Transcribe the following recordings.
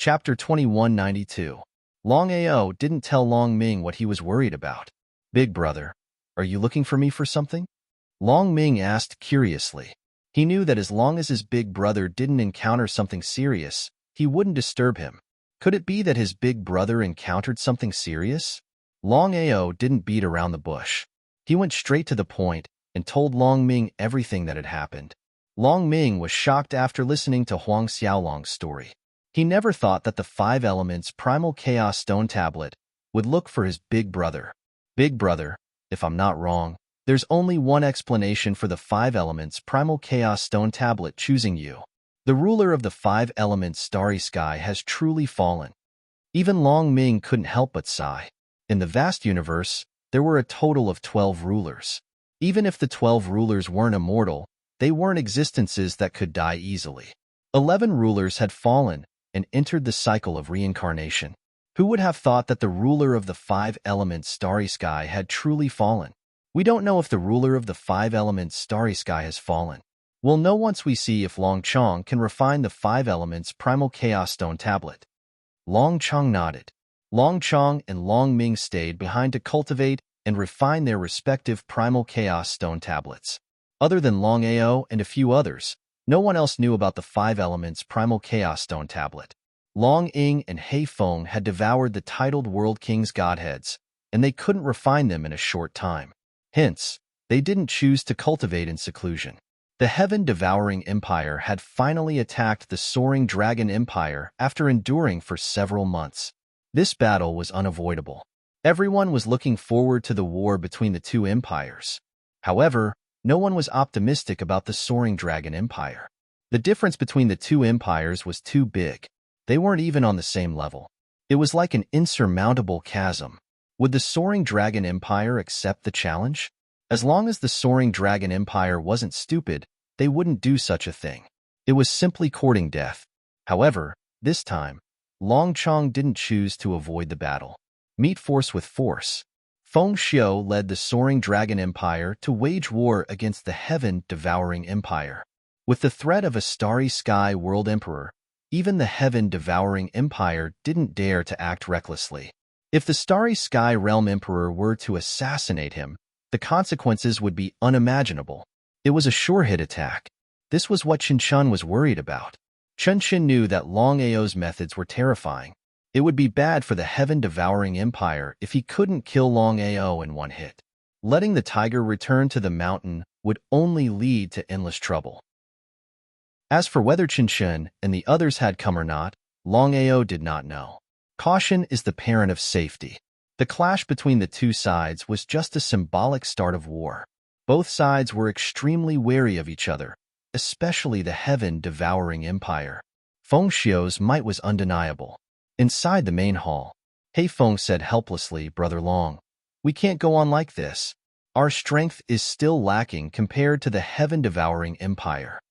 Chapter 2192. Longao didn't tell Long Ming what he was worried about. Big brother, are you looking for me for something? Long Ming asked curiously. He knew that as long as his big brother didn't encounter something serious, he wouldn't disturb him. Could it be that his big brother encountered something serious? Longao didn't beat around the bush. He went straight to the point and told Long Ming everything that had happened. Long Ming was shocked after listening to Huang Xiaolong's story. He never thought that the 5 elements primal chaos stone tablet would look for his big brother. Big brother, if I'm not wrong, there's only one explanation for the 5 elements primal chaos stone tablet choosing you. The ruler of the 5 elements starry sky has truly fallen. Even Long Ming couldn't help but sigh. In the vast universe, there were a total of 12 rulers. Even if the 12 rulers weren't immortal, they weren't existences that could die easily. 11 rulers had fallen and entered the cycle of reincarnation. Who would have thought that the ruler of the 5 elements starry sky had truly fallen? We don't know if the ruler of the 5 elements starry sky has fallen. We'll know once we see if Long Chong can refine the 5 elements primal chaos stone tablet. Long Chong nodded. Long Chong and Long Ming stayed behind to cultivate and refine their respective primal chaos stone tablets. Other than Longao and a few others, no one else knew about the 5 elements primal chaos stone tablet. Long Ying and Hei Feng had devoured the titled World King's godheads, and they couldn't refine them in a short time. Hence, they didn't choose to cultivate in seclusion. The heaven-devouring empire had finally attacked the soaring dragon empire after enduring for several months. This battle was unavoidable. Everyone was looking forward to the war between the two empires. However, no one was optimistic about the soaring dragon empire. The difference between the two empires was too big. They weren't even on the same level. It was like an insurmountable chasm. Would the soaring dragon empire accept the challenge? As long as the soaring dragon empire wasn't stupid, they wouldn't do such a thing. It was simply courting death. However, this time, Long Chong didn't choose to avoid the battle. Meet force with force. Feng Xiu led the soaring dragon empire to wage war against the heaven-devouring empire. With the threat of a starry sky world emperor, even the heaven-devouring empire didn't dare to act recklessly. If the starry sky realm emperor were to assassinate him, the consequences would be unimaginable. It was a sure-hit attack. This was what Chen Chun was worried about. Chen Chen knew that Long Ao's methods were terrifying. It would be bad for the heaven-devouring empire if he couldn't kill Long Ao in one hit. Letting the tiger return to the mountain would only lead to endless trouble. As for whether Chen Chen and the others had come or not, Long Ao did not know. Caution is the parent of safety. The clash between the two sides was just a symbolic start of war. Both sides were extremely wary of each other, especially the heaven-devouring empire. Feng Xiu's might was undeniable. Inside the main hall, Hei Feng said helplessly, "Brother Long, we can't go on like this. Our strength is still lacking compared to the heaven-devouring empire."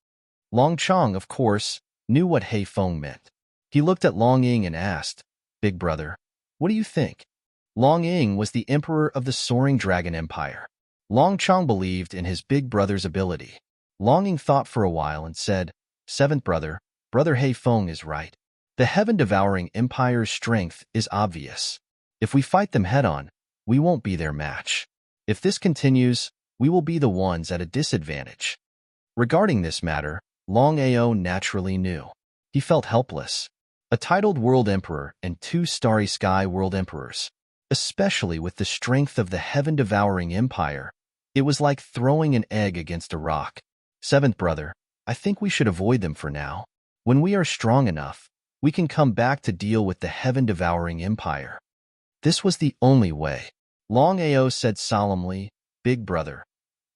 Long Chong, of course, knew what Hei Feng meant. He looked at Long Ying and asked, "Big brother, what do you think?" Long Ying was the emperor of the soaring dragon empire. Long Chong believed in his big brother's ability. Long Ying thought for a while and said, "Seventh brother, Brother Hei Feng is right. The heaven-devouring empire's strength is obvious. If we fight them head-on, we won't be their match. If this continues, we will be the ones at a disadvantage." Regarding this matter, Long Ao naturally knew. He felt helpless. A titled world emperor and 2 starry sky world emperors. Especially with the strength of the heaven-devouring empire, it was like throwing an egg against a rock. "Seventh brother, I think we should avoid them for now. When we are strong enough, we can come back to deal with the heaven-devouring empire." This was the only way. Long Ao said solemnly, "Big brother,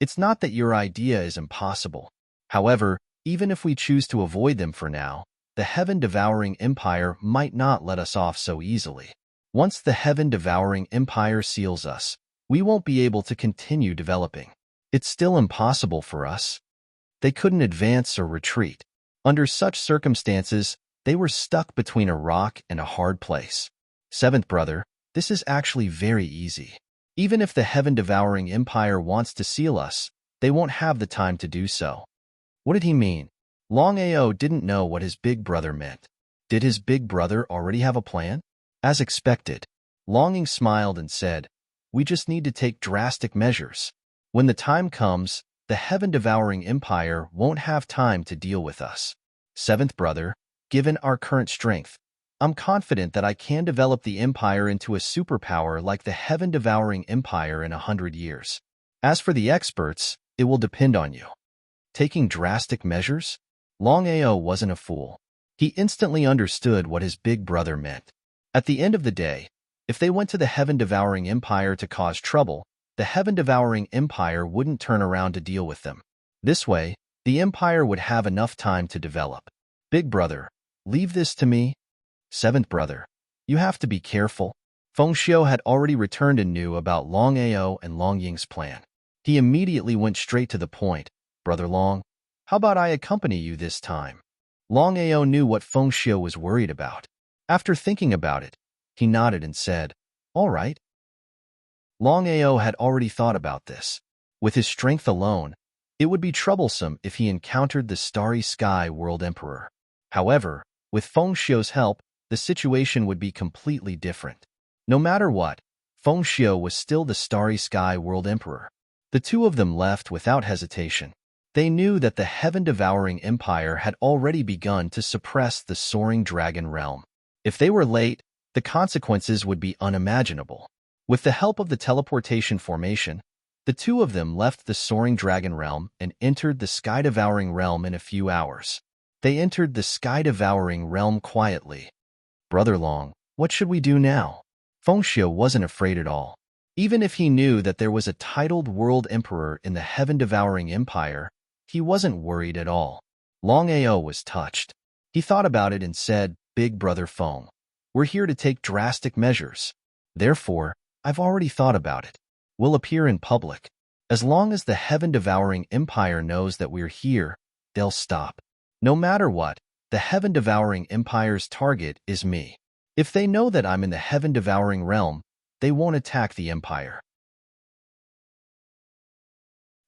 it's not that your idea is impossible. However, even if we choose to avoid them for now, the heaven-devouring empire might not let us off so easily. Once the heaven-devouring empire seals us, we won't be able to continue developing. It's still impossible for us." They couldn't advance or retreat. Under such circumstances, they were stuck between a rock and a hard place. "Seventh brother, this is actually very easy. Even if the heaven-devouring empire wants to seal us, they won't have the time to do so." What did he mean? Long Ao didn't know what his big brother meant. Did his big brother already have a plan? As expected, Longing smiled and said, "We just need to take drastic measures. When the time comes, the heaven-devouring empire won't have time to deal with us. Seventh brother, given our current strength, I'm confident that I can develop the empire into a superpower like the heaven-devouring empire in 100 years. As for the experts, it will depend on you." Taking drastic measures? Longao wasn't a fool. He instantly understood what his big brother meant. At the end of the day, if they went to the heaven-devouring empire to cause trouble, the heaven-devouring empire wouldn't turn around to deal with them. This way, the empire would have enough time to develop. "Big brother, leave this to me." "Seventh brother, you have to be careful." Feng Xiu had already returned and knew about Longao and Long Ying's plan. He immediately went straight to the point. "Brother Long, how about I accompany you this time?" Longao knew what Feng Xiu was worried about. After thinking about it, he nodded and said, "All right." Longao had already thought about this. With his strength alone, it would be troublesome if he encountered the Starry Sky World Emperor. However, with Feng Xiu's help, the situation would be completely different. No matter what, Feng Xiu was still the Starry Sky World Emperor. The two of them left without hesitation. They knew that the heaven-devouring empire had already begun to suppress the soaring dragon realm. If they were late, the consequences would be unimaginable. With the help of the teleportation formation, the two of them left the soaring dragon realm and entered the sky-devouring realm in a few hours. They entered the sky-devouring realm quietly. "Brother Long, what should we do now?" Feng Xiu wasn't afraid at all. Even if he knew that there was a titled world emperor in the heaven-devouring empire, he wasn't worried at all. Longao was touched. He thought about it and said, "Big brother Feng, we're here to take drastic measures. Therefore, I've already thought about it. We'll appear in public. As long as the heaven-devouring empire knows that we're here, they'll stop. No matter what, the heaven-devouring empire's target is me. If they know that I'm in the heaven-devouring realm, they won't attack the empire."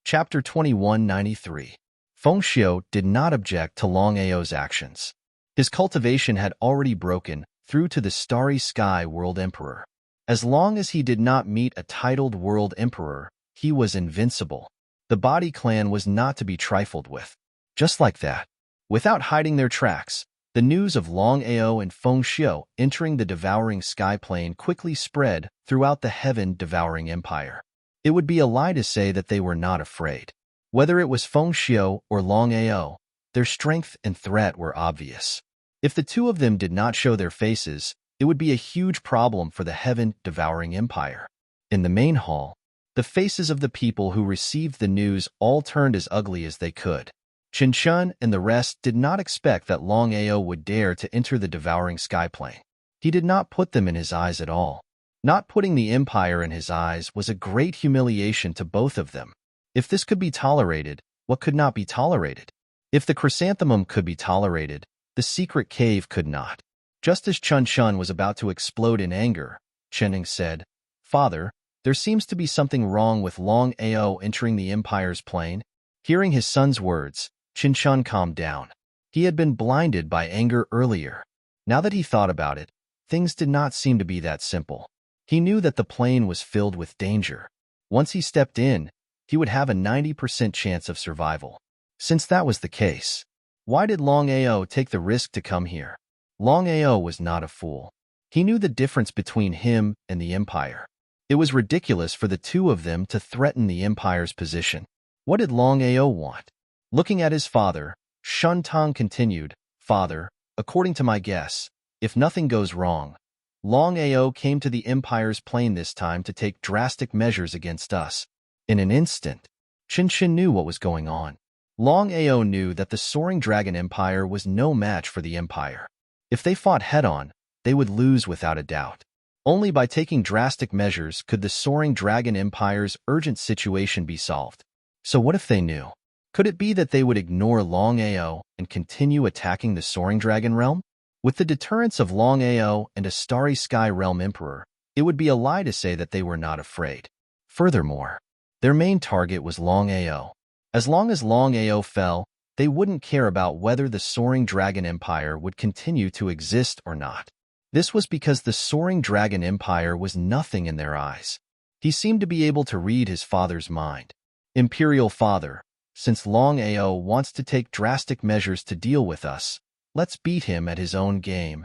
Chapter 2193. Feng Xiu did not object to Longao's actions. His cultivation had already broken through to the Starry Sky World Emperor. As long as he did not meet a titled world emperor, he was invincible. The Body Clan was not to be trifled with. Just like that, without hiding their tracks, the news of Longao and Feng Xiu entering the devouring sky plane quickly spread throughout the heaven-devouring empire. It would be a lie to say that they were not afraid. Whether it was Feng Xiu or Longao, their strength and threat were obvious. If the two of them did not show their faces, it would be a huge problem for the heaven-devouring empire. In the main hall, the faces of the people who received the news all turned as ugly as they could. Chen and the rest did not expect that Longao would dare to enter the devouring skyplane. He did not put them in his eyes at all. Not putting the empire in his eyes was a great humiliation to both of them. If this could be tolerated, what could not be tolerated? If the chrysanthemum could be tolerated, the secret cave could not. Just as Chen was about to explode in anger, Chenning said, "Father, there seems to be something wrong with Longao entering the empire's plane." Hearing his son's words, Chen calmed down. He had been blinded by anger earlier. Now that he thought about it, things did not seem to be that simple. He knew that the plane was filled with danger. Once he stepped in, he would have a 90% chance of survival. Since that was the case, why did Longao take the risk to come here? Longao was not a fool. He knew the difference between him and the empire. It was ridiculous for the two of them to threaten the empire's position. What did Longao want? Looking at his father, Shun Tong continued, "Father, according to my guess, if nothing goes wrong, Longao came to the empire's plane this time to take drastic measures against us." In an instant, Chen knew what was going on. Longao knew that the soaring dragon empire was no match for the empire. If they fought head-on, they would lose without a doubt. Only by taking drastic measures could the soaring dragon empire's urgent situation be solved. So what if they knew? Could it be that they would ignore Longao and continue attacking the soaring dragon realm? With the deterrence of Longao and a Starry Sky Realm Emperor, it would be a lie to say that they were not afraid. Furthermore, their main target was Longao. As long as Longao fell, They wouldn't care about whether the soaring dragon empire would continue to exist or not. This was because the soaring dragon empire was nothing in their eyes. He seemed to be able to read his father's mind. Imperial Father, since Longao wants to take drastic measures to deal with us, let's beat him at his own game.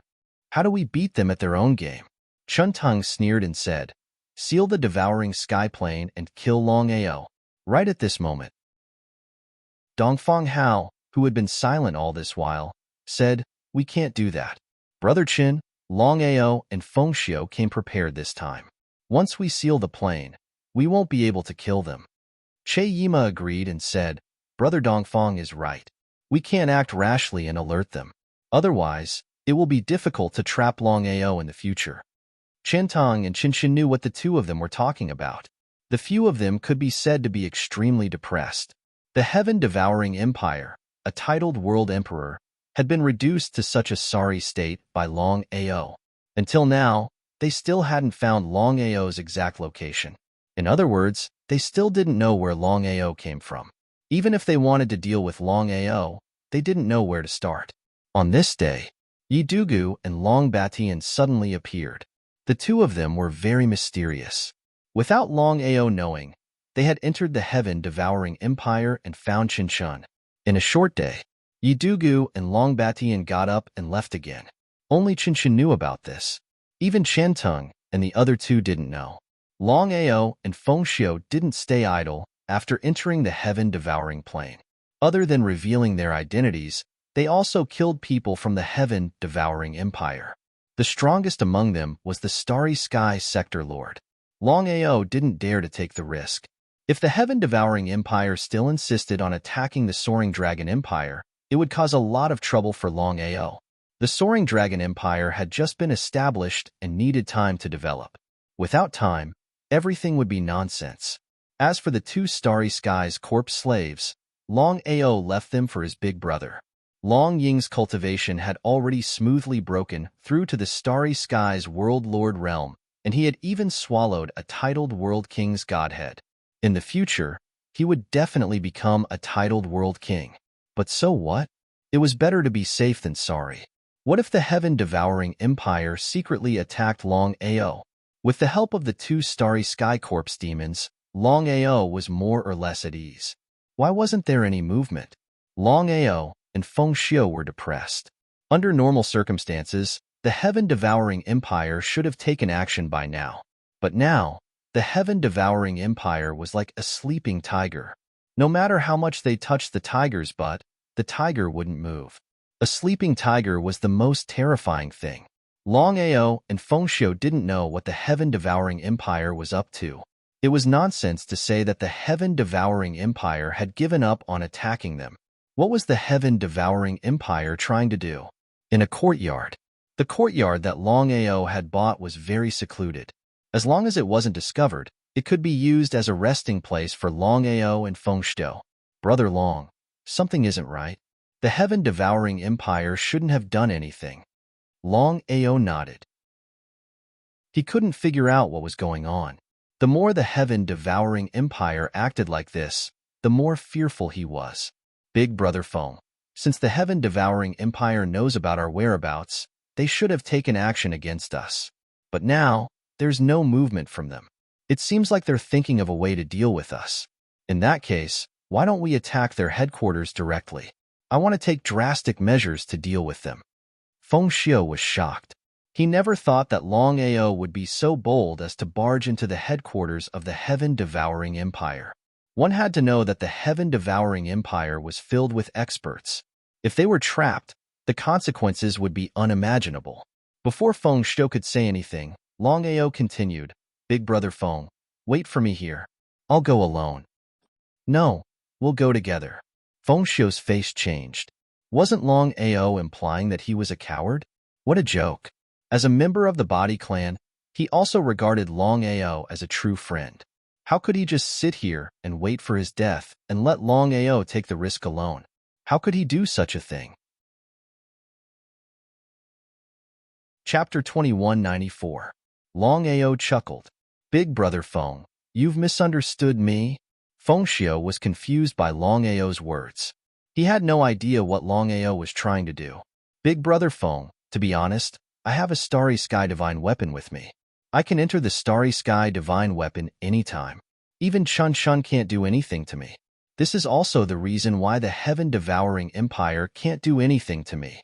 How do we beat them at their own game? Chuntung sneered and said, seal the devouring sky plane and kill Longao. Right at this moment. Dongfang Hao, who had been silent all this while, said, we can't do that. Brother Qin, Longao, and Fengxiu came prepared this time. Once we seal the plane, we won't be able to kill them. Che Yima agreed and said, Brother Dongfang is right. We can't act rashly and alert them. Otherwise, it will be difficult to trap Longao in the future. Chintong and Qinshin knew what the two of them were talking about. The few of them could be said to be extremely depressed. The heaven-devouring empire, a titled world emperor, had been reduced to such a sorry state by Longao. Until now, they still hadn't found Longao's exact location. In other words, they still didn't know where Longao came from. Even if they wanted to deal with Longao, they didn't know where to start. On this day, Yidugu and Long Batian suddenly appeared. The two of them were very mysterious. Without Longao knowing, they had entered the heaven-devouring empire and found Qinshan. In a short day, Yidugu and Long Batian got up and left again. Only Qinshan knew about this. Even Chantong and the other two didn't know. Longao and Fengxiu didn't stay idle after entering the heaven-devouring plane. Other than revealing their identities, they also killed people from the heaven-devouring empire. The strongest among them was the Starry Sky Sector Lord. Longao didn't dare to take the risk. If the heaven-devouring empire still insisted on attacking the Soaring Dragon Empire, it would cause a lot of trouble for Longao. The Soaring Dragon Empire had just been established and needed time to develop. Without time, everything would be nonsense. As for the two Starry Skies corpse slaves, Longao left them for his big brother. Long Ying's cultivation had already smoothly broken through to the Starry Skies World Lord realm, and he had even swallowed a titled World King's godhead. In the future, he would definitely become a titled World King. But so what? It was better to be safe than sorry. What if the heaven-devouring empire secretly attacked Longao? With the help of the two Starry Sky Corpse demons, Longao was more or less at ease. Why wasn't there any movement? Longao and Fengxiu were depressed. Under normal circumstances, the heaven-devouring empire should have taken action by now. But now, the heaven-devouring empire was like a sleeping tiger. No matter how much they touched the tiger's butt, the tiger wouldn't move. A sleeping tiger was the most terrifying thing. Longao and Fengxiu didn't know what the heaven-devouring empire was up to. It was nonsense to say that the heaven-devouring empire had given up on attacking them. What was the heaven-devouring empire trying to do? In a courtyard. The courtyard that Longao had bought was very secluded. As long as it wasn't discovered, it could be used as a resting place for Longao and Fengxiu. Brother Long, something isn't right. The heaven-devouring empire shouldn't have done anything. Longao nodded. He couldn't figure out what was going on. The more the heaven-devouring empire acted like this, the more fearful he was. Big Brother Feng, since the heaven-devouring empire knows about our whereabouts, they should have taken action against us. But now, there's no movement from them. It seems like they're thinking of a way to deal with us. In that case, why don't we attack their headquarters directly? I want to take drastic measures to deal with them. Fengxiu was shocked. He never thought that Longao would be so bold as to barge into the headquarters of the heaven-devouring empire. One had to know that the heaven-devouring empire was filled with experts. If they were trapped, the consequences would be unimaginable. Before Fengxiu could say anything, Longao continued, Big Brother Feng, wait for me here. I'll go alone. No, we'll go together. Fengxiu's face changed. Wasn't Longao implying that he was a coward? What a joke. As a member of the Body Clan, he also regarded Longao as a true friend. How could he just sit here and wait for his death and let Longao take the risk alone? How could he do such a thing? Chapter 2194. Longao chuckled. Big Brother Feng, you've misunderstood me? Fengxiu was confused by Longao's words. He had no idea what Longao was trying to do. Big Brother Feng, to be honest, I have a Starry Sky Divine Weapon with me. I can enter the Starry Sky Divine Weapon anytime. Even Chun Chun can't do anything to me. This is also the reason why the Heaven-Devouring Empire can't do anything to me.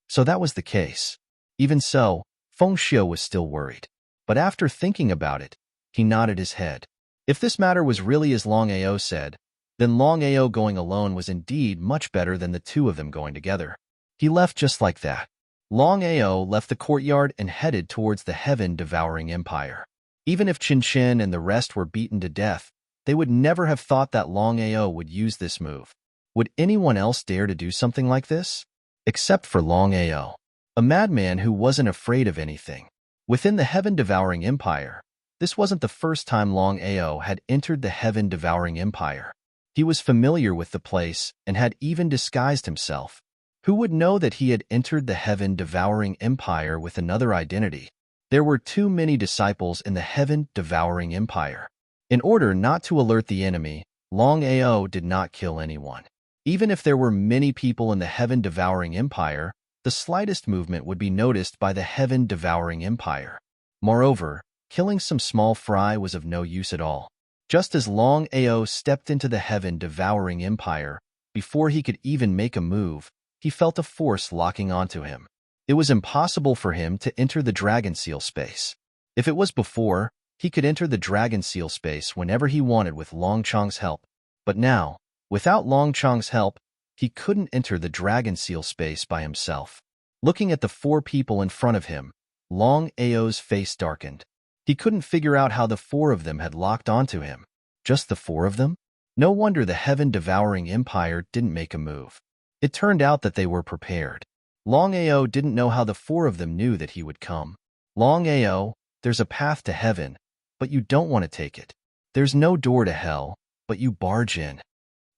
So that was the case. Even so, Feng Xiu was still worried. But after thinking about it, he nodded his head. If this matter was really as Longao said, then Longao going alone was indeed much better than the two of them going together. He left just like that. Longao left the courtyard and headed towards the Heaven-Devouring Empire. Even if Qin Qin and the rest were beaten to death, they would never have thought that Longao would use this move. Would anyone else dare to do something like this? Except for Longao, a madman who wasn't afraid of anything. Within the Heaven-Devouring Empire, this wasn't the first time Longao had entered the Heaven-Devouring Empire. He was familiar with the place and had even disguised himself. Who would know that he had entered the Heaven-Devouring Empire with another identity? There were too many disciples in the Heaven-Devouring Empire. In order not to alert the enemy, Longao did not kill anyone. Even if there were many people in the Heaven-Devouring Empire, the slightest movement would be noticed by the Heaven-Devouring Empire. Moreover, killing some small fry was of no use at all. Just as Longao stepped into the Heaven-Devouring Empire, before he could even make a move, he felt a force locking onto him. It was impossible for him to enter the Dragon Seal space. If it was before, he could enter the Dragon Seal space whenever he wanted with Long Chong's help. But now, without Long Chong's help, he couldn't enter the Dragon Seal space by himself. Looking at the four people in front of him, Longao's face darkened. He couldn't figure out how the four of them had locked onto him. Just the four of them? No wonder the Heaven-Devouring Empire didn't make a move. It turned out that they were prepared. Longao didn't know how the four of them knew that he would come. Longao, there's a path to heaven, but you don't want to take it. There's no door to hell, but you barge in.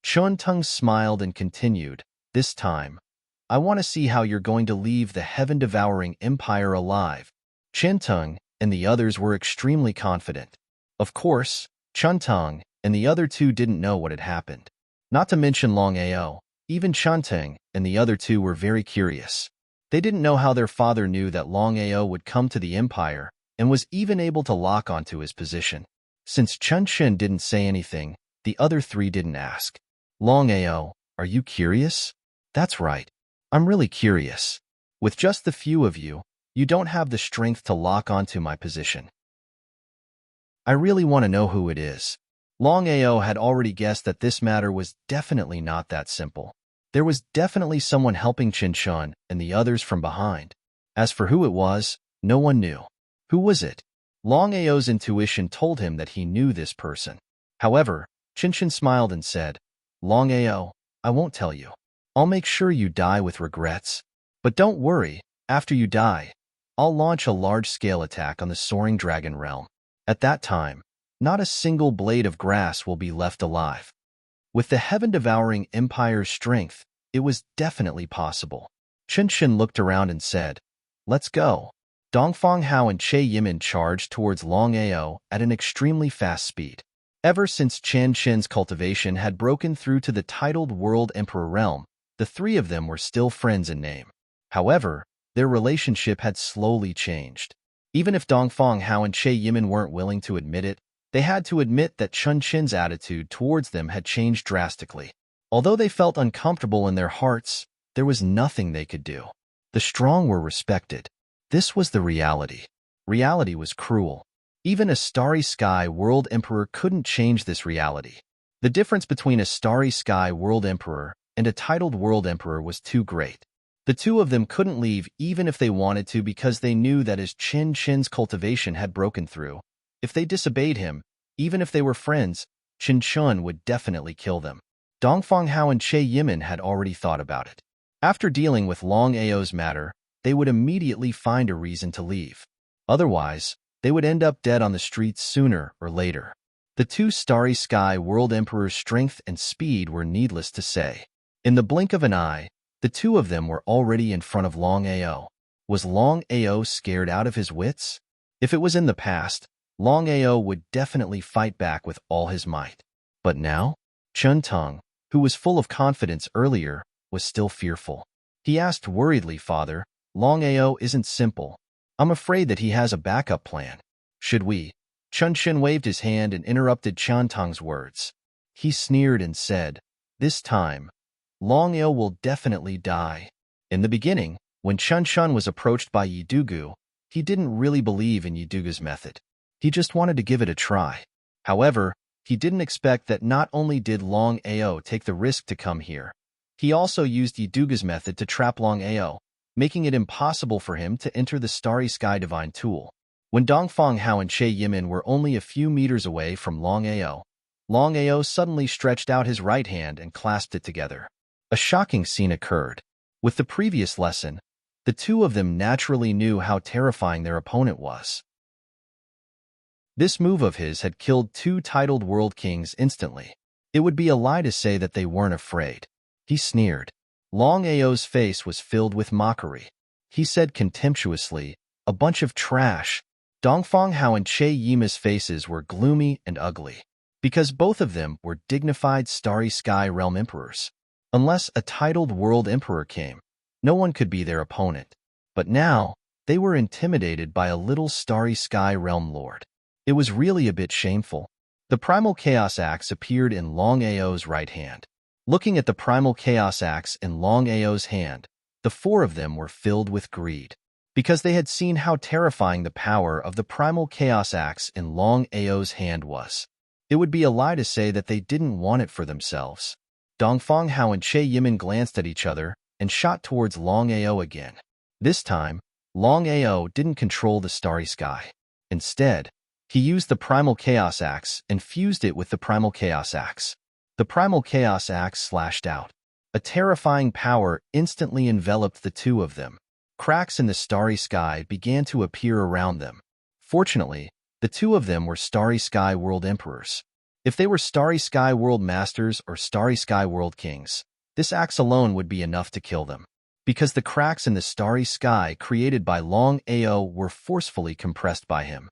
Chun Tung smiled and continued, this time, I want to see how you're going to leave the Heaven-Devouring Empire alive. Chun Tung and the others were extremely confident. Of course, Chun Tung and the other two didn't know what had happened. Not to mention Longao, even Chun Tung and the other two were very curious. They didn't know how their father knew that Longao would come to the Empire and was even able to lock onto his position. Since Chun Shin didn't say anything, the other three didn't ask. Longao, are you curious? That's right. I'm really curious. With just the few of you, you don't have the strength to lock onto my position. I really want to know who it is. Longao had already guessed that this matter was definitely not that simple. There was definitely someone helping Qin Shan and the others from behind. As for who it was, no one knew. Who was it? Longao's intuition told him that he knew this person. However, Qin Shan smiled and said, Longao, I won't tell you. I'll make sure you die with regrets. But don't worry, after you die, I'll launch a large-scale attack on the Soaring Dragon Realm. At that time, not a single blade of grass will be left alive. With the Heaven-Devouring Empire's strength, it was definitely possible. Qin Shan looked around and said, Let's go. Dongfang Hao and Che Yimin charged towards Longao at an extremely fast speed. Ever since Chen Shen's cultivation had broken through to the titled World Emperor realm, the three of them were still friends in name. However, their relationship had slowly changed. Even if Dongfang Hao and Che Yimin weren't willing to admit it, they had to admit that Chun Chin's attitude towards them had changed drastically. Although they felt uncomfortable in their hearts, there was nothing they could do. The strong were respected. This was the reality. Reality was cruel. Even a Starry Sky World Emperor couldn't change this reality. The difference between a Starry Sky World Emperor and a titled World Emperor was too great. The two of them couldn't leave even if they wanted to because they knew that as Qin Shin's cultivation had broken through, if they disobeyed him, even if they were friends, Qin Shun would definitely kill them. Dongfang Hao and Che Yimin had already thought about it. After dealing with Longao's matter, they would immediately find a reason to leave. Otherwise, they would end up dead on the streets sooner or later. The two Starry Sky World Emperor's strength and speed were needless to say. In the blink of an eye, the two of them were already in front of Longao. Was Longao scared out of his wits? If it was in the past, Longao would definitely fight back with all his might. But now? Chun Tung, who was full of confidence earlier, was still fearful. He asked worriedly, "Father, Longao isn't simple. I'm afraid that he has a backup plan. Should we?" Chun-Shin waved his hand and interrupted Chantong's words. He sneered and said, "This time, Longao will definitely die." In the beginning, when Chun-Shin was approached by Yidugu, he didn't really believe in Yidugu's method. He just wanted to give it a try. However, he didn't expect that not only did Longao take the risk to come here, he also used Yidugu's method to trap Longao, making it impossible for him to enter the Starry Sky Divine Tool. When Dongfang Hao and Che Yimin were only a few meters away from Longao, Longao suddenly stretched out his right hand and clasped it together. A shocking scene occurred. With the previous lesson, the two of them naturally knew how terrifying their opponent was. This move of his had killed two titled world kings instantly. It would be a lie to say that they weren't afraid. He sneered. Longao's face was filled with mockery. He said contemptuously, "A bunch of trash." Dongfang Hao and Che Yima's faces were gloomy and ugly, because both of them were dignified Starry Sky Realm Emperors. Unless a titled world emperor came, no one could be their opponent. But now, they were intimidated by a little Starry Sky Realm Lord. It was really a bit shameful. The Primal Chaos Axe appeared in Longao's right hand. Looking at the Primal Chaos Axe in Longao's hand, the four of them were filled with greed, because they had seen how terrifying the power of the Primal Chaos Axe in Longao's hand was. It would be a lie to say that they didn't want it for themselves. Dongfang Hao and Che Yimin glanced at each other and shot towards Longao again. This time, Longao didn't control the Starry Sky. Instead, he used the Primal Chaos Axe and fused it with the Primal Chaos Axe. The Primal Chaos Axe slashed out. A terrifying power instantly enveloped the two of them. Cracks in the starry sky began to appear around them. Fortunately, the two of them were Starry Sky World Emperors. If they were Starry Sky World Masters or Starry Sky World Kings, this axe alone would be enough to kill them, because the cracks in the starry sky created by Longao were forcefully compressed by him.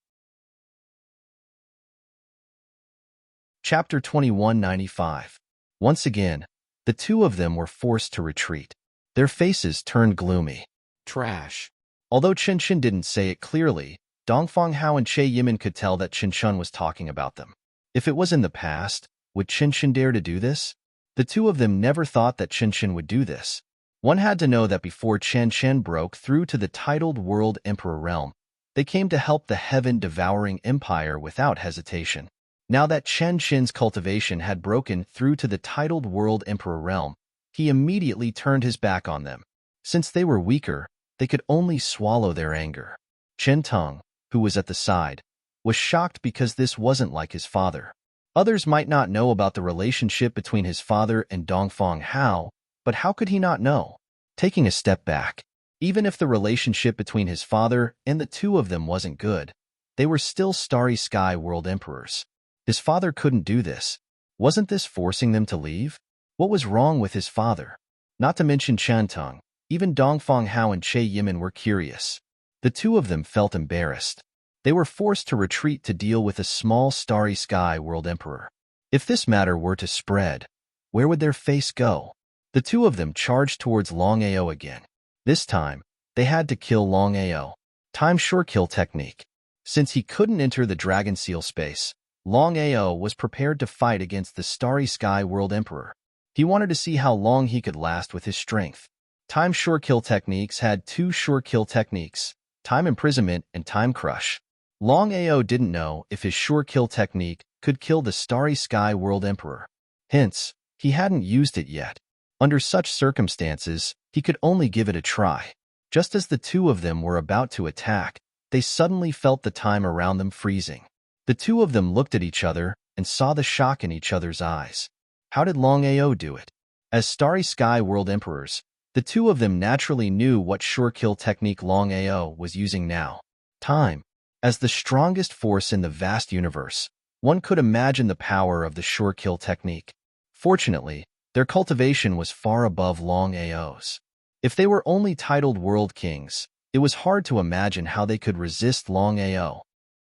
Chapter 2195. Once again, the two of them were forced to retreat. Their faces turned gloomy. Trash. Although Chun-Shin didn't say it clearly, Dongfang Hao and Che Yimin could tell that Chun-Shin was talking about them. If it was in the past, would Chun-Shin dare to do this? The two of them never thought that Chun-Shin would do this. One had to know that before Chun-Shin broke through to the titled World Emperor realm, they came to help the heaven-devouring empire without hesitation. Now that Chun-Shin's cultivation had broken through to the titled World Emperor realm, he immediately turned his back on them. Since they were weaker, they could only swallow their anger. Chen Tong, who was at the side, was shocked because this wasn't like his father. Others might not know about the relationship between his father and Dongfang Hao, but how could he not know? Taking a step back, even if the relationship between his father and the two of them wasn't good, they were still Starry Sky World Emperors. His father couldn't do this. Wasn't this forcing them to leave? What was wrong with his father? Not to mention Chantong, even Dongfang Hao and Che Yimin were curious. The two of them felt embarrassed. They were forced to retreat to deal with a small Starry Sky World Emperor. If this matter were to spread, where would their face go? The two of them charged towards Longao again. This time, they had to kill Longao. Time sure kill technique. Since he couldn't enter the Dragon Seal space, Longao was prepared to fight against the Starry Sky World Emperor. He wanted to see how long he could last with his strength. Time sure kill techniques had two sure kill techniques, Time Imprisonment and Time Crush. Longao didn't know if his sure kill technique could kill the Starry Sky World Emperor. Hence, he hadn't used it yet. Under such circumstances, he could only give it a try. Just as the two of them were about to attack, they suddenly felt the time around them freezing. The two of them looked at each other and saw the shock in each other's eyes. How did Longao do it? As Starry Sky World Emperors, the two of them naturally knew what sure kill technique Longao was using now. Time. As the strongest force in the vast universe, one could imagine the power of the sure kill technique. Fortunately, their cultivation was far above Longao's. If they were only titled world kings, it was hard to imagine how they could resist Longao.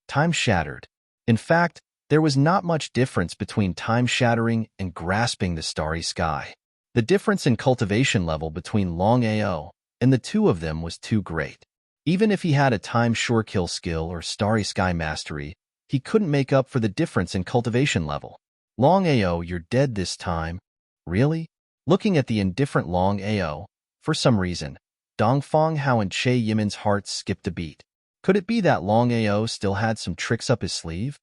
Time shattered. In fact, There was not much difference between time-shattering and grasping the starry sky. The difference in cultivation level between Longao and the two of them was too great. Even if he had a time sure kill skill or starry sky mastery, he couldn't make up for the difference in cultivation level. Longao, you're dead this time. Really? Looking at the indifferent Longao, for some reason, Dongfang Hao and Che Yimin's hearts skipped a beat. Could it be that Longao still had some tricks up his sleeve?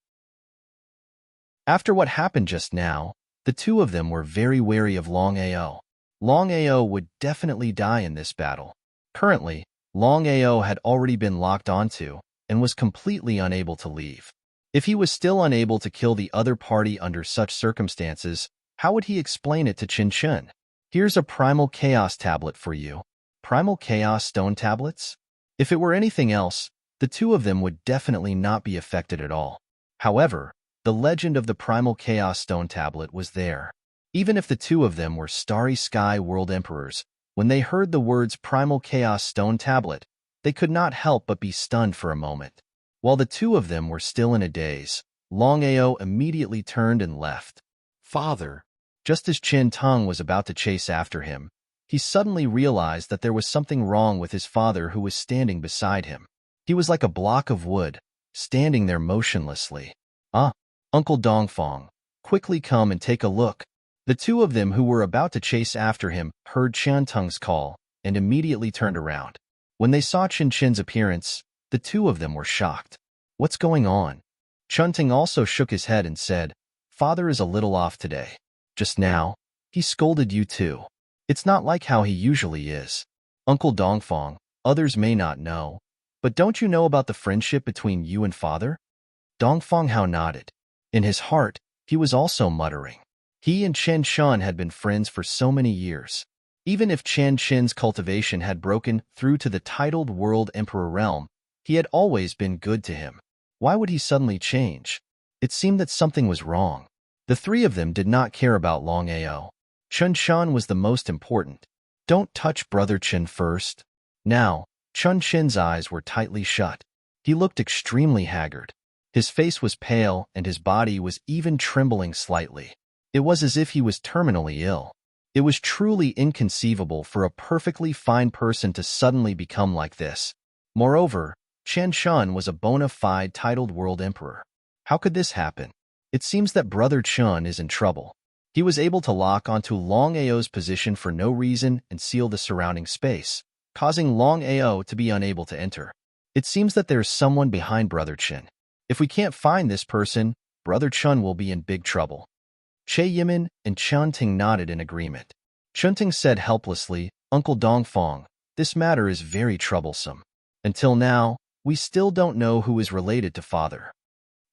After what happened just now, the two of them were very wary of Longao. Longao would definitely die in this battle. Currently, Longao had already been locked onto and was completely unable to leave. If he was still unable to kill the other party under such circumstances, how would he explain it to Qin Shun? Here's a Primal Chaos tablet for you. Primal Chaos stone tablets? If it were anything else, the two of them would definitely not be affected at all. However, the legend of the Primal Chaos stone tablet was there. Even if the two of them were Starry Sky World Emperors, when they heard the words Primal Chaos stone tablet, they could not help but be stunned for a moment. While the two of them were still in a daze, Longao immediately turned and left. Father! Just as Qin Tong was about to chase after him, he suddenly realized that there was something wrong with his father who was standing beside him. He was like a block of wood, standing there motionlessly. Uncle Dongfang, quickly come and take a look. The two of them who were about to chase after him heard Qian Tong's call and immediately turned around. When they saw Qin Shin's appearance, the two of them were shocked. What's going on? Qian Tong also shook his head and said, Father is a little off today. Just now, he scolded you too. It's not like how he usually is. Uncle Dongfang, others may not know, but don't you know about the friendship between you and Father? Dongfang Hao nodded. In his heart, he was also muttering. He and Chen Shun had been friends for so many years. Even if Chen Shin's cultivation had broken through to the titled World Emperor realm, he had always been good to him. Why would he suddenly change? It seemed that something was wrong. The three of them did not care about Longao. Chen Shun was the most important. Don't touch Brother Chen first. Now, Chen Shin's eyes were tightly shut. He looked extremely haggard. His face was pale and his body was even trembling slightly. It was as if he was terminally ill. It was truly inconceivable for a perfectly fine person to suddenly become like this. Moreover, Chen Shun was a bona fide titled world emperor. How could this happen? It seems that Brother Chen is in trouble. He was able to lock onto Longao's position for no reason and seal the surrounding space, causing Longao to be unable to enter. It seems that there's someone behind Brother Chen. If we can't find this person, Brother Chen will be in big trouble. Che Yimin and Qian Ting nodded in agreement. Qian Ting said helplessly, Uncle Dongfang, this matter is very troublesome. Until now, we still don't know who is related to Father.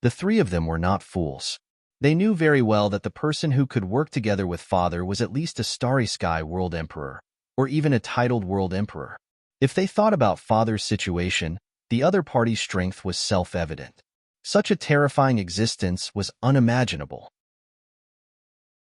The three of them were not fools. They knew very well that the person who could work together with Father was at least a Starry Sky World Emperor, or even a titled World Emperor. If they thought about Father's situation, the other party's strength was self-evident. Such a terrifying existence was unimaginable.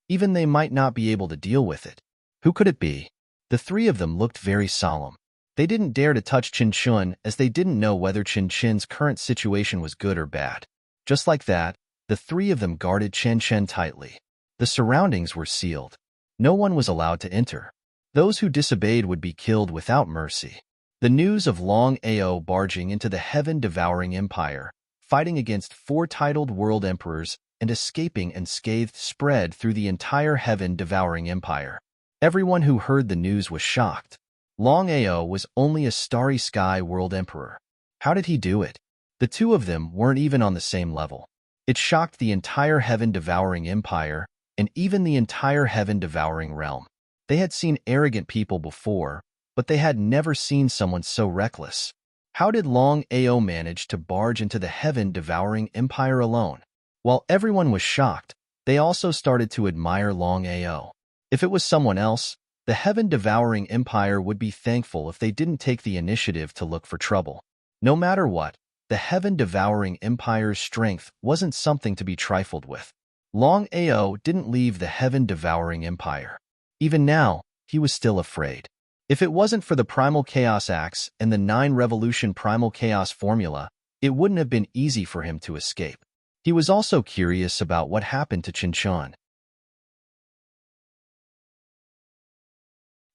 Even they might not be able to deal with it. Who could it be? The three of them looked very solemn. They didn't dare to touch Qin Shun as they didn't know whether Qin Shin's current situation was good or bad. Just like that, the three of them guarded Chen Shen tightly. The surroundings were sealed. No one was allowed to enter. Those who disobeyed would be killed without mercy. The news of Longao barging into the heaven-devouring empire, fighting against 4 titled world emperors, and escaping unscathed spread through the entire heaven-devouring empire. Everyone who heard the news was shocked. Longao was only a Starry Sky World Emperor. How did he do it? The two of them weren't even on the same level. It shocked the entire heaven-devouring empire, and even the entire heaven-devouring realm. They had seen arrogant people before, but they had never seen someone so reckless. How did Longao manage to barge into the heaven-devouring empire alone? While everyone was shocked, they also started to admire Longao. If it was someone else, the heaven-devouring empire would be thankful if they didn't take the initiative to look for trouble. No matter what, the heaven-devouring empire's strength wasn't something to be trifled with. Longao didn't leave the heaven-devouring empire. Even now, he was still afraid. If it wasn't for the Primal Chaos Axe and the 9 Revolution Primal Chaos formula, it wouldn't have been easy for him to escape. He was also curious about what happened to Qinshan.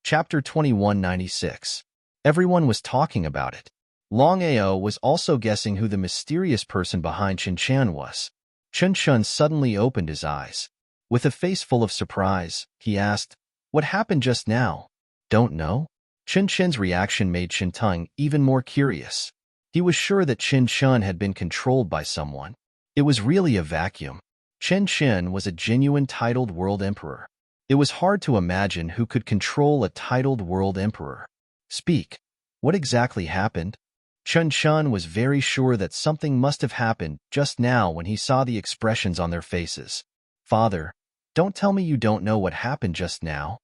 Chapter 2196. Everyone was talking about it. Longao was also guessing who the mysterious person behind Qinshan was. Qinshan suddenly opened his eyes. With a face full of surprise, he asked, "What happened just now?" "Don't know?" Qinshan's reaction made Qintung even more curious. He was sure that Qinshan had been controlled by someone. It was really a vacuum. Qinshan was a genuine titled world emperor. It was hard to imagine who could control a titled world emperor. "Speak. What exactly happened?" Qinshan was very sure that something must have happened just now when he saw the expressions on their faces. "Father, don't tell me you don't know what happened just now."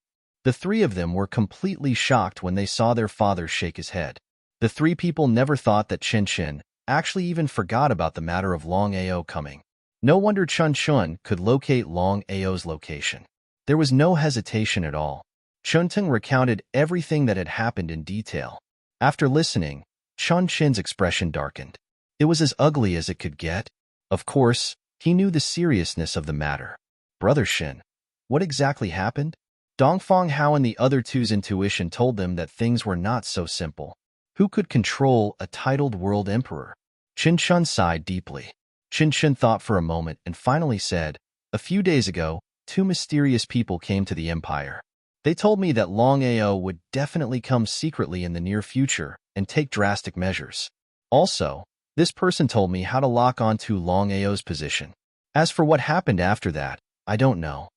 The three of them were completely shocked when they saw their father shake his head. The three people never thought that Qinshan actually even forgot about the matter of Longao coming. No wonder Qinshan could locate Longao's location. There was no hesitation at all. Qinshan recounted everything that had happened in detail. After listening, Qinshan's expression darkened. It was as ugly as it could get. Of course, he knew the seriousness of the matter. "Brother Shin, what exactly happened?" Dongfang Hao and the other two's intuition told them that things were not so simple. Who could control a titled world emperor? Qinshan sighed deeply. Qinshan thought for a moment and finally said, "A few days ago, two mysterious people came to the empire. They told me that Longao would definitely come secretly in the near future and take drastic measures. Also, this person told me how to lock onto Longao's position. As for what happened after that, I don't know."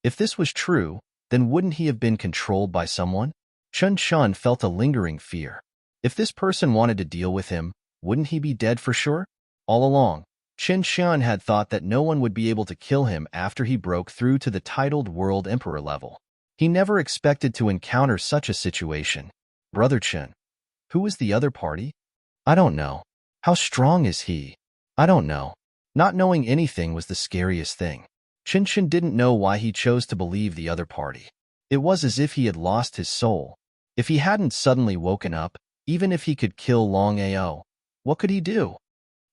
If this was true, then wouldn't he have been controlled by someone? Qinshan felt a lingering fear. If this person wanted to deal with him, wouldn't he be dead for sure? All along, Qinshan had thought that no one would be able to kill him after he broke through to the titled world emperor level. He never expected to encounter such a situation. "Brother Qin, who is the other party?" "I don't know." "How strong is he?" "I don't know." Not knowing anything was the scariest thing. Qinshan didn't know why he chose to believe the other party. It was as if he had lost his soul. If he hadn't suddenly woken up, even if he could kill Longao, what could he do?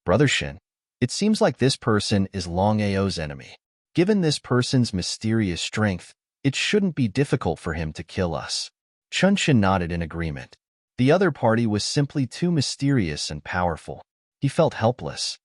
"Brother Shin, it seems like this person is Longao's enemy. Given this person's mysterious strength, it shouldn't be difficult for him to kill us." Qinshan nodded in agreement. The other party was simply too mysterious and powerful. He felt helpless.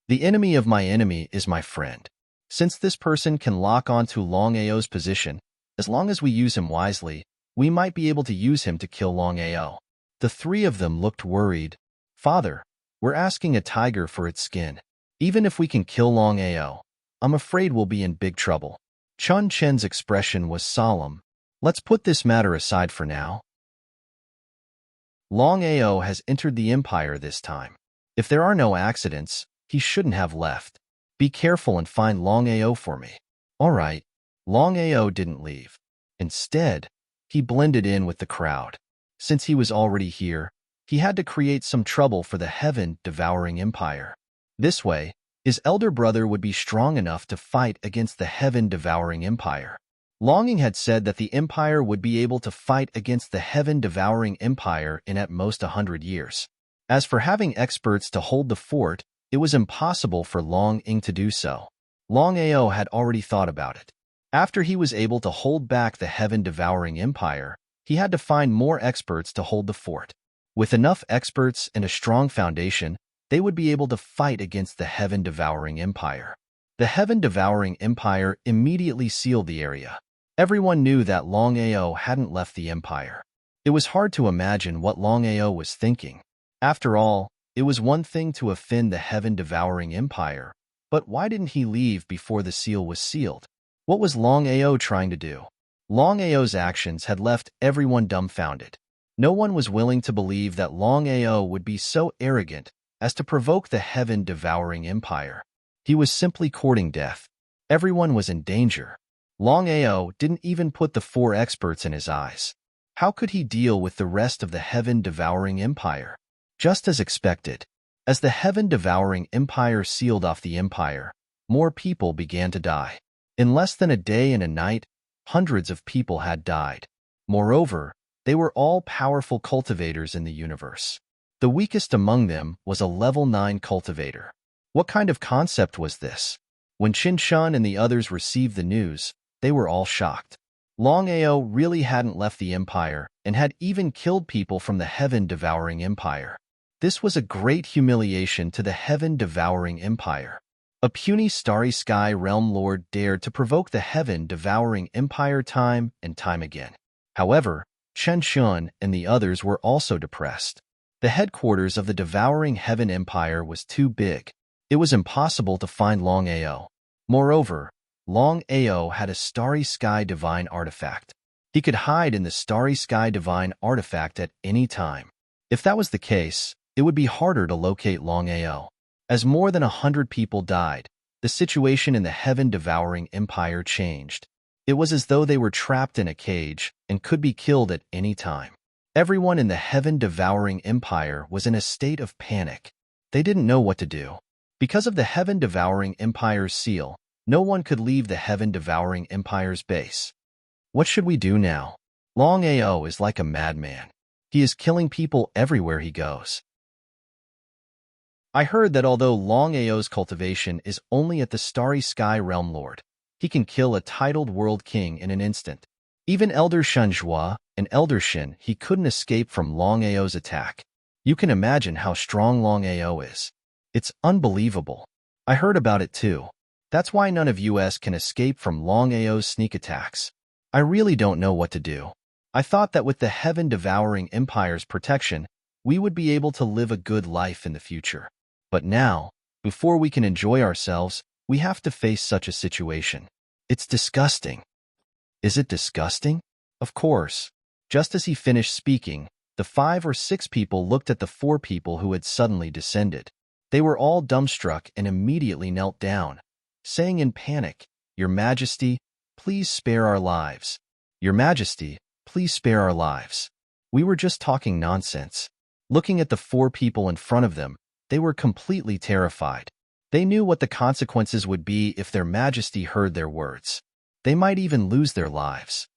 "The enemy of my enemy is my friend. Since this person can lock onto Longao's position, as long as we use him wisely, we might be able to use him to kill Longao." The three of them looked worried. "Father, we're asking a tiger for its skin. Even if we can kill Longao, I'm afraid we'll be in big trouble." Qinshan's expression was solemn. "Let's put this matter aside for now. Longao has entered the empire this time. If there are no accidents, he shouldn't have left. Be careful and find Longao for me." "All right." Longao didn't leave. Instead, he blended in with the crowd. Since he was already here, he had to create some trouble for the heaven-devouring empire. This way, his elder brother would be strong enough to fight against the heaven-devouring empire. Longing had said that the empire would be able to fight against the heaven-devouring empire in at most 100 years. As for having experts to hold the fort, it was impossible for Longing to do so. Longao had already thought about it. After he was able to hold back the heaven-devouring empire, he had to find more experts to hold the fort. With enough experts and a strong foundation, they would be able to fight against the heaven-devouring empire. The heaven-devouring empire immediately sealed the area. Everyone knew that Longao hadn't left the empire. It was hard to imagine what Longao was thinking. After all, it was one thing to offend the heaven-devouring empire, but why didn't he leave before the seal was sealed? What was Longao trying to do? Longao's actions had left everyone dumbfounded. No one was willing to believe that Longao would be so arrogant as to provoke the heaven-devouring empire. He was simply courting death. Everyone was in danger. Longao didn't even put the 4 experts in his eyes. How could he deal with the rest of the heaven-devouring empire? Just as expected, as the heaven-devouring empire sealed off the empire, more people began to die. In less than a day and a night, hundreds of people had died. Moreover, they were all powerful cultivators in the universe. The weakest among them was a level 9 cultivator. What kind of concept was this? When Qin Shun and the others received the news, they were all shocked. Longao really hadn't left the empire and had even killed people from the heaven-devouring empire. This was a great humiliation to the heaven-devouring empire. A puny starry sky realm lord dared to provoke the heaven-devouring empire time and time again. However, Chen Shun and the others were also depressed. The headquarters of the devouring heaven empire was too big. It was impossible to find Longao. Moreover, Longao had a starry sky divine artifact. He could hide in the starry sky divine artifact at any time. If that was the case, it would be harder to locate Longao. As more than 100 people died, the situation in the heaven-devouring empire changed. It was as though they were trapped in a cage and could be killed at any time. Everyone in the heaven-devouring empire was in a state of panic. They didn't know what to do. Because of the heaven-devouring empire's seal, no one could leave the heaven-devouring empire's base. What should we do now? Longao is like a madman. He is killing people everywhere he goes. I heard that although Longao's cultivation is only at the starry sky realm lord, he can kill a titled world king in an instant. Even Elder Shenhua and Elder Shin, he couldn't escape from Longao's attack. You can imagine how strong Longao is. It's unbelievable. I heard about it too. That's why none of us can escape from Longao's sneak attacks. I really don't know what to do. I thought that with the heaven-devouring empire's protection, we would be able to live a good life in the future. But now, before we can enjoy ourselves, we have to face such a situation. It's disgusting. Is it disgusting? Of course. Just as he finished speaking, the 5 or 6 people looked at the 4 people who had suddenly descended. They were all dumbstruck and immediately knelt down, saying in panic, "Your Majesty, please spare our lives. Your Majesty, please spare our lives." We were just talking nonsense. Looking at the 4 people in front of them, they were completely terrified. They knew what the consequences would be if their Majesty heard their words. They might even lose their lives.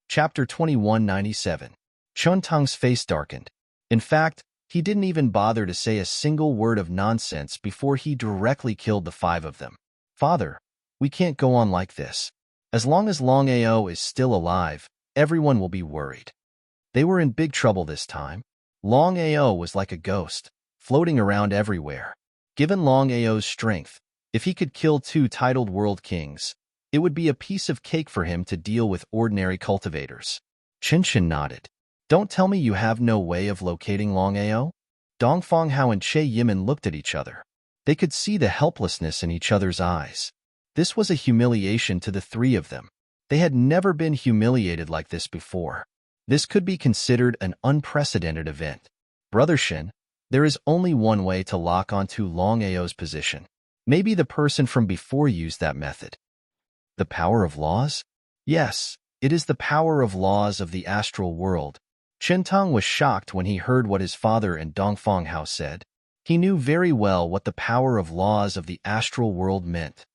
Chapter 2197. Chuntang's face darkened. In fact, he didn't even bother to say a single word of nonsense before he directly killed the 5 of them. "Father, we can't go on like this. As long as Longao is still alive, everyone will be worried." They were in big trouble this time. Longao was like a ghost, floating around everywhere. Given Longao's strength, if he could kill 2 titled world kings, it would be a piece of cake for him to deal with ordinary cultivators. Qinshin nodded. "Don't tell me you have no way of locating Longao?" Dongfang Hao and Che Yimin looked at each other. They could see the helplessness in each other's eyes. This was a humiliation to the 3 of them. They had never been humiliated like this before. This could be considered an unprecedented event. "Brother Shin, there is only one way to lock onto Longao's position. Maybe the person from before used that method." "The power of laws?" "Yes, it is the power of laws of the astral world." Chintang was shocked when he heard what his father and Dongfang Hao said. He knew very well what the power of laws of the astral world meant.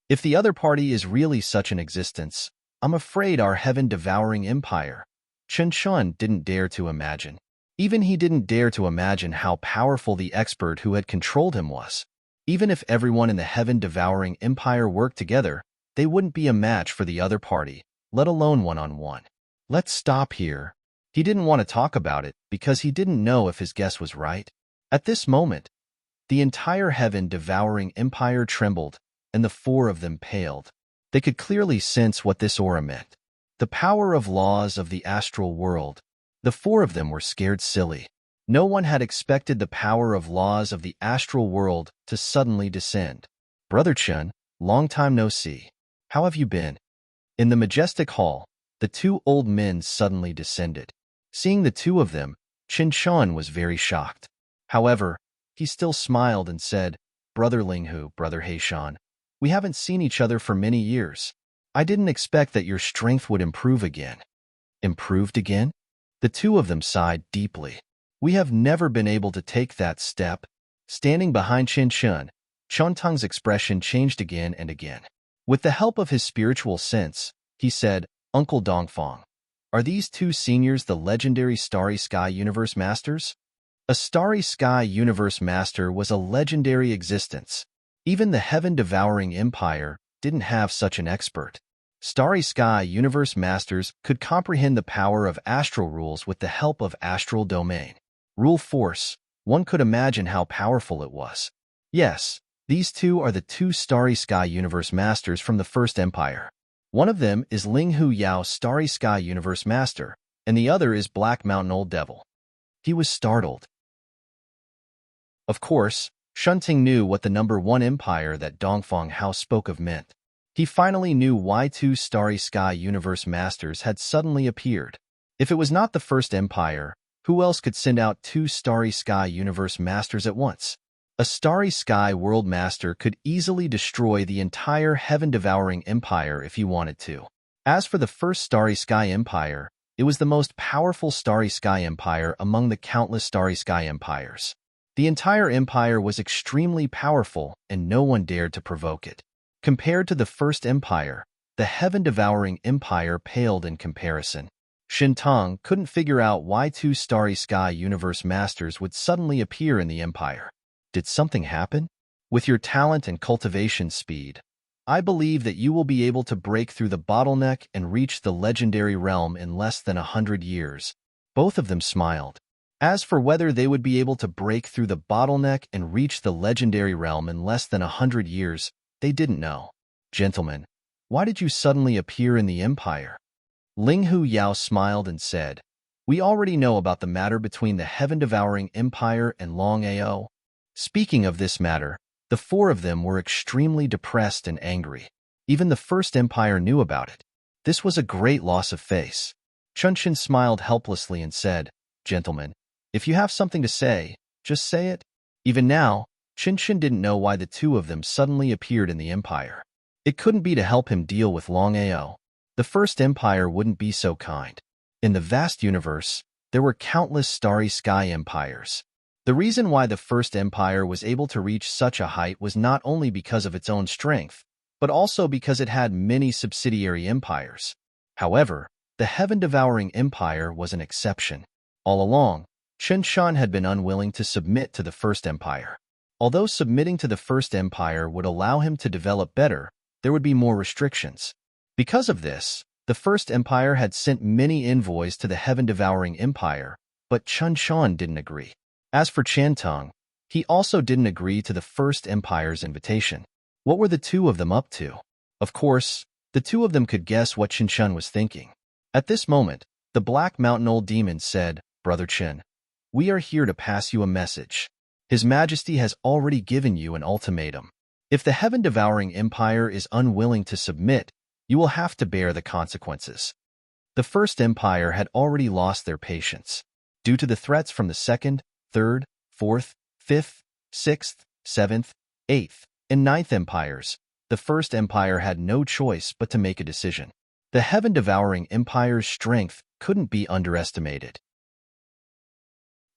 If the other party is really such an existence, I'm afraid our heaven-devouring empire. Chen Shun didn't dare to imagine. Even he didn't dare to imagine how powerful the expert who had controlled him was. Even if everyone in the heaven-devouring empire worked together, they wouldn't be a match for the other party, let alone one-on-one. Let's stop here. He didn't want to talk about it because he didn't know if his guess was right. At this moment, the entire heaven-devouring empire trembled, and the 4 of them paled. They could clearly sense what this aura meant. The power of laws of the astral world. The 4 of them were scared silly. No one had expected the power of laws of the astral world to suddenly descend. "Brother Chen, long time no see. How have you been?" In the majestic hall, the 2 old men suddenly descended. Seeing the 2 of them, Qin Shan was very shocked. However, he still smiled and said, "Brother Linghu, Brother Heishan, we haven't seen each other for many years. I didn't expect that your strength would improve again." "Improved again?" The 2 of them sighed deeply. "We have never been able to take that step." Standing behind Qin Shun, Chuntang's expression changed again and again. With the help of his spiritual sense, he said, "Uncle Dongfang, are these 2 seniors the legendary Starry Sky Universe Masters?" A starry sky universe master was a legendary existence. Even the heaven-devouring empire didn't have such an expert. Starry sky universe masters could comprehend the power of astral rules with the help of astral domain. Rule force, one could imagine how powerful it was. Yes, these two are the two starry sky universe masters from the First Empire. One of them is Linghu Yao, starry sky universe master, and the other is Black Mountain Old Devil. He was startled. Of course, Shunting knew what the number one empire that Dongfang House spoke of meant. He finally knew why two starry sky universe masters had suddenly appeared. If it was not the First Empire, who else could send out two starry sky universe masters at once? A starry sky world master could easily destroy the entire heaven-devouring empire if he wanted to. As for the first starry sky empire, it was the most powerful starry sky empire among the countless starry sky empires. The entire empire was extremely powerful, and no one dared to provoke it. Compared to the First Empire, the heaven-devouring empire paled in comparison. Shintang couldn't figure out why two starry sky universe masters would suddenly appear in the empire. Did something happen? With your talent and cultivation speed, I believe that you will be able to break through the bottleneck and reach the legendary realm in less than 100 years. Both of them smiled. As for whether they would be able to break through the bottleneck and reach the legendary realm in less than 100 years, they didn't know. Gentlemen, why did you suddenly appear in the empire? Linghu Yao smiled and said, we already know about the matter between the heaven-devouring empire and Longao. Speaking of this matter, the four of them were extremely depressed and angry. Even the First Empire knew about it. This was a great loss of face. Chunshin smiled helplessly and said, gentlemen, if you have something to say, just say it. Even now, Chinshin didn't know why the two of them suddenly appeared in the empire. It couldn't be to help him deal with Longao. The First Empire wouldn't be so kind. In the vast universe, there were countless starry sky empires. The reason why the First Empire was able to reach such a height was not only because of its own strength, but also because it had many subsidiary empires. However, the heaven-devouring empire was an exception. All along, Qinshan had been unwilling to submit to the First Empire. Although submitting to the First Empire would allow him to develop better, there would be more restrictions. Because of this, the First Empire had sent many envoys to the heaven-devouring empire, but Qinshan didn't agree. As for Chantong, he also didn't agree to the First Empire's invitation. What were the two of them up to? Of course, the two of them could guess what Qinshan was thinking. At this moment, the Black Mountain Old Demon said, Brother Qin, we are here to pass you a message. His Majesty has already given you an ultimatum. If the heaven-devouring empire is unwilling to submit, you will have to bear the consequences. The First Empire had already lost their patience. Due to the threats from the Second, Third, Fourth, Fifth, Sixth, Seventh, Eighth, and Ninth Empires, the First Empire had no choice but to make a decision. The heaven-devouring empire's strength couldn't be underestimated.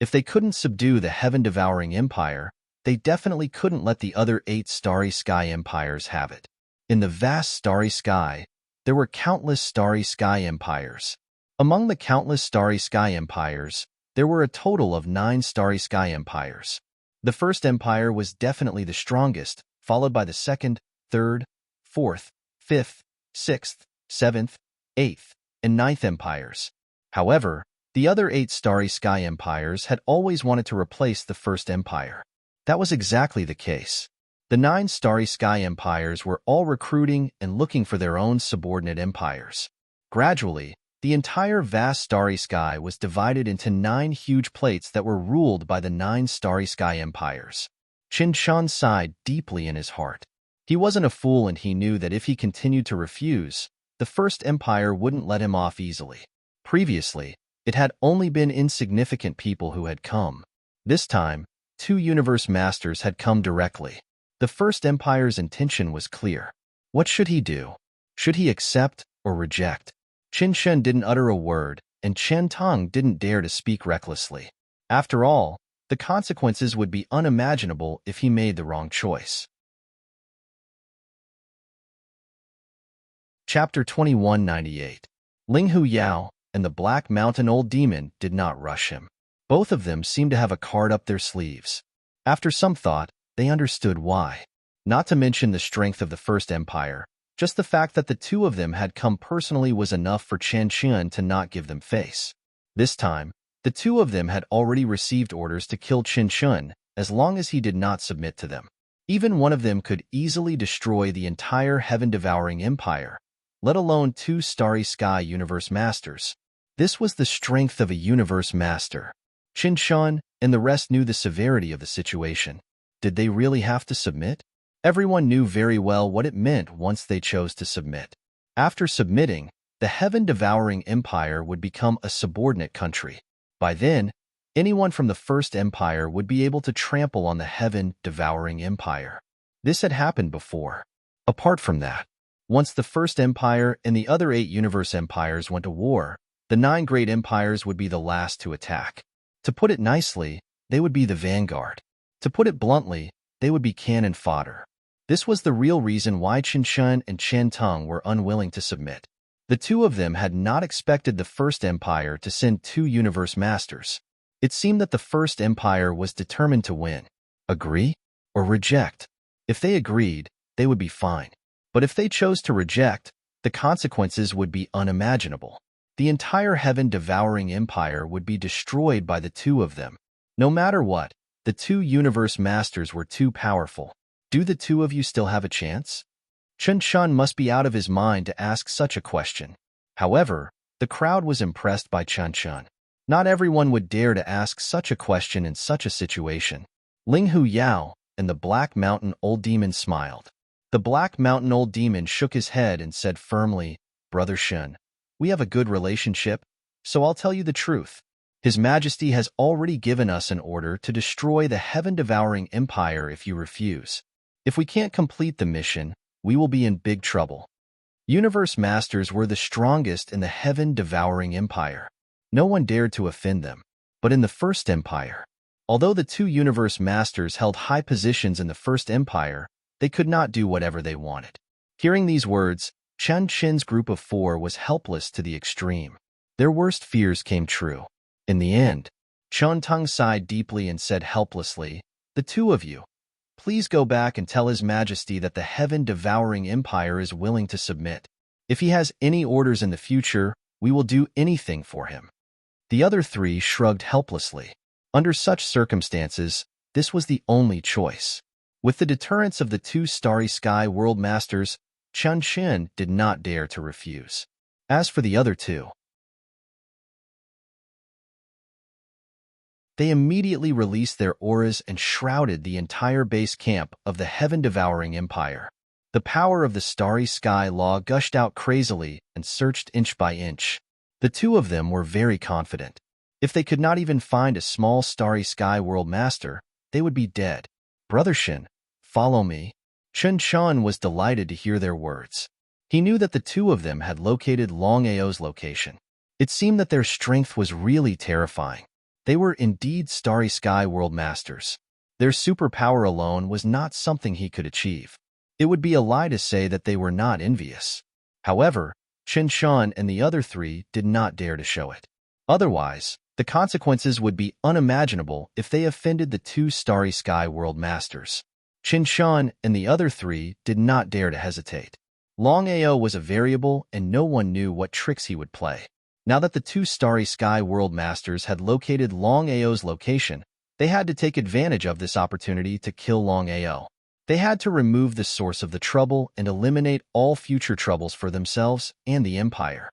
If they couldn't subdue the heaven-devouring empire, they definitely couldn't let the other 8 starry sky empires have it. In the vast starry sky, there were countless starry sky empires. Among the countless starry sky empires, there were a total of 9 starry sky empires. The First Empire was definitely the strongest, followed by the Second, Third, Fourth, Fifth, Sixth, Seventh, Eighth, and Ninth Empires. However, the other 8 starry sky empires had always wanted to replace the First Empire. That was exactly the case. The 9 starry sky empires were all recruiting and looking for their own subordinate empires. Gradually, the entire vast starry sky was divided into 9 huge plates that were ruled by the 9 starry sky empires. Qinshan sighed deeply in his heart. He wasn't a fool, and he knew that if he continued to refuse, the First Empire wouldn't let him off easily. Previously, it had only been insignificant people who had come. This time, 2 universe masters had come directly. The First Empire's intention was clear. What should he do? Should he accept or reject? Qinshan didn't utter a word, and Chen Tong didn't dare to speak recklessly. After all, the consequences would be unimaginable if he made the wrong choice. Chapter 2198. Linghu Yao and the Black Mountain Old Demon did not rush him. Both of them seemed to have a card up their sleeves. After some thought, they understood why. Not to mention the strength of the First Empire, just the fact that the two of them had come personally was enough for Chen Qian to not give them face. This time, the two of them had already received orders to kill Chen Qian as long as he did not submit to them. Even one of them could easily destroy the entire heaven-devouring empire, let alone two Starry Sky Universe Masters. This was the strength of a Universe Master. Chen Qian and the rest knew the severity of the situation. Did they really have to submit? Everyone knew very well what it meant once they chose to submit. After submitting, the heaven-devouring empire would become a subordinate country. By then, anyone from the First Empire would be able to trample on the heaven-devouring empire. This had happened before. Apart from that, once the First Empire and the other 8 universe empires went to war, the 9 great empires would be the last to attack. To put it nicely, they would be the vanguard. To put it bluntly, they would be cannon fodder. This was the real reason why Chen Qian and Chen Tong were unwilling to submit. The two of them had not expected the First Empire to send 2 universe masters. It seemed that the First Empire was determined to win. Agree or reject? If they agreed, they would be fine. But if they chose to reject, the consequences would be unimaginable. The entire heaven-devouring empire would be destroyed by the two of them. No matter what, the 2 universe masters were too powerful. Do the two of you still have a chance? Chen Qian must be out of his mind to ask such a question. However, the crowd was impressed by Chen Qian. Not everyone would dare to ask such a question in such a situation. Ling Hu Yao and the Black Mountain Old Demon smiled. The Black Mountain Old Demon shook his head and said firmly, "Brother Shen, we have a good relationship, so I'll tell you the truth. His Majesty has already given us an order to destroy the heaven-devouring empire if you refuse. If we can't complete the mission, we will be in big trouble." Universe Masters were the strongest in the heaven-devouring empire. No one dared to offend them. But in the First Empire, although the 2 Universe Masters held high positions in the First Empire, they could not do whatever they wanted. Hearing these words, Chen Qian's group of 4 was helpless to the extreme. Their worst fears came true. In the end, Chen Tong sighed deeply and said helplessly, "The two of you, please go back and tell His Majesty that the heaven-devouring empire is willing to submit. If he has any orders in the future, we will do anything for him." The other 3 shrugged helplessly. Under such circumstances, this was the only choice. With the deterrence of the 2 Starry Sky World Masters, Chen Qian did not dare to refuse. As for the other 2, they immediately released their auras and shrouded the entire base camp of the heaven-devouring empire. The power of the Starry Sky Law gushed out crazily and searched inch by inch. The two of them were very confident. If they could not even find a small Starry Sky World Master, they would be dead. "Brother Shen, follow me." Chen Qian was delighted to hear their words. He knew that the two of them had located Longao's location. It seemed that their strength was really terrifying. They were indeed Starry Sky World Masters. Their superpower alone was not something he could achieve. It would be a lie to say that they were not envious. However, Chen Qian and the other 3 did not dare to show it. Otherwise, the consequences would be unimaginable if they offended the 2 Starry Sky World Masters. Chen Qian and the other 3 did not dare to hesitate. Longao was a variable and no one knew what tricks he would play. Now that the 2 Starry Sky World Masters had located Longao's location, they had to take advantage of this opportunity to kill Longao. They had to remove the source of the trouble and eliminate all future troubles for themselves and the Empire.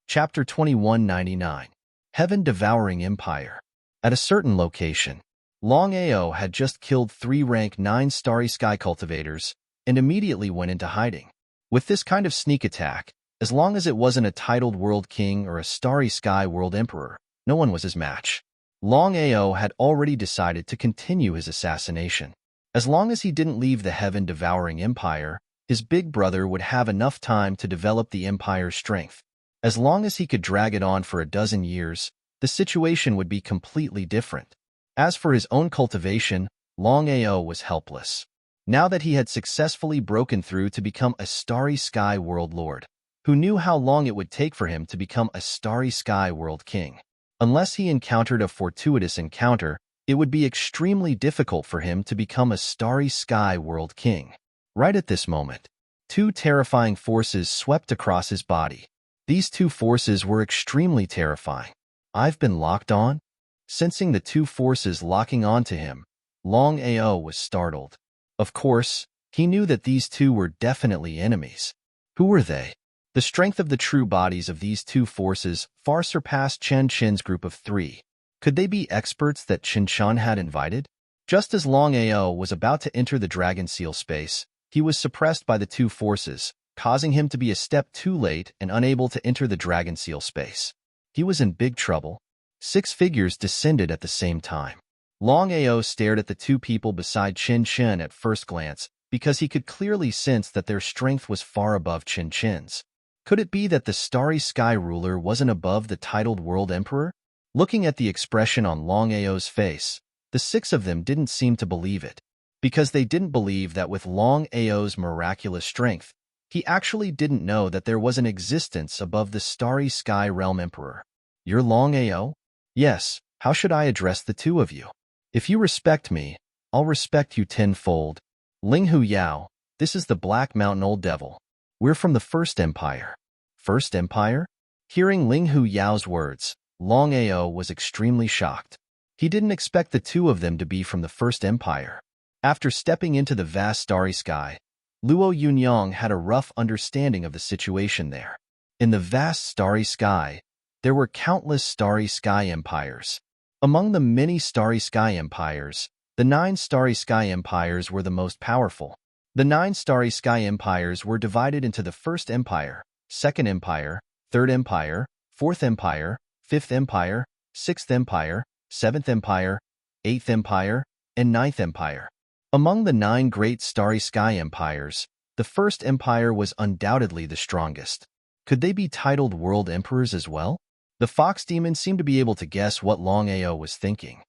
Chapter 2199 Heaven-Devouring Empire. At a certain location, Longao had just killed 3 rank 9 Starry Sky cultivators and immediately went into hiding. With this kind of sneak attack, as long as it wasn't a titled World King or a Starry Sky World Emperor, no one was his match. Longao had already decided to continue his assassination. As long as he didn't leave the heaven-devouring empire, his big brother would have enough time to develop the empire's strength. As long as he could drag it on for a dozen years, the situation would be completely different. As for his own cultivation, Longao was helpless. Now that he had successfully broken through to become a Starry Sky World Lord, who knew how long it would take for him to become a starry sky world king. Unless he encountered a fortuitous encounter, it would be extremely difficult for him to become a starry sky world king. Right at this moment, two terrifying forces swept across his body. These two forces were extremely terrifying. I've been locked on? Sensing the two forces locking onto him, Longao was startled. Of course, he knew that these two were definitely enemies. Who were they? The strength of the true bodies of these two forces far surpassed Chen Qin's group of three. Could they be experts that Chen Shan had invited? Just as Longao was about to enter the dragon seal space, he was suppressed by the two forces, causing him to be a step too late and unable to enter the dragon seal space. He was in big trouble. 6 figures descended at the same time. Longao stared at the two people beside Chen Qin at first glance because he could clearly sense that their strength was far above Chen Qin's. Could it be that the starry sky ruler wasn't above the titled world emperor? Looking at the expression on Longao's face, the 6 of them didn't seem to believe it, because they didn't believe that with Longao's miraculous strength, he actually didn't know that there was an existence above the starry sky realm emperor. You're Longao? Yes, how should I address the two of you? If you respect me, I'll respect you tenfold. Linghu Yao, this is the Black Mountain Old Devil. We're from the First Empire. First Empire? Hearing Linghu Yao's words, Longao was extremely shocked. He didn't expect the two of them to be from the First Empire. After stepping into the vast starry sky, Luo Yunyang had a rough understanding of the situation there. In the vast starry sky, there were countless starry sky empires. Among the many starry sky empires, the 9 starry sky empires were the most powerful. The 9 starry sky empires were divided into the First Empire, Second Empire, Third Empire, Fourth Empire, Fifth Empire, Sixth Empire, Seventh Empire, Eighth Empire, and Ninth Empire. Among the 9 great starry sky empires, the First Empire was undoubtedly the strongest. Could they be titled world emperors as well? The fox demon seemed to be able to guess what Longao was thinking.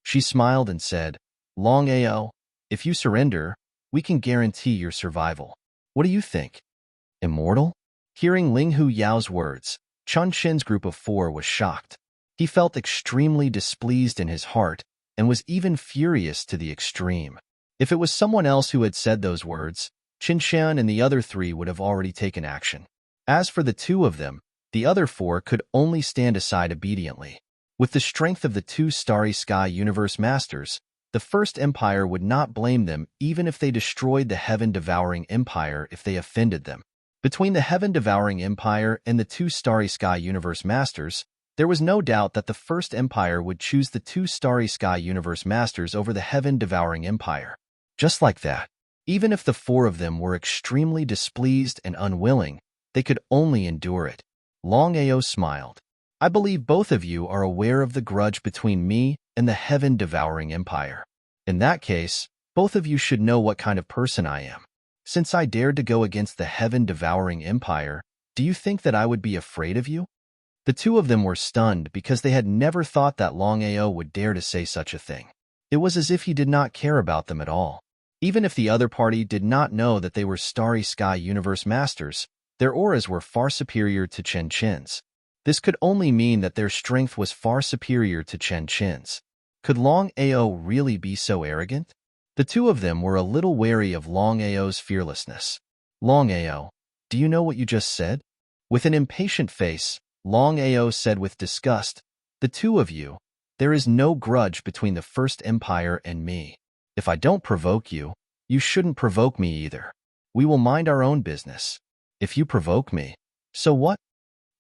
She smiled and said, Longao, if you surrender, we can guarantee your survival. What do you think? Immortal? Hearing Linghu Yao's words, Chun Shin's group of 4 was shocked. He felt extremely displeased in his heart and was even furious to the extreme. If it was someone else who had said those words, Qin Shan and the other 3 would have already taken action. As for the 2 of them, the other 4 could only stand aside obediently. With the strength of the 2 starry sky universe masters, the First Empire would not blame them even if they destroyed the heaven-devouring empire if they offended them. Between the heaven-devouring empire and the 2 starry sky universe masters, there was no doubt that the First Empire would choose the 2 starry sky universe masters over the heaven-devouring empire. Just like that, even if the 4 of them were extremely displeased and unwilling, they could only endure it. Longao smiled. I believe both of you are aware of the grudge between me and the heaven-devouring empire. In that case, both of you should know what kind of person I am. Since I dared to go against the heaven-devouring empire, do you think that I would be afraid of you? The 2 of them were stunned because they had never thought that Longao would dare to say such a thing. It was as if he did not care about them at all. Even if the other party did not know that they were starry sky universe masters, their auras were far superior to Chen Qin's. This could only mean that their strength was far superior to Chen Qin's. Could Longao really be so arrogant? The 2 of them were a little wary of Longao's fearlessness. Longao, do you know what you just said? With an impatient face, Longao said with disgust, the 2 of you, there is no grudge between the First Empire and me. If I don't provoke you, you shouldn't provoke me either. We will mind our own business. If you provoke me, so what?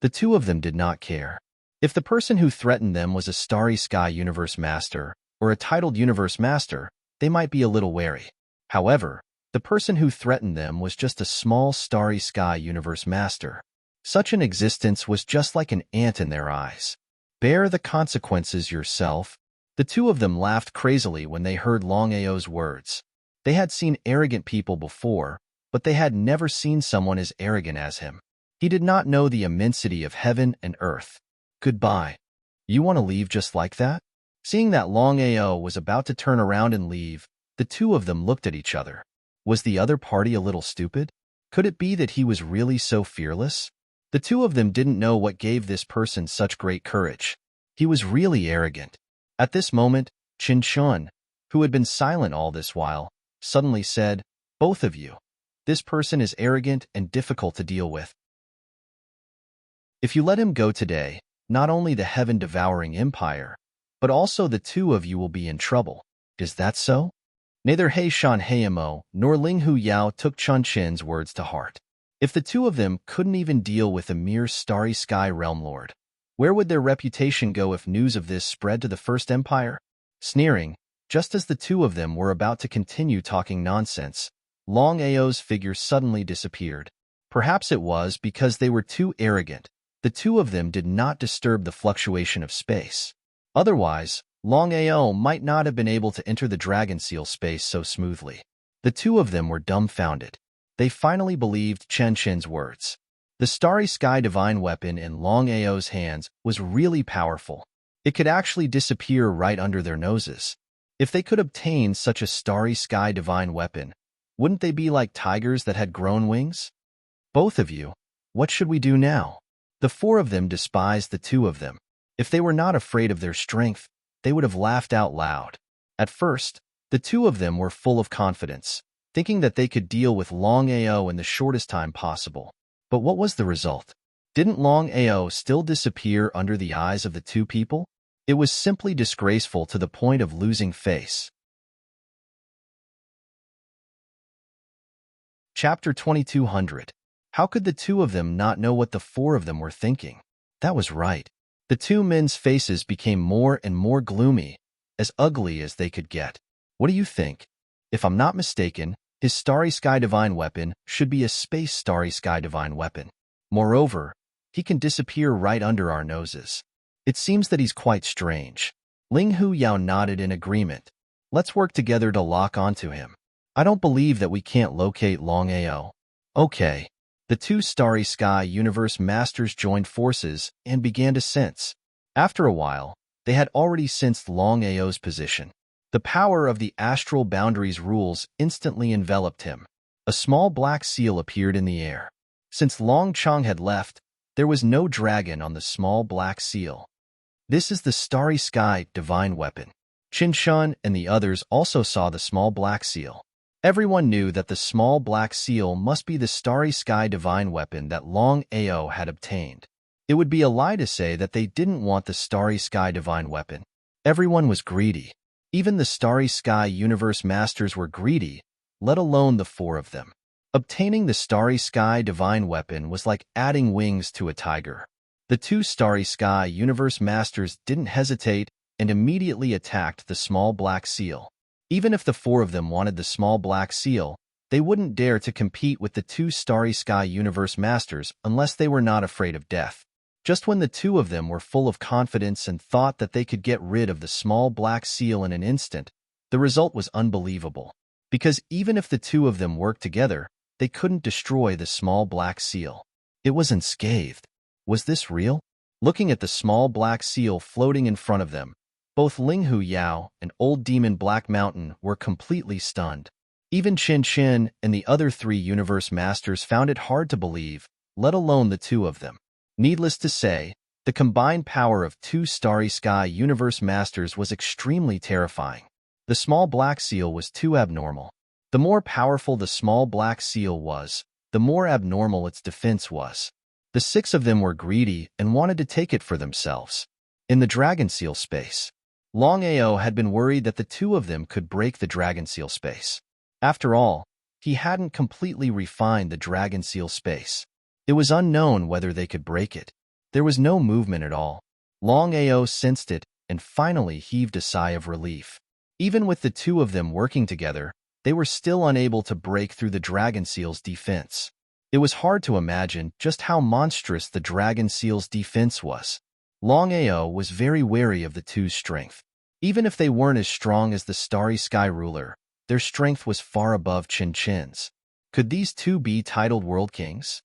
The 2 of them did not care. If the person who threatened them was a starry sky universe master or a titled universe master, they might be a little wary. However, the person who threatened them was just a small starry sky universe master. Such an existence was just like an ant in their eyes. Bear the consequences yourself. The 2 of them laughed crazily when they heard Longao's words. They had seen arrogant people before, but they had never seen someone as arrogant as him. He did not know the immensity of heaven and earth. Goodbye. You want to leave just like that? Seeing that Longao was about to turn around and leave, the 2 of them looked at each other. Was the other party a little stupid? Could it be that he was really so fearless? The two of them didn't know what gave this person such great courage. He was really arrogant. At this moment, Qin Shun, who had been silent all this while, suddenly said, "Both of you. This person is arrogant and difficult to deal with. If you let him go today, not only the heaven-devouring empire, but also the two of you will be in trouble. Is that so?" Neither He Shan Heimo nor Ling Hu Yao took Chun Chin's words to heart. If the two of them couldn't even deal with a mere starry sky realm lord, where would their reputation go if news of this spread to the First Empire? Sneering, just as the two of them were about to continue talking nonsense, Longao's figure suddenly disappeared. Perhaps it was because they were too arrogant. The two of them did not disturb the fluctuation of space. Otherwise, Longao might not have been able to enter the dragon seal space so smoothly. The two of them were dumbfounded. They finally believed Chen Chen's words. The starry sky divine weapon in Longao's hands was really powerful. It could actually disappear right under their noses. If they could obtain such a starry sky divine weapon, wouldn't they be like tigers that had grown wings? "Both of you, what should we do now?" The four of them despised the two of them. If they were not afraid of their strength, they would have laughed out loud. At first, the two of them were full of confidence, thinking that they could deal with Longao in the shortest time possible. But what was the result? Didn't Longao still disappear under the eyes of the two people? It was simply disgraceful to the point of losing face. Chapter 2200. How could the two of them not know what the four of them were thinking? That was right. The two men's faces became more and more gloomy, as ugly as they could get. What do you think? If I'm not mistaken, his starry sky divine weapon should be a space starry sky divine weapon. Moreover, he can disappear right under our noses. It seems that he's quite strange. Ling Hu Yao nodded in agreement. Let's work together to lock onto him. I don't believe that we can't locate Longao. Okay. The two starry sky universe masters joined forces and began to sense. After a while, they had already sensed Longao's position. The power of the astral boundaries rules instantly enveloped him. A small black seal appeared in the air. Since Long Chong had left, there was no dragon on the small black seal. This is the starry sky divine weapon. Qin Shun and the others also saw the small black seal. Everyone knew that the small black seal must be the starry sky divine weapon that Longao had obtained. It would be a lie to say that they didn't want the starry sky divine weapon. Everyone was greedy. Even the starry sky universe masters were greedy, let alone the four of them. Obtaining the starry sky divine weapon was like adding wings to a tiger. The two starry sky universe masters didn't hesitate and immediately attacked the small black seal. Even if the four of them wanted the small black seal, they wouldn't dare to compete with the two starry sky universe masters unless they were not afraid of death. Just when the two of them were full of confidence and thought that they could get rid of the small black seal in an instant, the result was unbelievable. Because even if the two of them worked together, they couldn't destroy the small black seal. It was unscathed. Was this real? Looking at the small black seal floating in front of them, both Ling Hu Yao and Old Demon Black Mountain were completely stunned. Even Qin Qin and the other three universe masters found it hard to believe, let alone the two of them. Needless to say, the combined power of two starry sky universe masters was extremely terrifying. The small black seal was too abnormal. The more powerful the small black seal was, the more abnormal its defense was. The six of them were greedy and wanted to take it for themselves. In the dragon seal space, Longao had been worried that the two of them could break the dragon seal space. After all, he hadn't completely refined the dragon seal space. It was unknown whether they could break it. There was no movement at all. Longao sensed it and finally heaved a sigh of relief. Even with the two of them working together, they were still unable to break through the dragon seal's defense. It was hard to imagine just how monstrous the dragon seal's defense was. Longao was very wary of the two's strength. Even if they weren't as strong as the starry sky ruler, their strength was far above Qin Qin's. Could these two be titled world kings?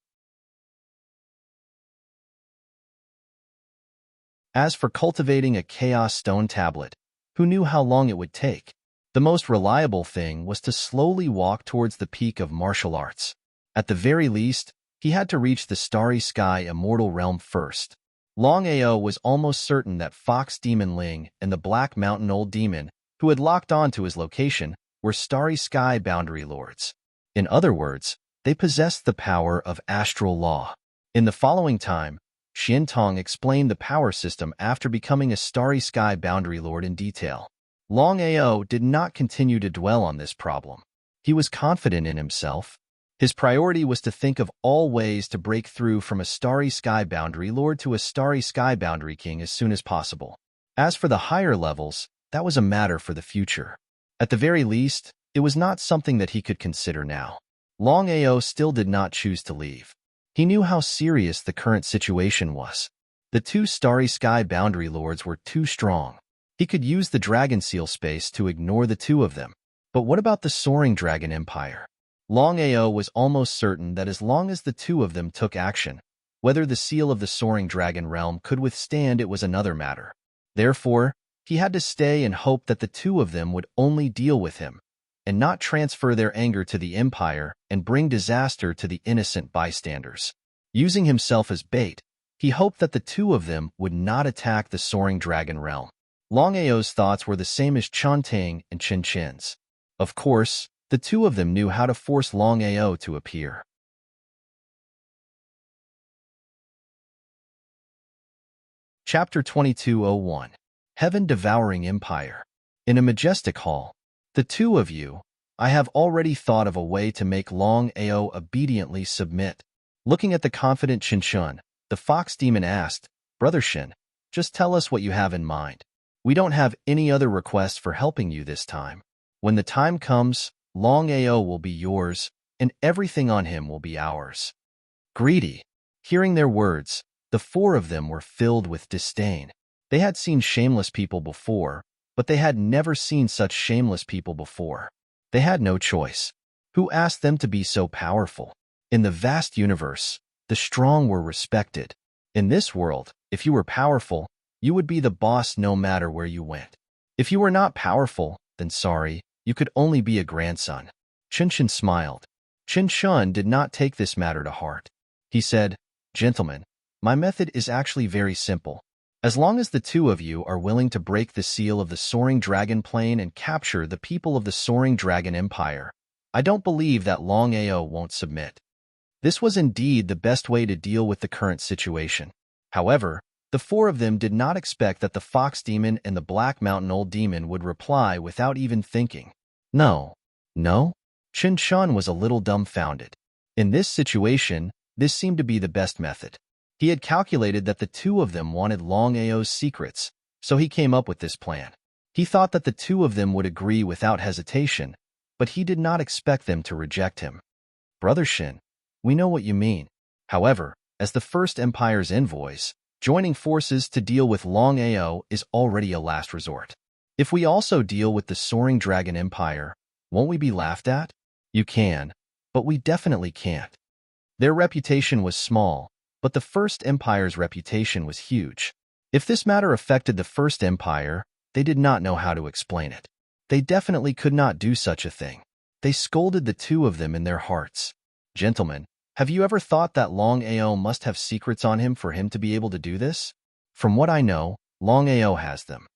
As for cultivating a chaos stone tablet, who knew how long it would take? The most reliable thing was to slowly walk towards the peak of martial arts. At the very least, he had to reach the starry sky immortal realm first. Longao was almost certain that Fox Demon Ling and the Black Mountain Old Demon, who had locked on to his location, were starry sky boundary lords. In other words, they possessed the power of astral law. In the following time, Xian Tong explained the power system after becoming a starry sky boundary lord in detail. Longao did not continue to dwell on this problem. He was confident in himself. His priority was to think of all ways to break through from a starry sky boundary lord to a starry sky boundary king as soon as possible. As for the higher levels, that was a matter for the future. At the very least, it was not something that he could consider now. Longao still did not choose to leave. He knew how serious the current situation was. The two starry sky boundary lords were too strong. He could use the dragon seal space to ignore the two of them. But what about the soaring dragon empire? Longao was almost certain that as long as the two of them took action, whether the seal of the soaring dragon realm could withstand it was another matter. Therefore, he had to stay and hope that the two of them would only deal with him, and not transfer their anger to the empire and bring disaster to the innocent bystanders. Using himself as bait, he hoped that the two of them would not attack the soaring dragon realm. Longao's thoughts were the same as Chantang and Chin Chin's. Of course, the two of them knew how to force Longao to appear. Chapter 2201 Heaven-Devouring Empire. In a majestic hall, the two of you, I have already thought of a way to make Longao obediently submit. Looking at the confident Chin Chin, the fox demon asked, Brother Shin, just tell us what you have in mind. We don't have any other requests for helping you this time. When the time comes, Longao will be yours, and everything on him will be ours. Greedy. Hearing their words, the four of them were filled with disdain. They had seen shameless people before, but they had never seen such shameless people before. They had no choice. Who asked them to be so powerful? In the vast universe, the strong were respected. In this world, if you were powerful, you would be the boss no matter where you went. If you were not powerful, then sorry, you could only be a grandson. Chin Chin smiled. Chin Chin did not take this matter to heart. He said, Gentlemen, my method is actually very simple. As long as the two of you are willing to break the seal of the Soaring Dragon Plane and capture the people of the Soaring Dragon Empire, I don't believe that Longao won't submit. This was indeed the best way to deal with the current situation. However, the four of them did not expect that the Fox Demon and the Black Mountain Old Demon would reply without even thinking. No. No? Chin Chin was a little dumbfounded. In this situation, this seemed to be the best method. He had calculated that the two of them wanted Longao's secrets, so he came up with this plan. He thought that the two of them would agree without hesitation, but he did not expect them to reject him. Brother Shin, we know what you mean. However, as the First Empire's envoys, joining forces to deal with Longao is already a last resort. If we also deal with the Soaring Dragon Empire, won't we be laughed at? You can, but we definitely can't. Their reputation was small, but the First Empire's reputation was huge. If this matter affected the First Empire, they did not know how to explain it. They definitely could not do such a thing. They scolded the two of them in their hearts. Gentlemen, have you ever thought that Longao must have secrets on him for him to be able to do this? From what I know, Longao has them.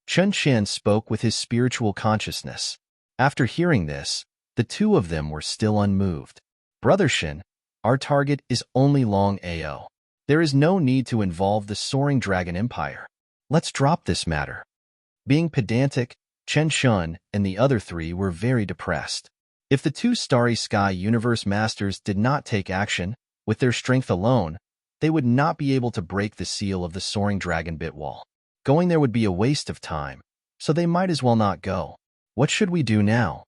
Chen Chen spoke with his spiritual consciousness. After hearing this, the two of them were still unmoved. Brother Shin, our target is only Longao. There is no need to involve the Soaring Dragon Empire. Let's drop this matter. Being pedantic, Chen Shun and the other three were very depressed. If the two Starry Sky Universe Masters did not take action, with their strength alone, they would not be able to break the seal of the Soaring Dragon Bitwall. Going there would be a waste of time, so they might as well not go. What should we do now?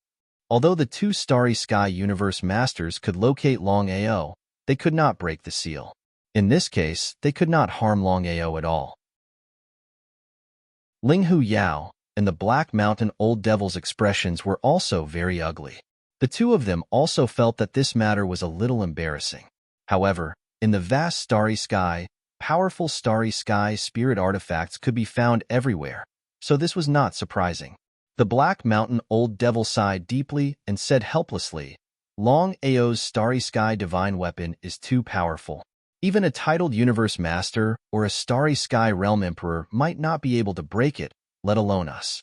Although the two Starry Sky Universe Masters could locate Longao, they could not break the seal. In this case, they could not harm Longao at all. Ling Hu Yao and the Black Mountain Old Devil's expressions were also very ugly. The two of them also felt that this matter was a little embarrassing. However, in the vast starry sky, powerful starry sky spirit artifacts could be found everywhere, so this was not surprising. The Black Mountain Old Devil sighed deeply and said helplessly, Long Ao's Starry Sky divine weapon is too powerful. Even a titled Universe Master or a Starry Sky Realm Emperor might not be able to break it, let alone us.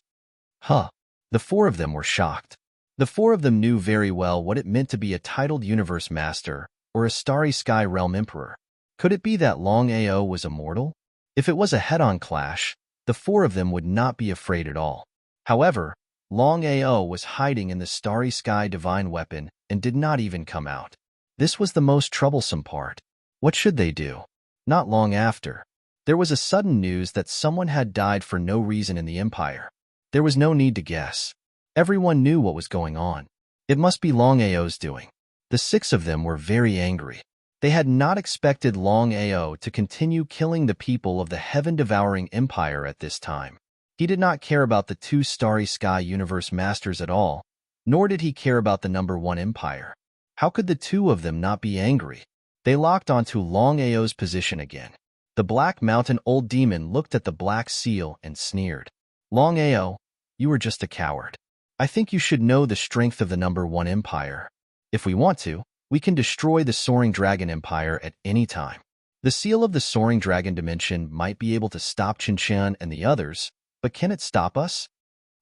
Huh. The four of them were shocked. The four of them knew very well what it meant to be a titled Universe Master or a Starry Sky Realm Emperor. Could it be that Long Ao was immortal? If it was a head-on clash, the four of them would not be afraid at all. However, Long Ao was hiding in the Starry Sky divine weapon and did not even come out. This was the most troublesome part. What should they do? Not long after, there was a sudden news that someone had died for no reason in the Empire. There was no need to guess. Everyone knew what was going on. It must be Long Ao's doing. The six of them were very angry. They had not expected Long Ao to continue killing the people of the heaven-devouring empire at this time. He did not care about the two Starry Sky Universe Masters at all, nor did he care about the number one empire. How could the two of them not be angry? They locked onto Long Ao's position again. The Black Mountain Old Demon looked at the Black Seal and sneered. Long Ao, you are just a coward. I think you should know the strength of the number one empire. If we want to, we can destroy the Soaring Dragon Empire at any time. The seal of the Soaring Dragon Dimension might be able to stop Qinshan and the others, but can it stop us?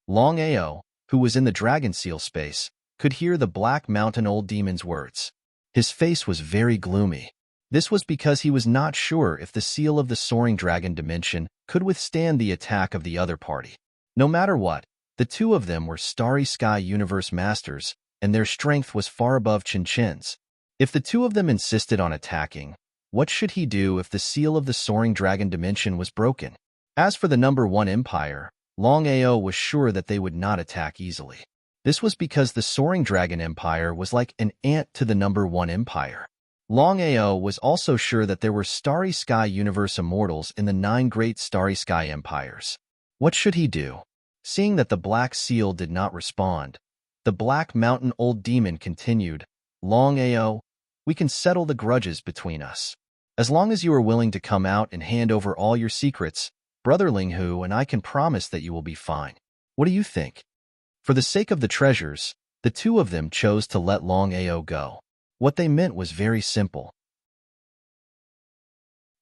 Long Ao, who was in the Dragon Seal space, could hear the Black Mountain Old Demon's words. His face was very gloomy. This was because he was not sure if the seal of the Soaring Dragon Dimension could withstand the attack of the other party. No matter what, the two of them were Starry Sky Universe Masters, and their strength was far above Qinshan's. If the two of them insisted on attacking, what should he do if the seal of the Soaring Dragon Dimension was broken? As for the number one empire, Long Ao was sure that they would not attack easily. This was because the Soaring Dragon Empire was like an ant to the number one empire. Long Ao was also sure that there were Starry Sky Universe Immortals in the 9 great Starry Sky Empires. What should he do? Seeing that the Black Seal did not respond, the Black Mountain Old Demon continued, Long Ao, we can settle the grudges between us. As long as you are willing to come out and hand over all your secrets, Brother Linghu and I can promise that you will be fine. What do you think? For the sake of the treasures, the two of them chose to let Long Ao go. What they meant was very simple.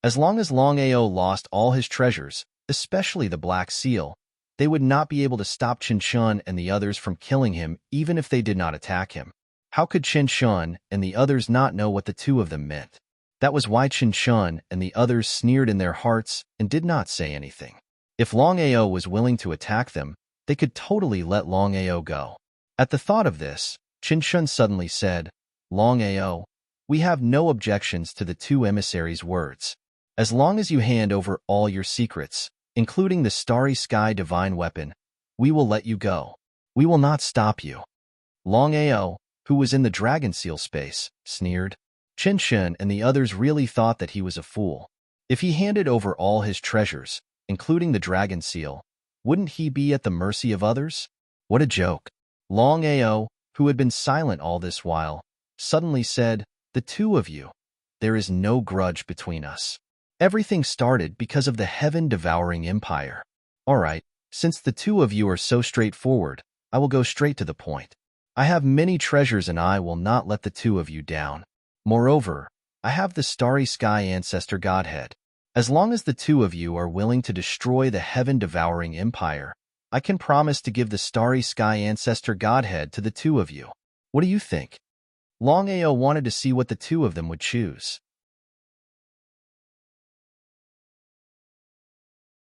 As long as Long Ao lost all his treasures, especially the Black Seal, they would not be able to stop Qinshan and the others from killing him even if they did not attack him. How could Qinshan and the others not know what the two of them meant? That was why Qinshan and the others sneered in their hearts and did not say anything. If Long Ao was willing to attack them, they could totally let Long Ao go. At the thought of this, Qinshan suddenly said, Long Ao, we have no objections to the two emissaries' words. As long as you hand over all your secrets, including the Starry Sky divine weapon, we will let you go. We will not stop you. Long Ao, who was in the Dragon Seal space, sneered. Qinshan and the others really thought that he was a fool. If he handed over all his treasures, including the Dragon Seal, wouldn't he be at the mercy of others? What a joke. Long Ao, who had been silent all this while, suddenly said, the two of you, there is no grudge between us. Everything started because of the heaven-devouring empire. All right, since the two of you are so straightforward, I will go straight to the point. I have many treasures and I will not let the two of you down. Moreover, I have the Starry Sky Ancestor Godhead. As long as the two of you are willing to destroy the heaven-devouring empire, I can promise to give the Starry Sky Ancestor Godhead to the two of you. What do you think? Long Ao wanted to see what the two of them would choose.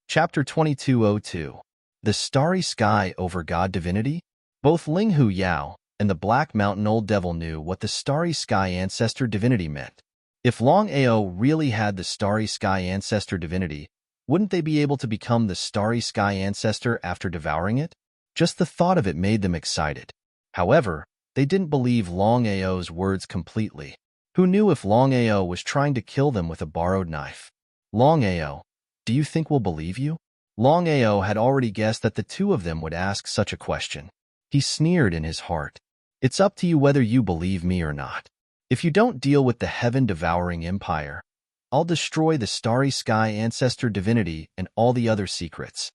Chapter 2202. The Starry Sky over God Divinity? Both Linghu Yao and the Black Mountain Old Devil knew what the Starry Sky Ancestor Divinity meant. If Long Ao really had the Starry Sky Ancestor Divinity, wouldn't they be able to become the Starry Sky Ancestor after devouring it? Just the thought of it made them excited. However, they didn't believe Long Ao's words completely. Who knew if Long Ao was trying to kill them with a borrowed knife? Long Ao, do you think we'll believe you? Long Ao had already guessed that the two of them would ask such a question. He sneered in his heart. It's up to you whether you believe me or not. If you don't deal with the heaven-devouring empire, I'll destroy the Starry Sky Ancestor Divinity and all the other secrets.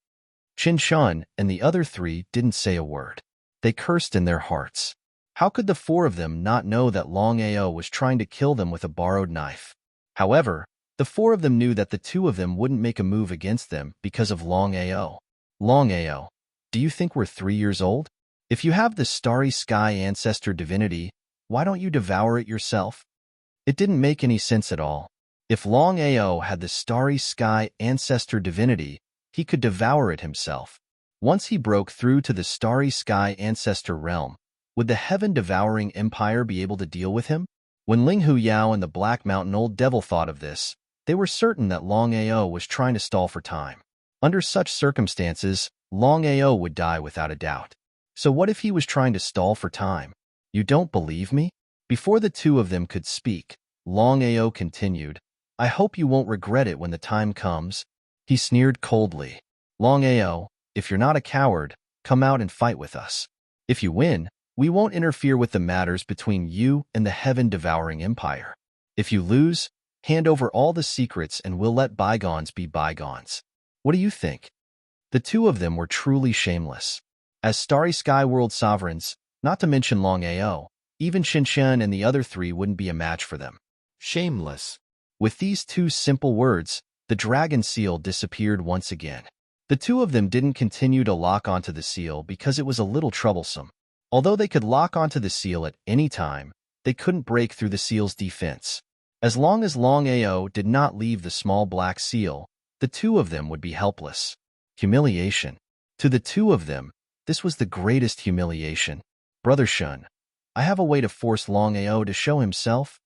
Qinshan and the other three didn't say a word. They cursed in their hearts. How could the four of them not know that Longao was trying to kill them with a borrowed knife? However, the four of them knew that the two of them wouldn't make a move against them because of Longao. Longao, do you think we're 3 years old? If you have the starry sky ancestor divinity, why don't you devour it yourself? It didn't make any sense at all. If Longao had the starry sky ancestor divinity, he could devour it himself. Once he broke through to the starry sky ancestor realm, would the heaven-devouring empire be able to deal with him? When Ling Hu Yao and the Black Mountain Old Devil thought of this, they were certain that Longao was trying to stall for time. Under such circumstances, Longao would die without a doubt. So what if he was trying to stall for time? You don't believe me? Before the two of them could speak, Longao continued, I hope you won't regret it when the time comes. He sneered coldly. Longao, if you're not a coward, come out and fight with us. If you win, we won't interfere with the matters between you and the heaven-devouring empire. If you lose, hand over all the secrets and we'll let bygones be bygones. What do you think? The two of them were truly shameless. As Starry Sky World sovereigns, not to mention Longao, even Qinshan and the other three wouldn't be a match for them. Shameless. With these two simple words, the dragon seal disappeared once again. The two of them didn't continue to lock onto the seal because it was a little troublesome. Although they could lock onto the seal at any time, they couldn't break through the seal's defense. As long as Longao did not leave the small black seal, the two of them would be helpless. Humiliation. To the two of them, this was the greatest humiliation. Brother Shun, I have a way to force Longao to show himself.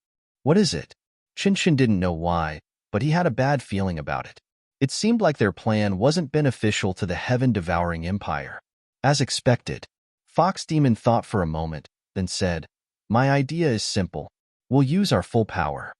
What is it? Qinshan didn't know why, but he had a bad feeling about it. It seemed like their plan wasn't beneficial to the heaven-devouring empire. As expected, Fox Demon thought for a moment, then said, My idea is simple. We'll use our full power.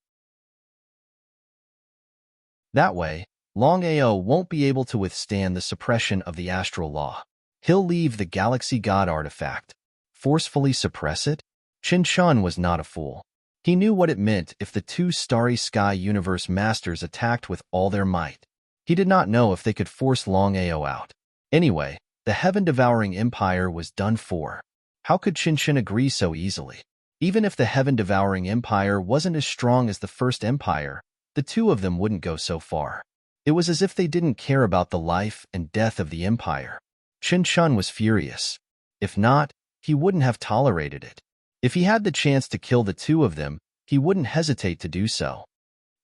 That way, Longao won't be able to withstand the suppression of the astral law. He'll leave the Galaxy God artifact. Forcefully suppress it? Qinshan was not a fool. He knew what it meant if the two Starry Sky Universe Masters attacked with all their might. He did not know if they could force Longao out. Anyway, the heaven-devouring empire was done for. How could Qinshan agree so easily? Even if the heaven-devouring empire wasn't as strong as the first empire, the two of them wouldn't go so far. It was as if they didn't care about the life and death of the empire. Qinshan was furious. If not, he wouldn't have tolerated it. If he had the chance to kill the two of them, he wouldn't hesitate to do so.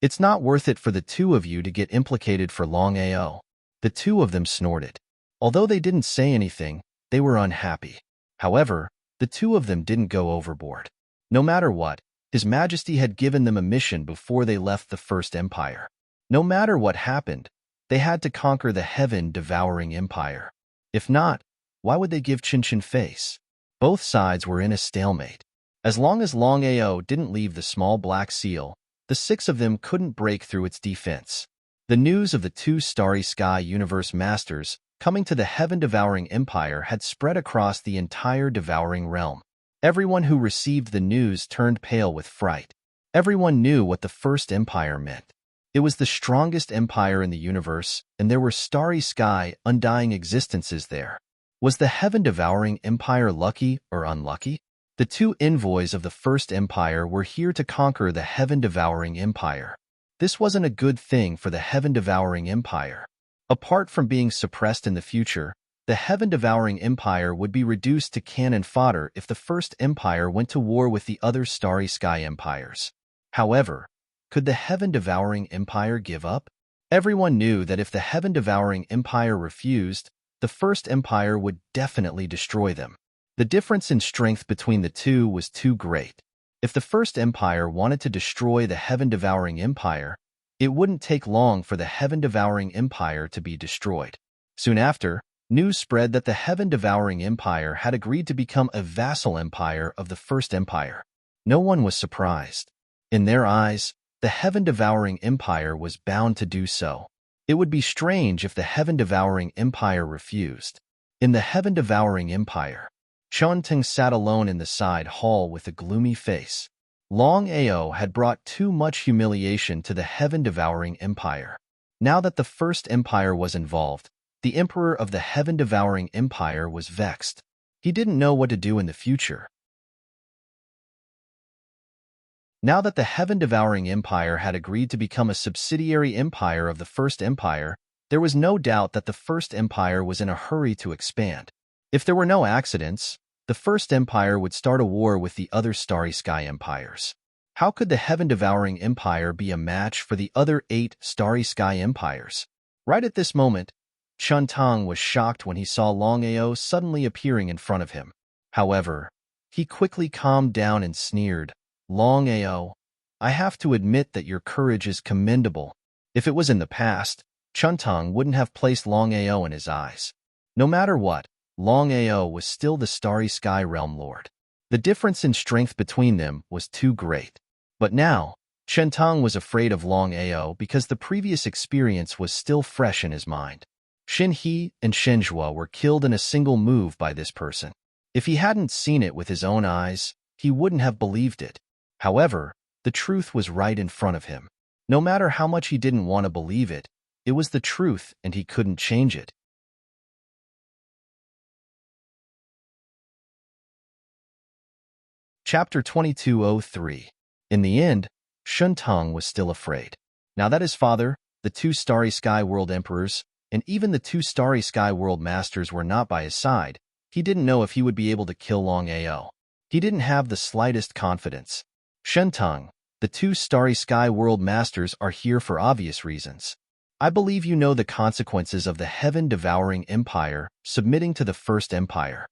It's not worth it for the two of you to get implicated for Longao. The two of them snorted. Although they didn't say anything, they were unhappy. However, the two of them didn't go overboard. No matter what, His Majesty had given them a mission before they left the First Empire. No matter what happened, they had to conquer the heaven-devouring empire. If not, why would they give Qinshan face? Both sides were in a stalemate. As long as Longao didn't leave the small black seal, the six of them couldn't break through its defense. The news of the two Starry Sky Universe Masters coming to the heaven-devouring empire had spread across the entire devouring realm. Everyone who received the news turned pale with fright. Everyone knew what the First Empire meant. It was the strongest empire in the universe, and there were starry sky, undying existences there. Was the heaven-devouring empire lucky or unlucky? The two envoys of the First Empire were here to conquer the heaven-devouring empire. This wasn't a good thing for the heaven-devouring empire. Apart from being suppressed in the future, the heaven-devouring empire would be reduced to cannon fodder if the First Empire went to war with the other starry sky empires. However, could the heaven-devouring empire give up? Everyone knew that if the heaven-devouring empire refused, the First Empire would definitely destroy them. The difference in strength between the two was too great. If the First Empire wanted to destroy the heaven-devouring empire, it wouldn't take long for the heaven-devouring empire to be destroyed. Soon after, news spread that the heaven-devouring empire had agreed to become a vassal empire of the First Empire. No one was surprised. In their eyes, the heaven-devouring empire was bound to do so. It would be strange if the heaven-devouring empire refused. In the heaven-devouring empire, Chun-Ting sat alone in the side hall with a gloomy face. Longao had brought too much humiliation to the heaven-devouring empire. Now that the First Empire was involved, the emperor of the heaven-devouring empire was vexed. He didn't know what to do in the future. Now that the heaven-devouring empire had agreed to become a subsidiary empire of the First Empire, there was no doubt that the First Empire was in a hurry to expand. If there were no accidents, the First Empire would start a war with the other Starry Sky empires. How could the heaven-devouring empire be a match for the other 8 Starry Sky empires? Right at this moment, Chun Tang was shocked when he saw Longao suddenly appearing in front of him. However, he quickly calmed down and sneered, "Longao, I have to admit that your courage is commendable." If it was in the past, Chun Tang wouldn't have placed Longao in his eyes. No matter what, Longao was still the Starry Sky Realm Lord. The difference in strength between them was too great. But now, Chun Tang was afraid of Longao because the previous experience was still fresh in his mind. Xin He and Shen Zhuo were killed in a single move by this person. If he hadn't seen it with his own eyes, he wouldn't have believed it. However, the truth was right in front of him. No matter how much he didn't want to believe it, it was the truth and he couldn't change it. Chapter 2203. In the end, Shun Tang was still afraid. Now that his father, the 2 Starry Sky World Emperors, and even the 2 Starry Sky World Masters were not by his side, he didn't know if he would be able to kill Longao. He didn't have the slightest confidence. Shun Tang, the 2 Starry Sky World Masters are here for obvious reasons. I believe you know the consequences of the heaven-devouring empire submitting to the First Empire.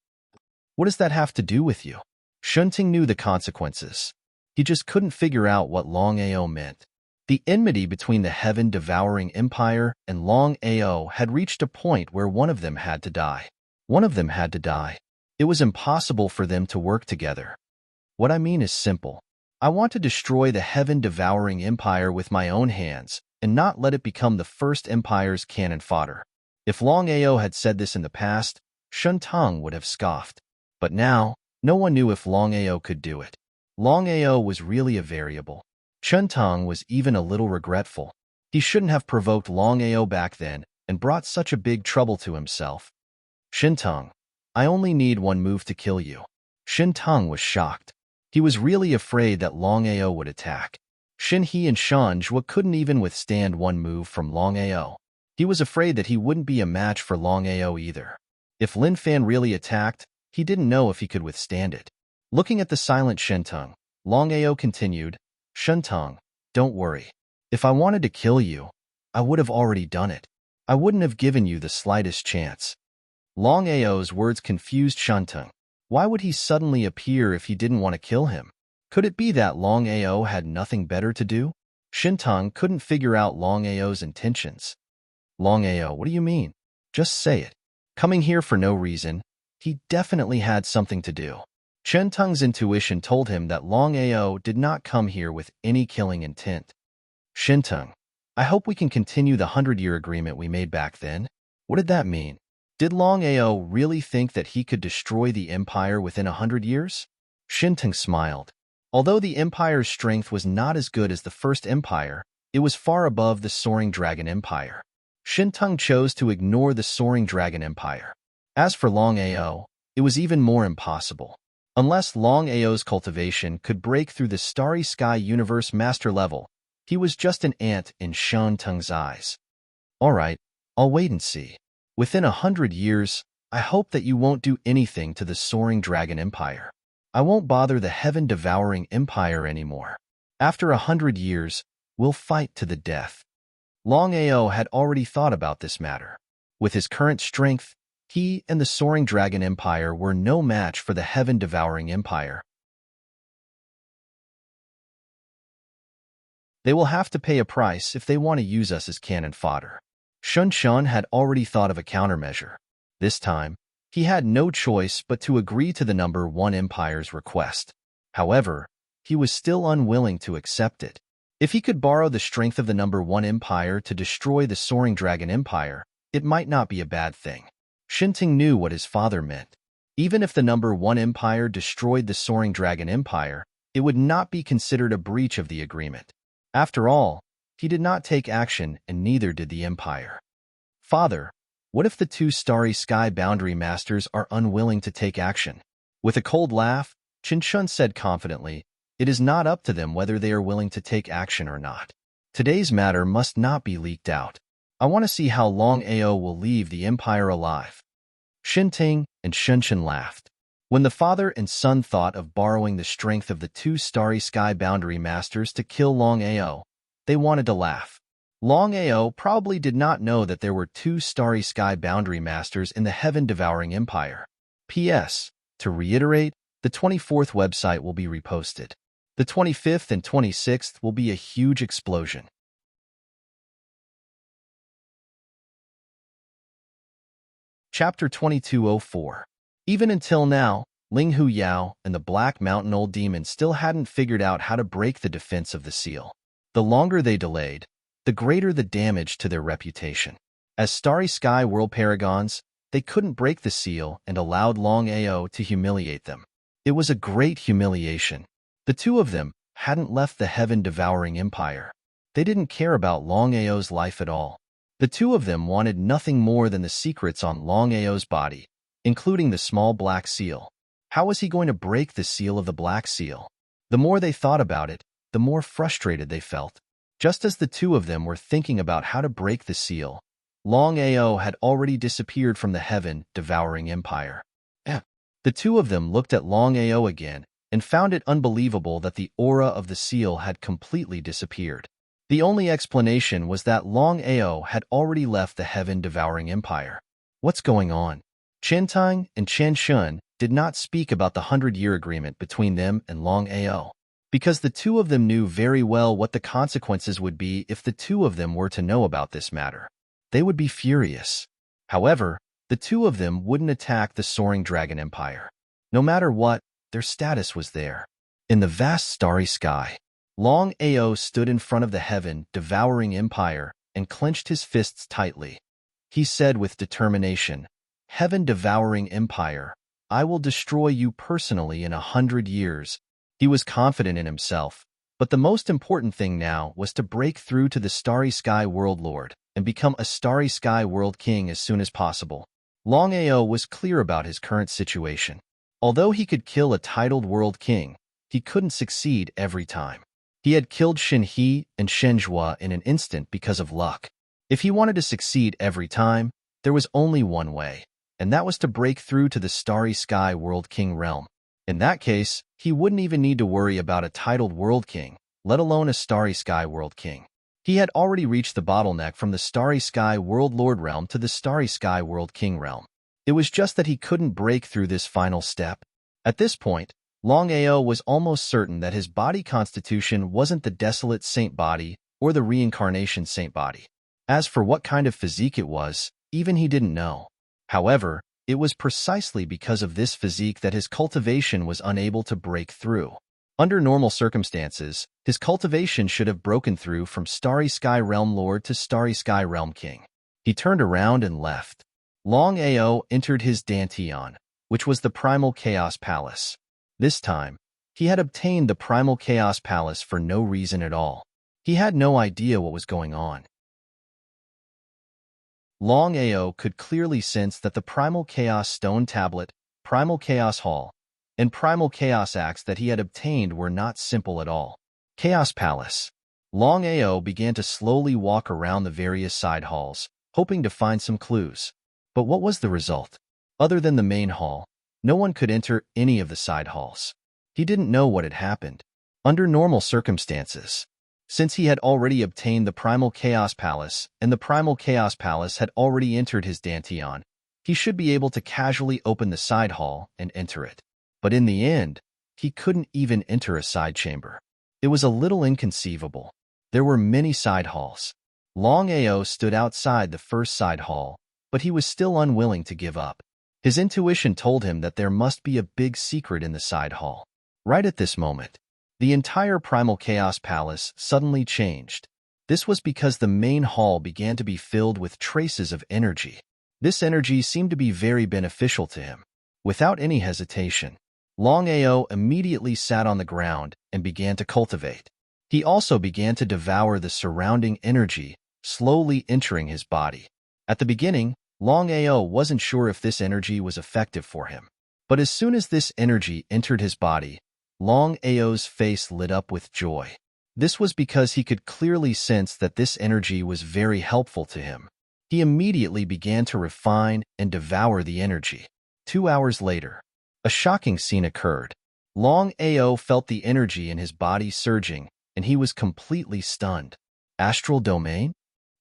What does that have to do with you? Shun Ting knew the consequences. He just couldn't figure out what Longao meant. The enmity between the heaven-devouring empire and Longao had reached a point where one of them had to die. One of them had to die. It was impossible for them to work together. What I mean is simple. I want to destroy the heaven-devouring empire with my own hands and not let it become the First Empire's cannon fodder. If Longao had said this in the past, Shun Tang would have scoffed. But now, no one knew if Longao could do it. Longao was really a variable. Chun Tang was even a little regretful. He shouldn't have provoked Longao back then and brought such a big trouble to himself. Shin Tang, I only need one move to kill you. Shin Tang was shocked. He was really afraid that Longao would attack. Shin He and Shan Zhuo couldn't even withstand one move from Longao. He was afraid that he wouldn't be a match for Longao either. If Lin Fan really attacked, he didn't know if he could withstand it. Looking at the silent Shen Tang, Longao continued, "Shen Tang, don't worry. If I wanted to kill you, I would have already done it. I wouldn't have given you the slightest chance." Longao's words confused Shen Tang. Why would he suddenly appear if he didn't want to kill him? Could it be that Longao had nothing better to do? Shen Tang couldn't figure out Longao's intentions. "Longao, what do you mean? Just say it. Coming here for no reason, he definitely had something to do." Chen Tang's intuition told him that Longao did not come here with any killing intent. "Shen Tang, I hope we can continue the 100-year agreement we made back then." What did that mean? Did Longao really think that he could destroy the empire within 100 years? Shen Tang smiled. Although the empire's strength was not as good as the First Empire, it was far above the Soaring Dragon Empire. Shen Tang chose to ignore the Soaring Dragon Empire. As for Longao, it was even more impossible. Unless Longao's cultivation could break through the Starry Sky Universe master level, he was just an ant in Shen Tang's eyes. "All right, I'll wait and see. Within 100 years, I hope that you won't do anything to the Soaring Dragon Empire. I won't bother the heaven-devouring empire anymore. After 100 years, we'll fight to the death." Longao had already thought about this matter. With his current strength, he and the Soaring Dragon Empire were no match for the heaven-devouring empire. They will have to pay a price if they want to use us as cannon fodder. Shun Shun had already thought of a countermeasure. This time, he had no choice but to agree to the number 1 empire's request. However, he was still unwilling to accept it. If he could borrow the strength of the number 1 empire to destroy the Soaring Dragon Empire, it might not be a bad thing. Shinting knew what his father meant. Even if the number 1 empire destroyed the Soaring Dragon Empire, it would not be considered a breach of the agreement. After all, he did not take action and neither did the empire. "Father, what if the 2 Starry Sky Boundary Masters are unwilling to take action?" With a cold laugh, Qin Shun said confidently, It is not up to them whether they are willing to take action or not. Today's matter must not be leaked out. I want to see how long Ao will leave the empire alive. Shinting and Shunshin laughed. When the father and son thought of borrowing the strength of the two starry sky boundary masters to kill Long Ao, they wanted to laugh. Long Ao probably did not know that there were two starry sky boundary masters in the heaven-devouring empire. P.S. To reiterate, the 24th website will be reposted. The 25th and 26th will be a huge explosion. Chapter 2204. Even until now, Ling Hu Yao and the Black Mountain Old Demon still hadn't figured out how to break the defense of the seal. The longer they delayed, the greater the damage to their reputation. As Starry Sky World Paragons, they couldn't break the seal and allowed Long Ao to humiliate them. It was a great humiliation. The two of them hadn't left the heaven-devouring empire. They didn't care about Long Ao's life at all. The two of them wanted nothing more than the secrets on Long Ao's body, including the small black seal. How was he going to break the seal of the black seal? The more they thought about it, the more frustrated they felt. Just as the two of them were thinking about how to break the seal, Long Ao had already disappeared from the heaven-devouring empire. The two of them looked at Long Ao again and found it unbelievable that the aura of the seal had completely disappeared. The only explanation was that Long Ao had already left the heaven-devouring empire. What's going on? Chintang and Chen Shun did not speak about the 100-year agreement between them and Long Ao, because the two of them knew very well what the consequences would be if the two of them were to know about this matter. They would be furious. However, the two of them wouldn't attack the Soaring Dragon Empire. No matter what, their status was there. In the vast starry sky, Long Ao stood in front of the heaven-devouring empire and clenched his fists tightly. He said with determination, "Heaven-devouring empire, I will destroy you personally in 100 years." He was confident in himself, but the most important thing now was to break through to the Starry Sky World Lord and become a Starry Sky World King as soon as possible. Long Ao was clear about his current situation. Although he could kill a titled World King, he couldn't succeed every time. He had killed Shen He and Shen Zhua in an instant because of luck. If he wanted to succeed every time, there was only one way, and that was to break through to the Starry Sky World King realm. In that case, he wouldn't even need to worry about a titled World King, let alone a Starry Sky World King. He had already reached the bottleneck from the Starry Sky World Lord realm to the Starry Sky World King realm. It was just that he couldn't break through this final step. At this point, Long Ao was almost certain that his body constitution wasn't the desolate saint body or the reincarnation saint body. As for what kind of physique it was, even he didn't know. However, it was precisely because of this physique that his cultivation was unable to break through. Under normal circumstances, his cultivation should have broken through from Starry Sky Realm Lord to Starry Sky Realm King. He turned around and left. Long Ao entered his Dantian, which was the Primal Chaos Palace. This time, he had obtained the Primal Chaos Palace for no reason at all. He had no idea what was going on. Long Ao could clearly sense that the Primal Chaos Stone Tablet, Primal Chaos Hall, and Primal Chaos Axe that he had obtained were not simple at all. Chaos Palace. Long Ao began to slowly walk around the various side halls, hoping to find some clues. But what was the result? Other than the main hall, no one could enter any of the side halls. He didn't know what had happened. Under normal circumstances, since he had already obtained the Primal Chaos Palace and the Primal Chaos Palace had already entered his Dantian, he should be able to casually open the side hall and enter it. But in the end, he couldn't even enter a side chamber. It was a little inconceivable. There were many side halls. Long Ao stood outside the first side hall, but he was still unwilling to give up. His intuition told him that there must be a big secret in the side hall. Right at this moment, the entire Primal Chaos Palace suddenly changed. This was because the main hall began to be filled with traces of energy. This energy seemed to be very beneficial to him. Without any hesitation, Long Ao immediately sat on the ground and began to cultivate. He also began to devour the surrounding energy, slowly entering his body. At the beginning, Long Ao wasn't sure if this energy was effective for him. But as soon as this energy entered his body, Long Ao's face lit up with joy. This was because he could clearly sense that this energy was very helpful to him. He immediately began to refine and devour the energy. 2 hours later, a shocking scene occurred. Long Ao felt the energy in his body surging, and he was completely stunned. Astral domain?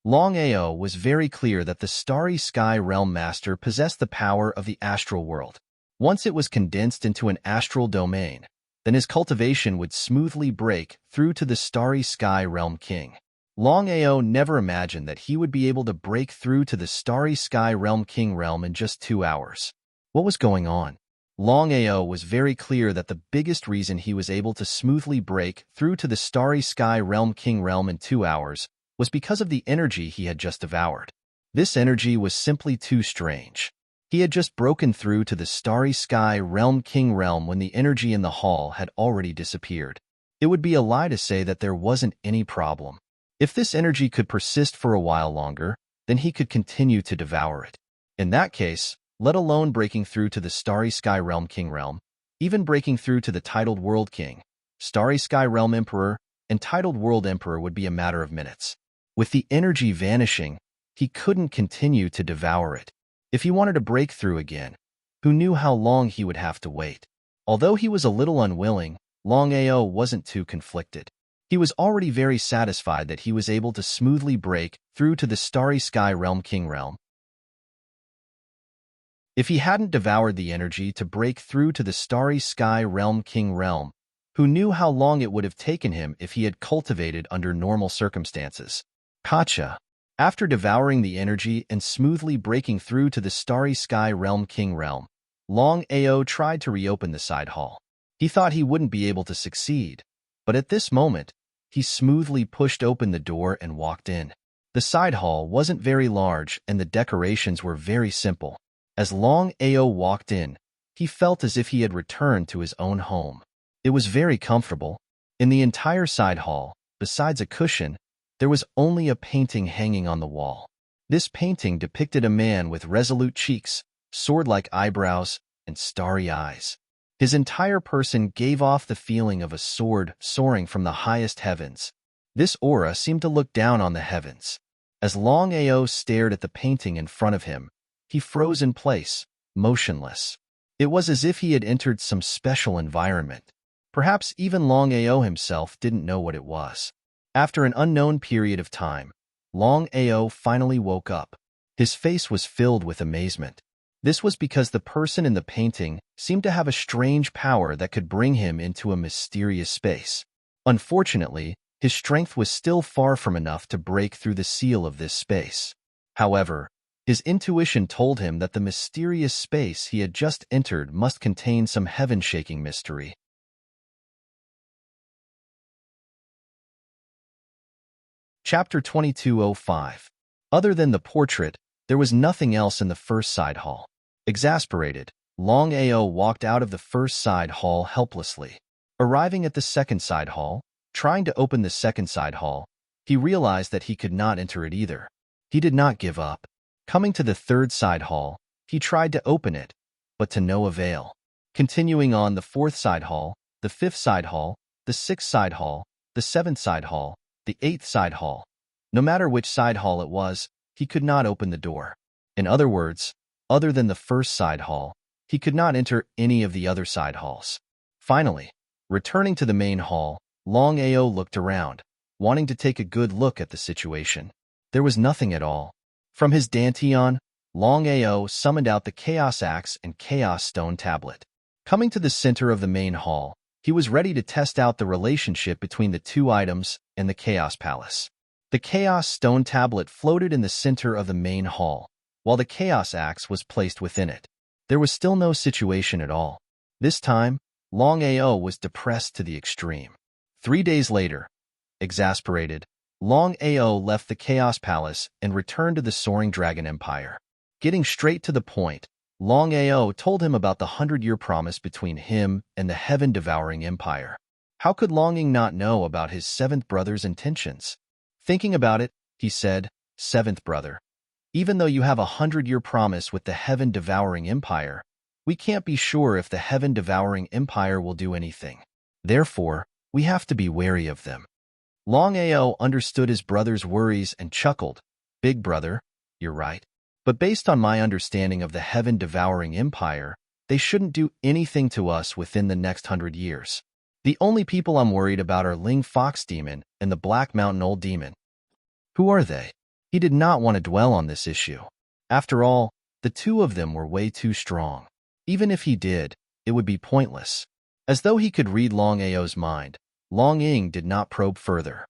Long Ao was very clear that the Starry Sky Realm Master possessed the power of the astral world. Once it was condensed into an astral domain, then his cultivation would smoothly break through to the Starry Sky Realm King. Long Ao never imagined that he would be able to break through to the Starry Sky Realm King realm in just 2 hours. What was going on? Long Ao was very clear that the biggest reason he was able to smoothly break through to the Starry Sky Realm King realm in 2 hours was because of the energy he had just devoured. This energy was simply too strange. He had just broken through to the Starry Sky Realm King realm when the energy in the hall had already disappeared. It would be a lie to say that there wasn't any problem. If this energy could persist for a while longer, then he could continue to devour it. In that case, let alone breaking through to the Starry Sky Realm King realm, even breaking through to the titled World King, Starry Sky Realm Emperor, and titled World Emperor would be a matter of minutes. With the energy vanishing, he couldn't continue to devour it. If he wanted to break through again, who knew how long he would have to wait? Although he was a little unwilling, Long Ao wasn't too conflicted. He was already very satisfied that he was able to smoothly break through to the Starry Sky Realm King realm. If he hadn't devoured the energy to break through to the Starry Sky Realm King realm, who knew how long it would have taken him if he had cultivated under normal circumstances? Gotcha. After devouring the energy and smoothly breaking through to the Starry Sky Realm King realm, Long Ao tried to reopen the side hall. He thought he wouldn't be able to succeed, but at this moment, he smoothly pushed open the door and walked in. The side hall wasn't very large and the decorations were very simple. As Long Ao walked in, he felt as if he had returned to his own home. It was very comfortable. In the entire side hall, besides a cushion, there was only a painting hanging on the wall. This painting depicted a man with resolute cheeks, sword-like eyebrows, and starry eyes. His entire person gave off the feeling of a sword soaring from the highest heavens. This aura seemed to look down on the heavens. As Long Ao stared at the painting in front of him, he froze in place, motionless. It was as if he had entered some special environment. Perhaps even Long Ao himself didn't know what it was. After an unknown period of time, Long Ao finally woke up. His face was filled with amazement. This was because the person in the painting seemed to have a strange power that could bring him into a mysterious space. Unfortunately, his strength was still far from enough to break through the seal of this space. However, his intuition told him that the mysterious space he had just entered must contain some heaven-shaking mystery. Chapter 2205. Other than the portrait, there was nothing else in the first side hall. Exasperated, Long Ao walked out of the first side hall helplessly. Arriving at the second side hall, trying to open the second side hall, he realized that he could not enter it either. He did not give up. Coming to the third side hall, he tried to open it, but to no avail. Continuing on the fourth side hall, the fifth side hall, the sixth side hall, the seventh side hall, the eighth side hall. No matter which side hall it was, he could not open the door. In other words, other than the first side hall, he could not enter any of the other side halls. Finally, returning to the main hall, Long Ao looked around, wanting to take a good look at the situation. There was nothing at all. From his dantian, Long Ao summoned out the Chaos Axe and Chaos Stone Tablet. Coming to the center of the main hall, he was ready to test out the relationship between the two items and the Chaos Palace. The Chaos Stone Tablet floated in the center of the main hall, while the Chaos Axe was placed within it. There was still no situation at all. This time, Long Ao was depressed to the extreme. 3 days later, exasperated, Long Ao left the Chaos Palace and returned to the Soaring Dragon Empire. Getting straight to the point, Long Ao told him about the 100-year promise between him and the heaven-devouring empire. How could Longing not know about his seventh brother's intentions? Thinking about it, he said, "Seventh brother, even though you have a 100-year promise with the heaven-devouring empire, we can't be sure if the heaven-devouring empire will do anything. Therefore, we have to be wary of them. Longao understood his brother's worries and chuckled. Big brother, you're right. But based on my understanding of the heaven-devouring empire, they shouldn't do anything to us within the next 100 years. The only people I'm worried about are Ling Fox Demon and the Black Mountain Old Demon. Who are they? He did not want to dwell on this issue. After all, the two of them were way too strong. Even if he did, it would be pointless. As though he could read Longao's mind, Long Ying did not probe further.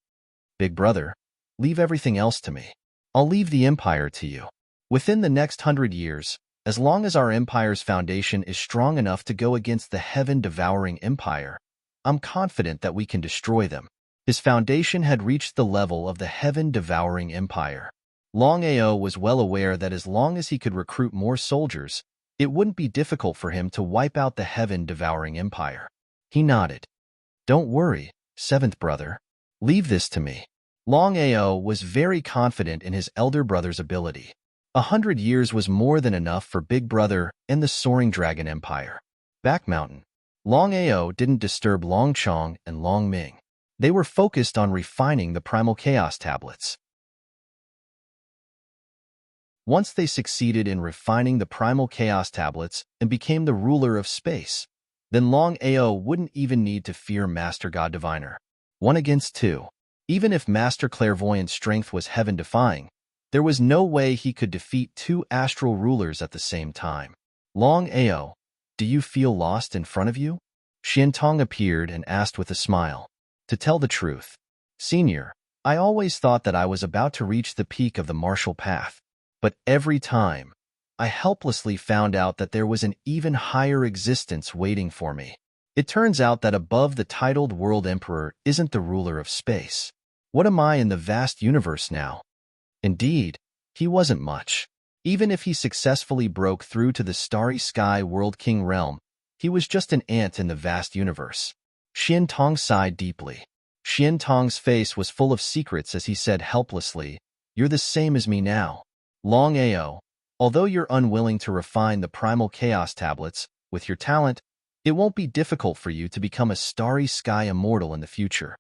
Big brother, leave everything else to me. I'll leave the empire to you. Within the next 100 years, as long as our empire's foundation is strong enough to go against the heaven-devouring empire, I'm confident that we can destroy them. His foundation had reached the level of the heaven-devouring empire. Longao was well aware that as long as he could recruit more soldiers, it wouldn't be difficult for him to wipe out the heaven-devouring empire. He nodded. Don't worry, seventh brother. Leave this to me. Longao was very confident in his elder brother's ability. 100 years was more than enough for Big Brother and the Soaring Dragon Empire. Back Mountain. Longao didn't disturb Long Chong and Long Ming. They were focused on refining the Primal Chaos tablets. Once they succeeded in refining the Primal Chaos tablets and became the ruler of space, then Longao wouldn't even need to fear Master God Diviner. 1 against 2. Even if Master Clairvoyant's strength was heaven-defying, there was no way he could defeat 2 astral rulers at the same time. Longao, do you feel lost in front of you? Xiantong appeared and asked with a smile. To tell the truth, Senior, I always thought that I was about to reach the peak of the martial path, but every time, I helplessly found out that there was an even higher existence waiting for me. It turns out that above the titled World Emperor isn't the ruler of space. What am I in the vast universe now? Indeed, he wasn't much. Even if he successfully broke through to the Starry Sky World King realm, he was just an ant in the vast universe. Xiantong sighed deeply. Xiantong's face was full of secrets as he said helplessly, You're the same as me now. Longao, although you're unwilling to refine the Primal Chaos tablets, with your talent, it won't be difficult for you to become a Starry Sky Immortal in the future.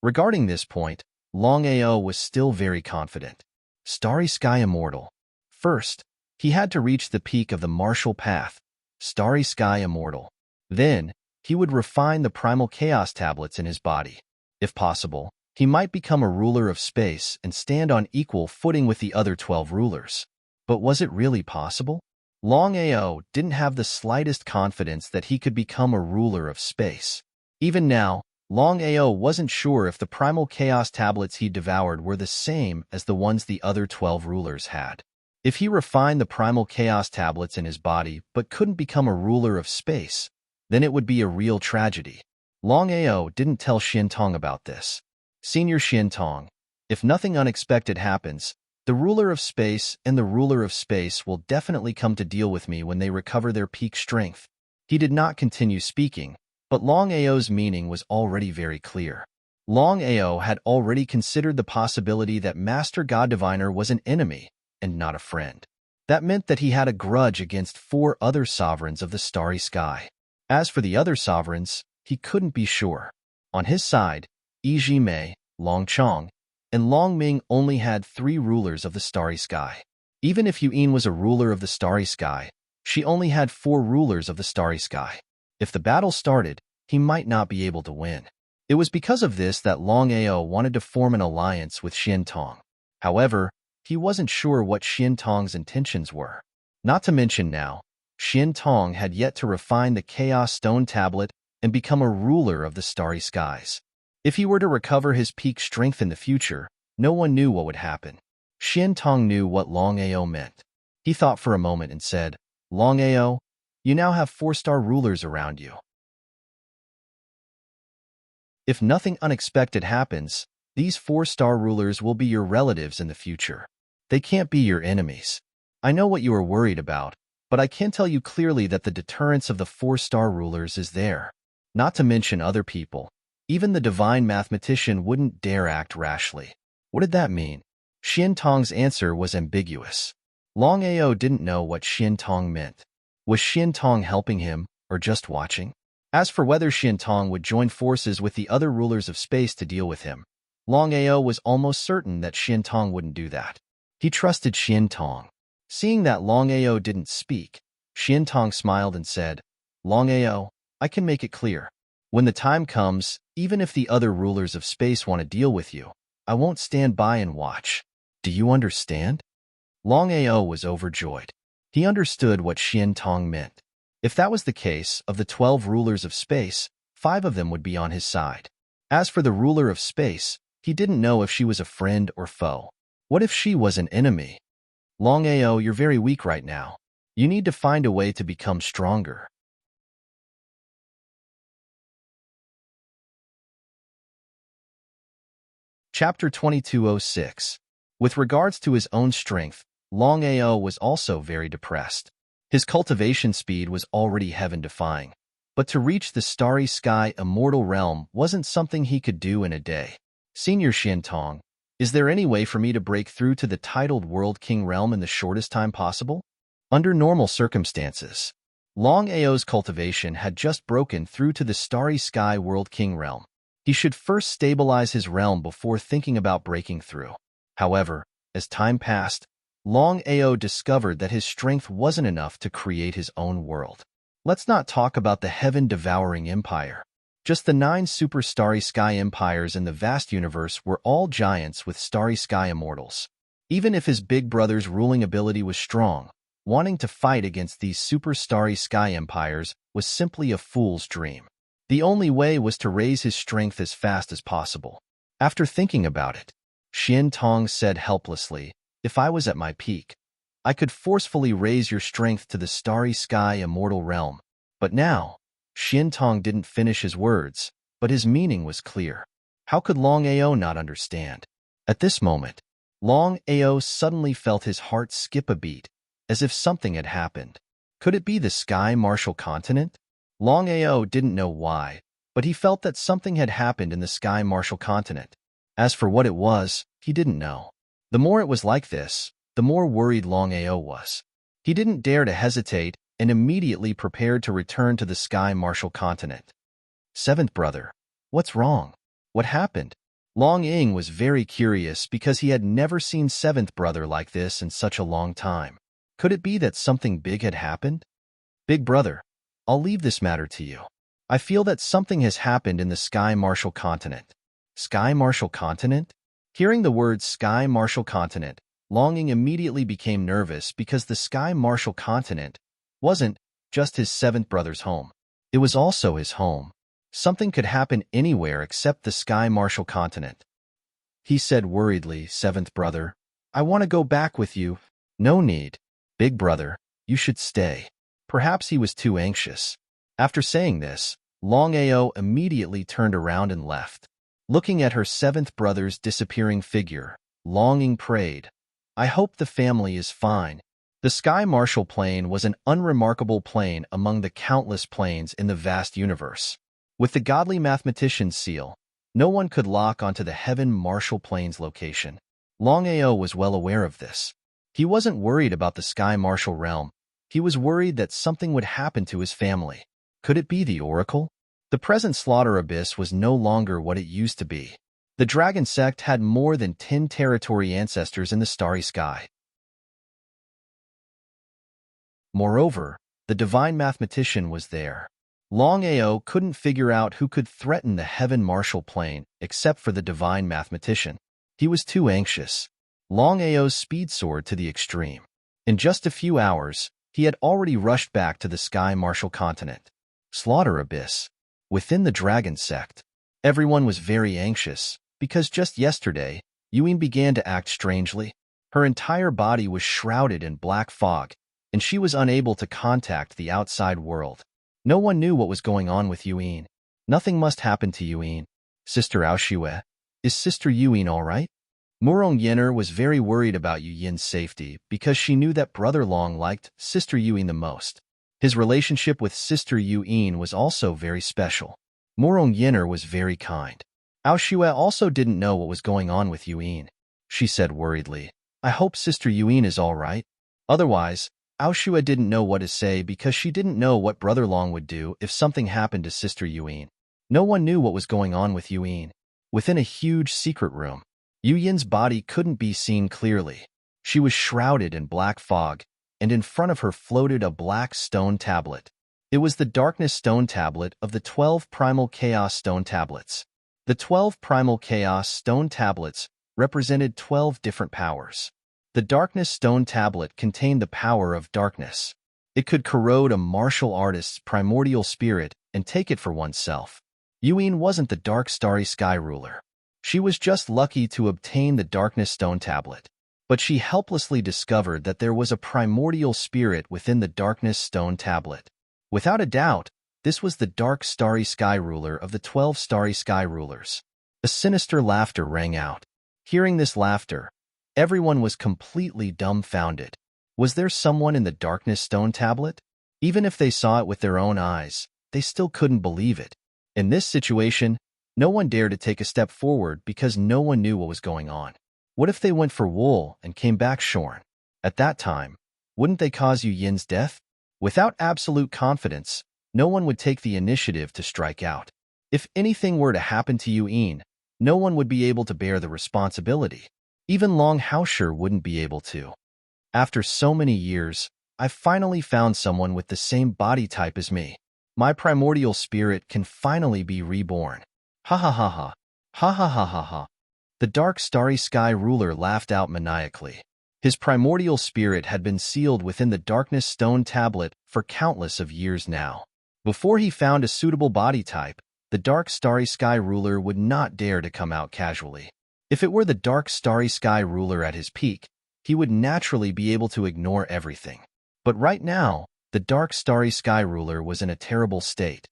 Regarding this point, Longao was still very confident. Starry Sky Immortal. First, he had to reach the peak of the martial path, Starry Sky Immortal. Then, he would refine the Primal Chaos tablets in his body. If possible, he might become a ruler of space and stand on equal footing with the other 12 rulers. But was it really possible? Longao didn't have the slightest confidence that he could become a ruler of space. Even now, Longao wasn't sure if the Primal Chaos tablets he devoured were the same as the ones the other 12 rulers had. If he refined the Primal Chaos tablets in his body but couldn't become a ruler of space, then it would be a real tragedy. Longao didn't tell Xiantong about this. Senior Xiantong, if nothing unexpected happens, the ruler of space and the ruler of space will definitely come to deal with me when they recover their peak strength. He did not continue speaking, but Longao's meaning was already very clear. Longao had already considered the possibility that Master God Diviner was an enemy and not a friend. That meant that he had a grudge against 4 other sovereigns of the Starry Sky. As for the other sovereigns, he couldn't be sure. On his side, Yi Mei, Long Chong, and Long Ming only had 3 rulers of the Starry Sky. Even if Yuan was a ruler of the Starry Sky, she only had 4 rulers of the Starry Sky. If the battle started, he might not be able to win. It was because of this that Longao wanted to form an alliance with Xiantong. However, he wasn't sure what Xiantong's intentions were. Not to mention now, Xiantong had yet to refine the Chaos Stone Tablet and become a ruler of the Starry Skies. If he were to recover his peak strength in the future, no one knew what would happen. Xiantong knew what Longao meant. He thought for a moment and said, Longao, you now have 4-star rulers around you. If nothing unexpected happens, these 4-star rulers will be your relatives in the future. They can't be your enemies. I know what you are worried about, but I can tell you clearly that the deterrence of the 4-star rulers is there. Not to mention other people. Even the divine mathematician wouldn't dare act rashly. What did that mean? Xiantong's answer was ambiguous. Longao didn't know what Xiantong meant. Was Xiantong helping him, or just watching? As for whether Xiantong would join forces with the other rulers of space to deal with him, Longao was almost certain that Xiantong wouldn't do that. He trusted Xiantong. Seeing that Longao didn't speak, Xiantong smiled and said, Longao, I can make it clear. When the time comes, even if the other rulers of space want to deal with you, I won't stand by and watch. Do you understand? Longao was overjoyed. He understood what Xiantong meant. If that was the case, of the 12 rulers of space, 5 of them would be on his side. As for the ruler of space, he didn't know if she was a friend or foe. What if she was an enemy? Longao, you're very weak right now. You need to find a way to become stronger. Chapter 2206. With regards to his own strength, Longao was also very depressed. His cultivation speed was already heaven-defying, but to reach the starry sky immortal realm wasn't something he could do in a day. Senior Xiantong, is there any way for me to break through to the titled World King realm in the shortest time possible? Under normal circumstances, Longao's cultivation had just broken through to the starry sky World King realm. He should first stabilize his realm before thinking about breaking through. However, as time passed, Longao discovered that his strength wasn't enough to create his own world. Let's not talk about the heaven-devouring empire. Just the 9 super starry sky empires in the vast universe were all giants with starry sky immortals. Even if his big brother's ruling ability was strong, wanting to fight against these super starry sky empires was simply a fool's dream. The only way was to raise his strength as fast as possible. After thinking about it, Xiantong said helplessly, if I was at my peak, I could forcefully raise your strength to the starry sky immortal realm. But now, Xiantong didn't finish his words, but his meaning was clear. How could Longao not understand? At this moment, Longao suddenly felt his heart skip a beat, as if something had happened. Could it be the sky martial continent? Longao didn't know why, but he felt that something had happened in the sky martial continent. As for what it was, he didn't know. The more it was like this, the more worried Longao was. He didn't dare to hesitate and immediately prepared to return to the sky martial continent. Seventh brother, what's wrong? What happened? Long Ying was very curious because he had never seen seventh brother like this in such a long time. Could it be that something big had happened? Big brother, I'll leave this matter to you. I feel that something has happened in the sky martial continent. Sky martial continent? Hearing the words sky martial continent, Longing immediately became nervous because the sky martial continent wasn't just his seventh brother's home. It was also his home. Something could happen anywhere except the sky martial continent. He said worriedly, seventh brother, I want to go back with you. No need. Big brother, you should stay. Perhaps he was too anxious. After saying this, Longao immediately turned around and left. Looking at her seventh brother's disappearing figure, Longing prayed, I hope the family is fine. The sky martial plane was an unremarkable plane among the countless planes in the vast universe. With the godly mathematician's seal, no one could lock onto the heaven martial plane's location. Longao was well aware of this. He wasn't worried about the sky martial realm. He was worried that something would happen to his family. Could it be the Oracle? The present slaughter abyss was no longer what it used to be. The dragon sect had more than 10 territory ancestors in the starry sky. Moreover, the divine mathematician was there. Longao couldn't figure out who could threaten the heaven martial plane except for the divine mathematician. He was too anxious. Longao's speed soared to the extreme. In just a few hours, he had already rushed back to the sky martial continent. Slaughter abyss. Within the dragon sect, everyone was very anxious, because just yesterday, Yuan began to act strangely. Her entire body was shrouded in black fog, and she was unable to contact the outside world. No one knew what was going on with Yuan. Nothing must happen to Yuan. Sister Aoshue, is Sister Yuan all right? Murong Yenner was very worried about Yu Yin's safety because she knew that Brother Long liked Sister Yuan the most. His relationship with Sister Yuan was also very special. Murong Yenner was very kind. Aoshue also didn't know what was going on with Yuan. She said worriedly, I hope Sister Yuan is all right. Otherwise, Aoshua didn't know what to say because she didn't know what Brother Long would do if something happened to Sister Yuyin. No one knew what was going on with Yuyin. Within a huge secret room, Yuyin's body couldn't be seen clearly. She was shrouded in black fog, and in front of her floated a black stone tablet. It was the Darkness Stone Tablet of the 12 Primal Chaos Stone Tablets. The 12 Primal Chaos Stone Tablets represented 12 different powers. The Darkness Stone Tablet contained the power of darkness. It could corrode a martial artist's primordial spirit and take it for oneself. Yuyin wasn't the Dark Starry Sky ruler. She was just lucky to obtain the Darkness Stone Tablet. But she helplessly discovered that there was a primordial spirit within the Darkness Stone Tablet. Without a doubt, this was the Dark Starry Sky ruler of the 12 Starry Sky rulers. A sinister laughter rang out. Hearing this laughter, everyone was completely dumbfounded. Was there someone in the Darkness Stone Tablet? Even if they saw it with their own eyes, they still couldn't believe it. In this situation, no one dared to take a step forward because no one knew what was going on. What if they went for wool and came back shorn? At that time, wouldn't they cause Yuyin's death? Without absolute confidence, no one would take the initiative to strike out. If anything were to happen to Yuyin, no one would be able to bear the responsibility. Even Longao wouldn't be able to. After so many years, I've finally found someone with the same body type as me. My primordial spirit can finally be reborn. Ha ha ha ha. Ha ha ha ha ha. The Dark Starry Sky ruler laughed out maniacally. His primordial spirit had been sealed within the Darkness Stone Tablet for countless of years now. Before he found a suitable body type, the Dark Starry Sky ruler would not dare to come out casually. If it were the Dark Starry Sky ruler at his peak, he would naturally be able to ignore everything. But right now, the Dark Starry Sky ruler was in a terrible state.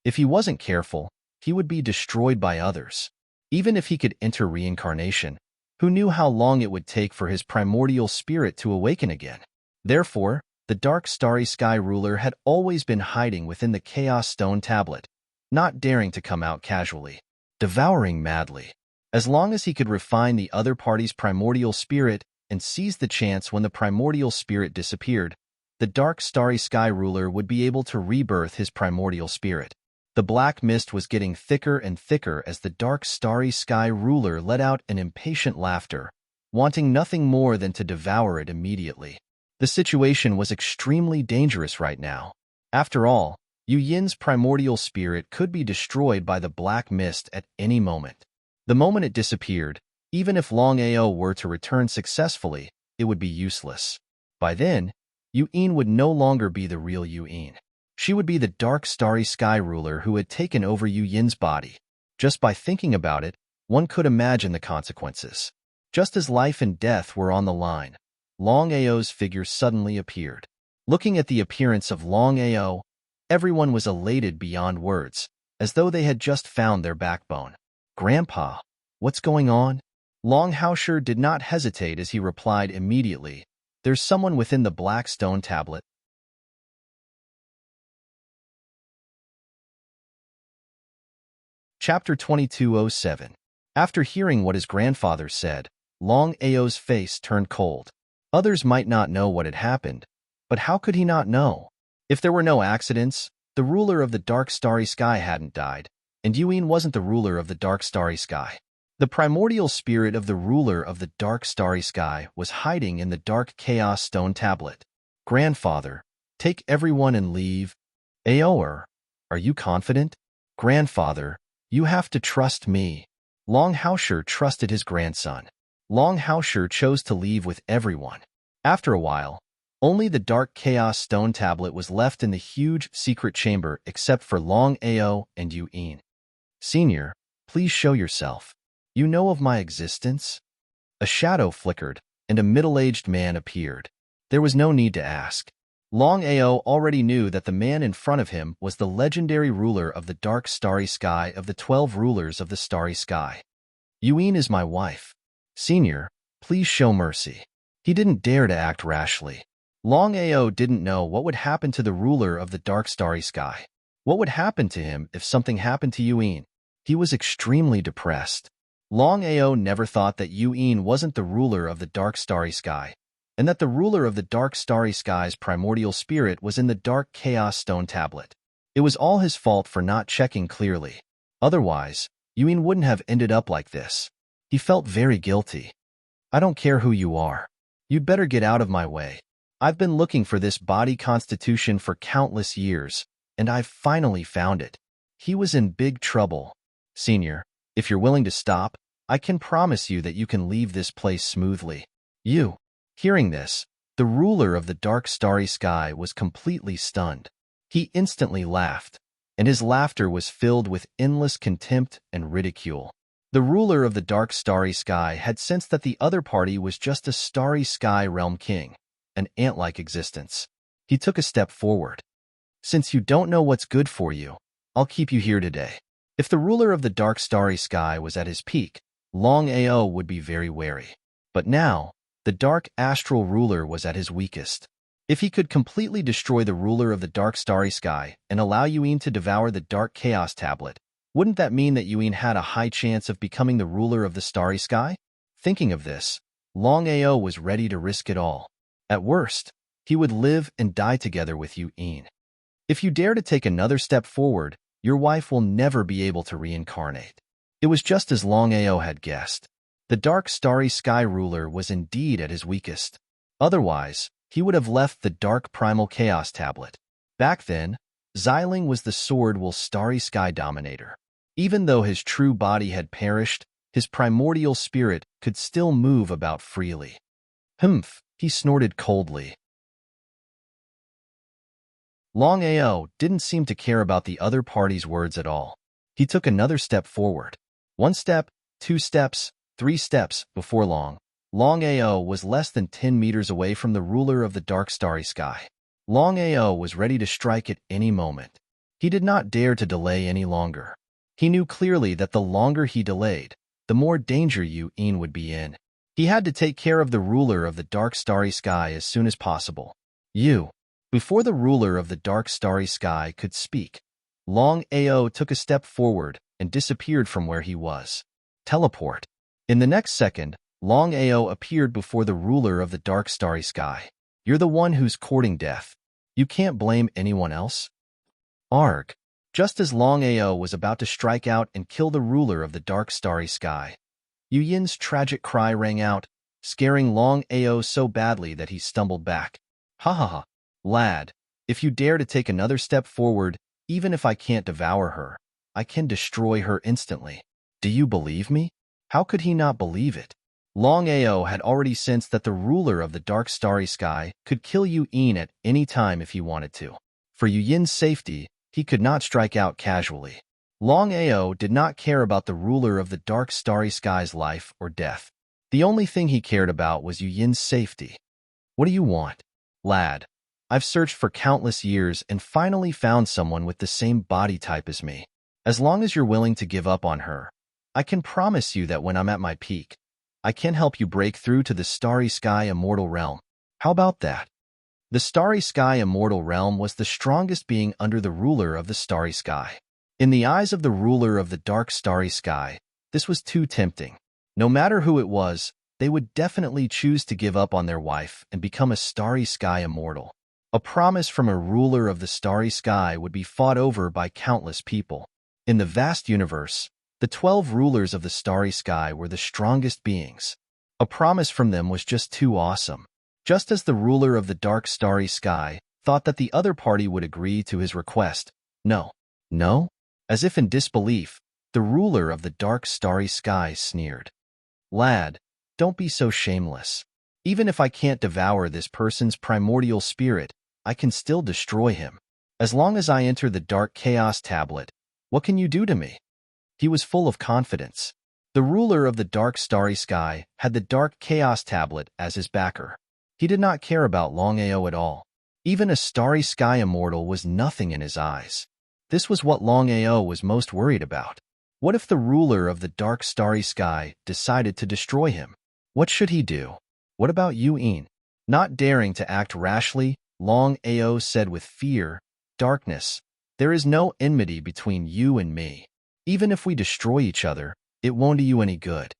If he wasn't careful, he would be destroyed by others. Even if he could enter reincarnation, who knew how long it would take for his primordial spirit to awaken again? Therefore, the Dark Starry Sky ruler had always been hiding within the Chaos Stone Tablet, not daring to come out casually, devouring madly. As long as he could refine the other party's primordial spirit and seize the chance when the primordial spirit disappeared, the Dark Starry Sky ruler would be able to rebirth his primordial spirit. The black mist was getting thicker and thicker as the Dark Starry Sky ruler let out an impatient laughter, wanting nothing more than to devour it immediately. The situation was extremely dangerous right now. After all, Yuyin's primordial spirit could be destroyed by the black mist at any moment. The moment it disappeared, even if Longao were to return successfully, it would be useless. By then, Yuyin would no longer be the real Yuyin. She would be the Dark Starry Sky ruler who had taken over Yuyin's body. Just by thinking about it, one could imagine the consequences. Just as life and death were on the line, Longao's figure suddenly appeared. Looking at the appearance of Longao, everyone was elated beyond words, as though they had just found their backbone. "Grandpa, what's going on?" Longao did not hesitate as he replied immediately, "There's someone within the Black Stone Tablet." Chapter 2207. After hearing what his grandfather said, Longao's face turned cold. Others might not know what had happened, but how could he not know? If there were no accidents, the ruler of the Dark Starry Sky hadn't died, and Yuyin wasn't the ruler of the Dark Starry Sky. The primordial spirit of the ruler of the Dark Starry Sky was hiding in the Dark Chaos Stone Tablet. "Grandfather, take everyone and leave." "Aoer, are you confident?" "Grandfather, you have to trust me." Longao trusted his grandson. Longao chose to leave with everyone. After a while, only the Dark Chaos Stone Tablet was left in the huge secret chamber except for Longao and Yuyin. "Senior, please show yourself. You know of my existence?" A shadow flickered, and a middle-aged man appeared. There was no need to ask. Longao already knew that the man in front of him was the legendary ruler of the Dark Starry Sky of the 12 rulers of the Starry Sky. "Yuyin is my wife. Senior, please show mercy." He didn't dare to act rashly. Longao didn't know what would happen to the ruler of the Dark Starry Sky. What would happen to him if something happened to Yuyin? He was extremely depressed. Longao never thought that Yuyin wasn't the ruler of the Dark Starry Sky. and that the ruler of the dark starry sky's primordial spirit was in the dark chaos stone tablet. It was all his fault for not checking clearly. Otherwise, Yuin wouldn't have ended up like this. He felt very guilty. I don't care who you are. You'd better get out of my way. I've been looking for this body constitution for countless years, and I've finally found it. He was in big trouble. Senior, if you're willing to stop, I can promise you that you can leave this place smoothly. You. Hearing this, the ruler of the dark starry sky was completely stunned. He instantly laughed, and his laughter was filled with endless contempt and ridicule. The ruler of the dark starry sky had sensed that the other party was just a starry sky realm king, an ant-like existence. He took a step forward. Since you don't know what's good for you, I'll keep you here today. If the ruler of the dark starry sky was at his peak, Longao would be very wary. But now, the dark astral ruler was at his weakest. If he could completely destroy the ruler of the dark starry sky and allow Yuin to devour the dark chaos tablet, wouldn't that mean that Yuin had a high chance of becoming the ruler of the starry sky? Thinking of this, Longao was ready to risk it all. At worst, he would live and die together with Yuin. If you dare to take another step forward, your wife will never be able to reincarnate. It was just as Longao had guessed. The dark starry sky ruler was indeed at his weakest. Otherwise, he would have left the dark primal chaos tablet. Back then, Xiling was the sword-will starry sky dominator. Even though his true body had perished, his primordial spirit could still move about freely. Humph, he snorted coldly. Longao didn't seem to care about the other party's words at all. He took another step forward. 1 step, 2 steps, 3 steps. Before long, Longao was less than 10 meters away from the ruler of the dark starry sky. Longao was ready to strike at any moment. He did not dare to delay any longer. He knew clearly that the longer he delayed, the more danger Yuin would be in. He had to take care of the ruler of the dark starry sky as soon as possible. Before the ruler of the dark starry sky could speak, Longao took a step forward and disappeared from where he was. Teleport. In the next second, Longao appeared before the ruler of the dark starry sky. You're the one who's courting death. You can't blame anyone else? Arg. Just as Longao was about to strike out and kill the ruler of the dark starry sky, Yuyin's tragic cry rang out, scaring Longao so badly that he stumbled back. Ha ha ha. Lad, if you dare to take another step forward, even if I can't devour her, I can destroy her instantly. Do you believe me? How could he not believe it? Longao had already sensed that the ruler of the dark starry sky could kill Yuin at any time if he wanted to. For Yuyin's safety, he could not strike out casually. Longao did not care about the ruler of the dark starry sky's life or death. The only thing he cared about was Yuyin's safety. What do you want? Lad, I've searched for countless years and finally found someone with the same body type as me. As long as you're willing to give up on her, I can promise you that when I'm at my peak, I can help you break through to the starry sky immortal realm. How about that? The starry sky immortal realm was the strongest being under the ruler of the starry sky. In the eyes of the ruler of the dark starry sky, this was too tempting. No matter who it was, they would definitely choose to give up on their wife and become a starry sky immortal. A promise from a ruler of the starry sky would be fought over by countless people. In the vast universe, the 12 rulers of the starry sky were the strongest beings. A promise from them was just too awesome. Just as the ruler of the dark starry sky thought that the other party would agree to his request, no. As if in disbelief, the ruler of the dark starry sky sneered. Lad, don't be so shameless. Even if I can't devour this person's primordial spirit, I can still destroy him. As long as I enter the dark chaos tablet, what can you do to me? He was full of confidence. The ruler of the dark starry sky had the dark chaos tablet as his backer. He did not care about Longao at all. Even a starry sky immortal was nothing in his eyes. This was what Longao was most worried about. What if the ruler of the dark starry sky decided to destroy him? What should he do? What about Yuin? Not daring to act rashly, Longao said with fear, "Darkness, there is no enmity between you and me. Even if we destroy each other, it won't do you any good."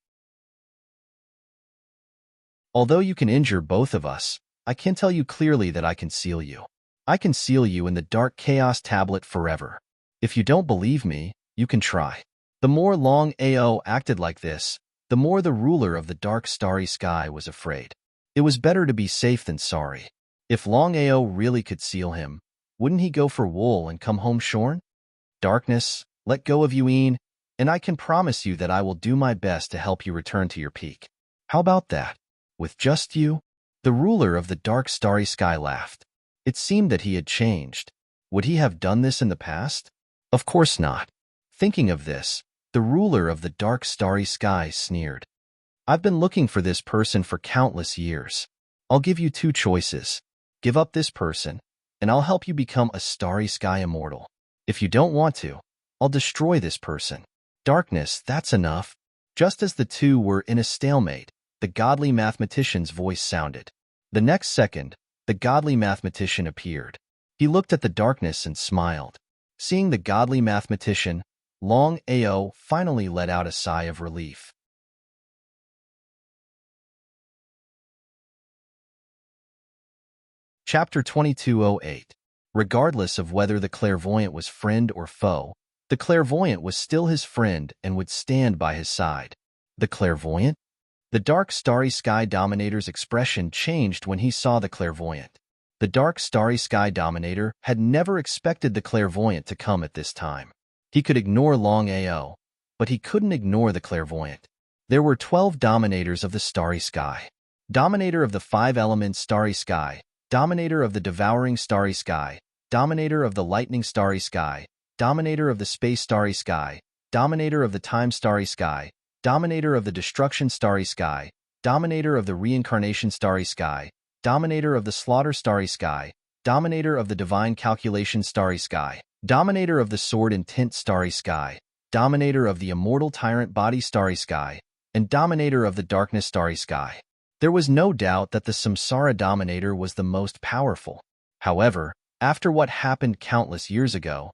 Although you can injure both of us, I can tell you clearly that I can seal you. I can seal you in the dark chaos tablet forever. If you don't believe me, you can try. The more Longao acted like this, the more the ruler of the dark starry sky was afraid. It was better to be safe than sorry. If Longao really could seal him, wouldn't he go for wool and come home shorn? Darkness, let go of you, Een, and I can promise you that I will do my best to help you return to your peak. How about that? With just you? The ruler of the dark starry sky laughed. It seemed that he had changed. Would he have done this in the past? Of course not. Thinking of this, the ruler of the dark starry sky sneered. I've been looking for this person for countless years. I'll give you two choices. Give up this person, and I'll help you become a starry sky immortal. If you don't want to, I'll destroy this person. Darkness, that's enough. Just as the two were in a stalemate, the godly mathematician's voice sounded. The next second, the godly mathematician appeared. He looked at the darkness and smiled. Seeing the godly mathematician, Longao finally let out a sigh of relief. Chapter 2208. Regardless of whether the clairvoyant was friend or foe, the clairvoyant was still his friend and would stand by his side. The clairvoyant? The dark starry sky dominator's expression changed when he saw the clairvoyant. The dark starry sky dominator had never expected the clairvoyant to come at this time. He could ignore Longao, but he couldn't ignore the clairvoyant. There were 12 dominators of the starry sky. Dominator of the 5 elements starry sky, dominator of the devouring starry sky, dominator of the lightning starry sky, dominator of the space starry sky, dominator of the time starry sky, dominator of the destruction starry sky, dominator of the reincarnation starry sky, dominator of the slaughter starry sky, dominator of the divine calculation starry sky, dominator of the sword intent starry sky, dominator of the immortal tyrant body starry sky, and dominator of the darkness starry sky. There was no doubt that the samsara dominator was the most powerful. However, after what happened countless years ago,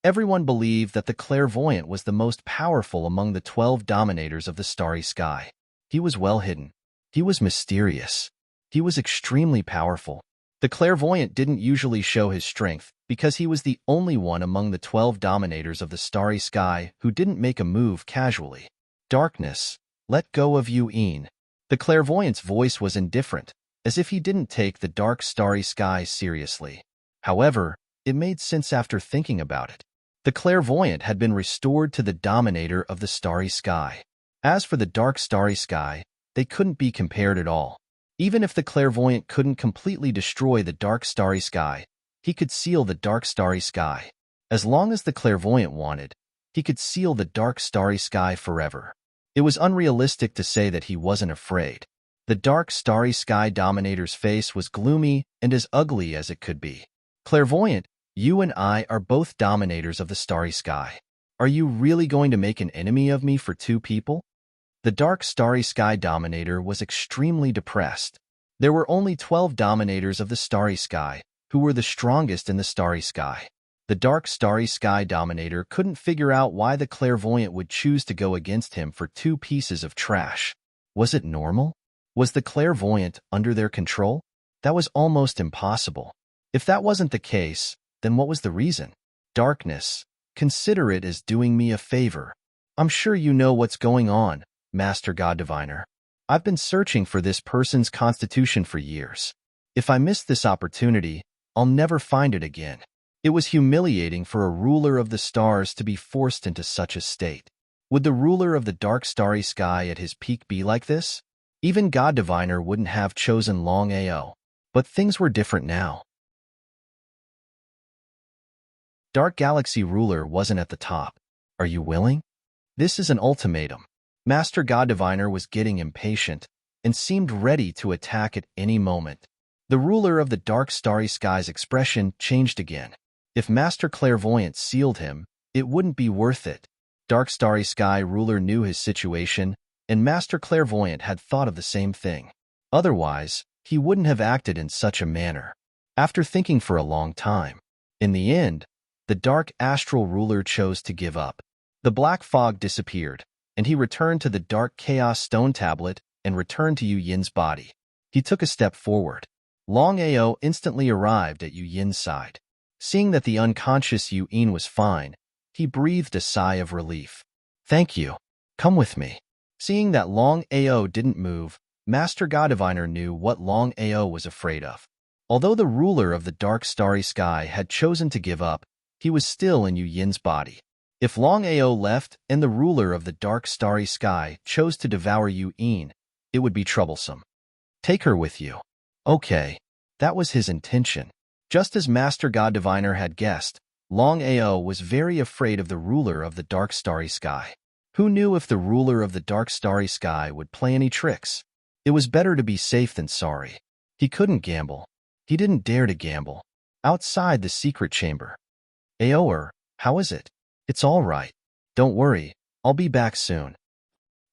everyone believed that the clairvoyant was the most powerful among the 12 dominators of the starry sky. He was well hidden. He was mysterious. He was extremely powerful. The clairvoyant didn't usually show his strength because he was the only one among the 12 dominators of the starry sky who didn't make a move casually. Darkness, let go of you, Een. The clairvoyant's voice was indifferent, as if he didn't take the dark starry sky seriously. However, it made sense after thinking about it. The clairvoyant had been restored to the dominator of the starry sky. As for the dark starry sky, they couldn't be compared at all. Even if the clairvoyant couldn't completely destroy the dark starry sky, he could seal the dark starry sky. As long as the clairvoyant wanted, he could seal the dark starry sky forever. It was unrealistic to say that he wasn't afraid. The dark starry sky dominator's face was gloomy and as ugly as it could be. Clairvoyant, you and I are both dominators of the starry sky. Are you really going to make an enemy of me for 2 people? The dark starry sky dominator was extremely depressed. There were only 12 dominators of the starry sky, who were the strongest in the starry sky. The dark starry sky dominator couldn't figure out why the clairvoyant would choose to go against him for 2 pieces of trash. Was it normal? Was the clairvoyant under their control? That was almost impossible. If that wasn't the case, then what was the reason? Darkness, consider it as doing me a favor. I'm sure you know what's going on, Master God Diviner. I've been searching for this person's constitution for years. If I miss this opportunity, I'll never find it again. It was humiliating for a ruler of the stars to be forced into such a state. Would the ruler of the dark starry sky at his peak be like this? Even God Diviner wouldn't have chosen Longao. But things were different now. Dark Galaxy ruler wasn't at the top. Are you willing? This is an ultimatum. Master God Diviner was getting impatient and seemed ready to attack at any moment. The ruler of the dark starry sky's expression changed again. If Master Clairvoyant sealed him, it wouldn't be worth it. Dark starry sky ruler knew his situation, and Master Clairvoyant had thought of the same thing. Otherwise, he wouldn't have acted in such a manner. After thinking for a long time, in the end, the dark astral ruler chose to give up. The black fog disappeared, and he returned to the dark chaos stone tablet and returned to Yu Yin's body. He took a step forward. Long Ao instantly arrived at Yu Yin's side. Seeing that the unconscious Yu Yin was fine, he breathed a sigh of relief. Thank you. Come with me. Seeing that Long Ao didn't move, Master God Diviner knew what Long Ao was afraid of. Although the ruler of the dark starry sky had chosen to give up, he was still in Yu Yin's body. If Long Ao left and the ruler of the dark starry sky chose to devour Yu Yin, it would be troublesome. Take her with you. Okay. That was his intention. Just as Master God Diviner had guessed, Long Ao was very afraid of the ruler of the dark starry sky. Who knew if the ruler of the dark starry sky would play any tricks? It was better to be safe than sorry. He couldn't gamble. He didn't dare to gamble. Outside the secret chamber. Aoer, how is it? It's all right. Don't worry, I'll be back soon.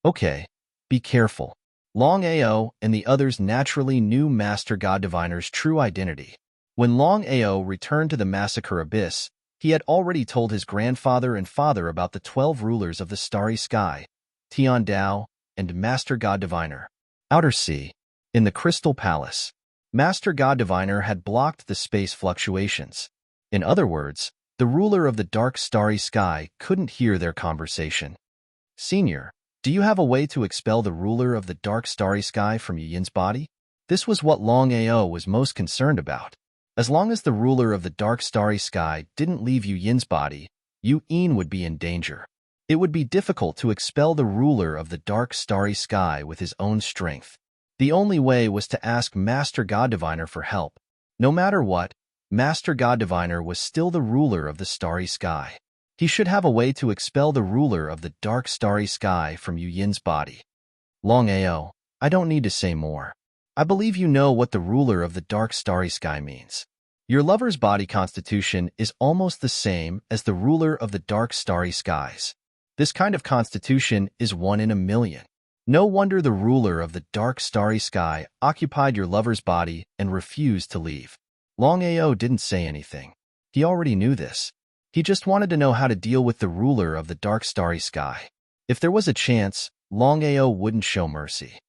Okay, be careful. Long Ao and the others naturally knew Master God Diviner's true identity. When Long Ao returned to the massacre abyss, he had already told his grandfather and father about the 12 rulers of the starry sky, Tian Dao, and Master God Diviner. Outer Sea. In the Crystal Palace, Master God Diviner had blocked the space fluctuations. In other words, the ruler of the dark starry sky couldn't hear their conversation. Senior, do you have a way to expel the ruler of the dark starry sky from Yu Yin's body? This was what Long Ao was most concerned about. As long as the ruler of the dark starry sky didn't leave Yu Yin's body, Yu Yin would be in danger. It would be difficult to expel the ruler of the dark starry sky with his own strength. The only way was to ask Master God Diviner for help. No matter what, Master God Diviner was still the ruler of the starry sky. He should have a way to expel the ruler of the dark starry sky from Yu Yin's body. Long Ao, I don't need to say more. I believe you know what the ruler of the dark starry sky means. Your lover's body constitution is almost the same as the ruler of the dark starry skies. This kind of constitution is 1 in a million. No wonder the ruler of the dark starry sky occupied your lover's body and refused to leave. Long Ao didn't say anything. He already knew this. He just wanted to know how to deal with the ruler of the dark starry sky. If there was a chance, Long Ao wouldn't show mercy.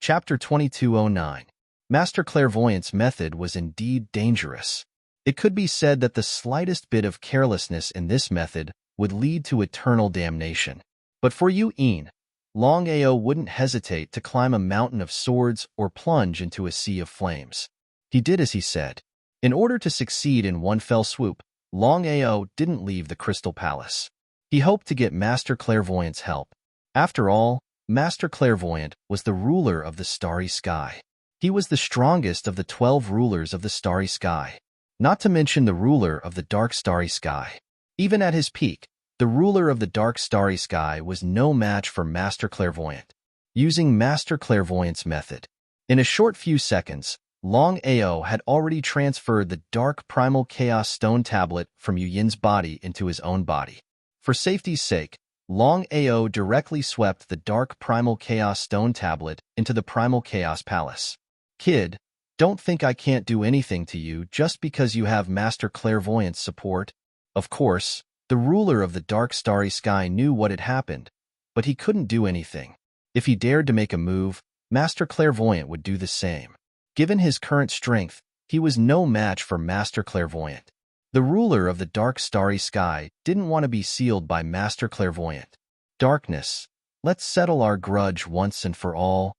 Chapter 2209. Master Clairvoyant's method was indeed dangerous. It could be said that the slightest bit of carelessness in this method would lead to eternal damnation. But for Yu Yin, Long Ao wouldn't hesitate to climb a mountain of swords or plunge into a sea of flames. He did as he said. In order to succeed in one fell swoop, Long Ao didn't leave the Crystal Palace. He hoped to get Master Clairvoyant's help. After all, Master Clairvoyant was the ruler of the starry sky. He was the strongest of the 12 rulers of the starry sky, not to mention the ruler of the dark starry sky. Even at his peak, the ruler of the dark starry sky was no match for Master Clairvoyant. Using Master Clairvoyant's method, in a short few seconds, Long Ao had already transferred the dark primal chaos stone tablet from Yu Yin's body into his own body. For safety's sake, Long Ao directly swept the dark primal chaos stone tablet into the primal chaos palace. Kid, don't think I can't do anything to you just because you have Master Clairvoyant's support. Of course, the ruler of the dark starry sky knew what had happened, but he couldn't do anything. If he dared to make a move, Master Clairvoyant would do the same. Given his current strength, he was no match for Master Clairvoyant. The ruler of the dark starry sky didn't want to be sealed by Master Clairvoyant. Darkness, let's settle our grudge once and for all.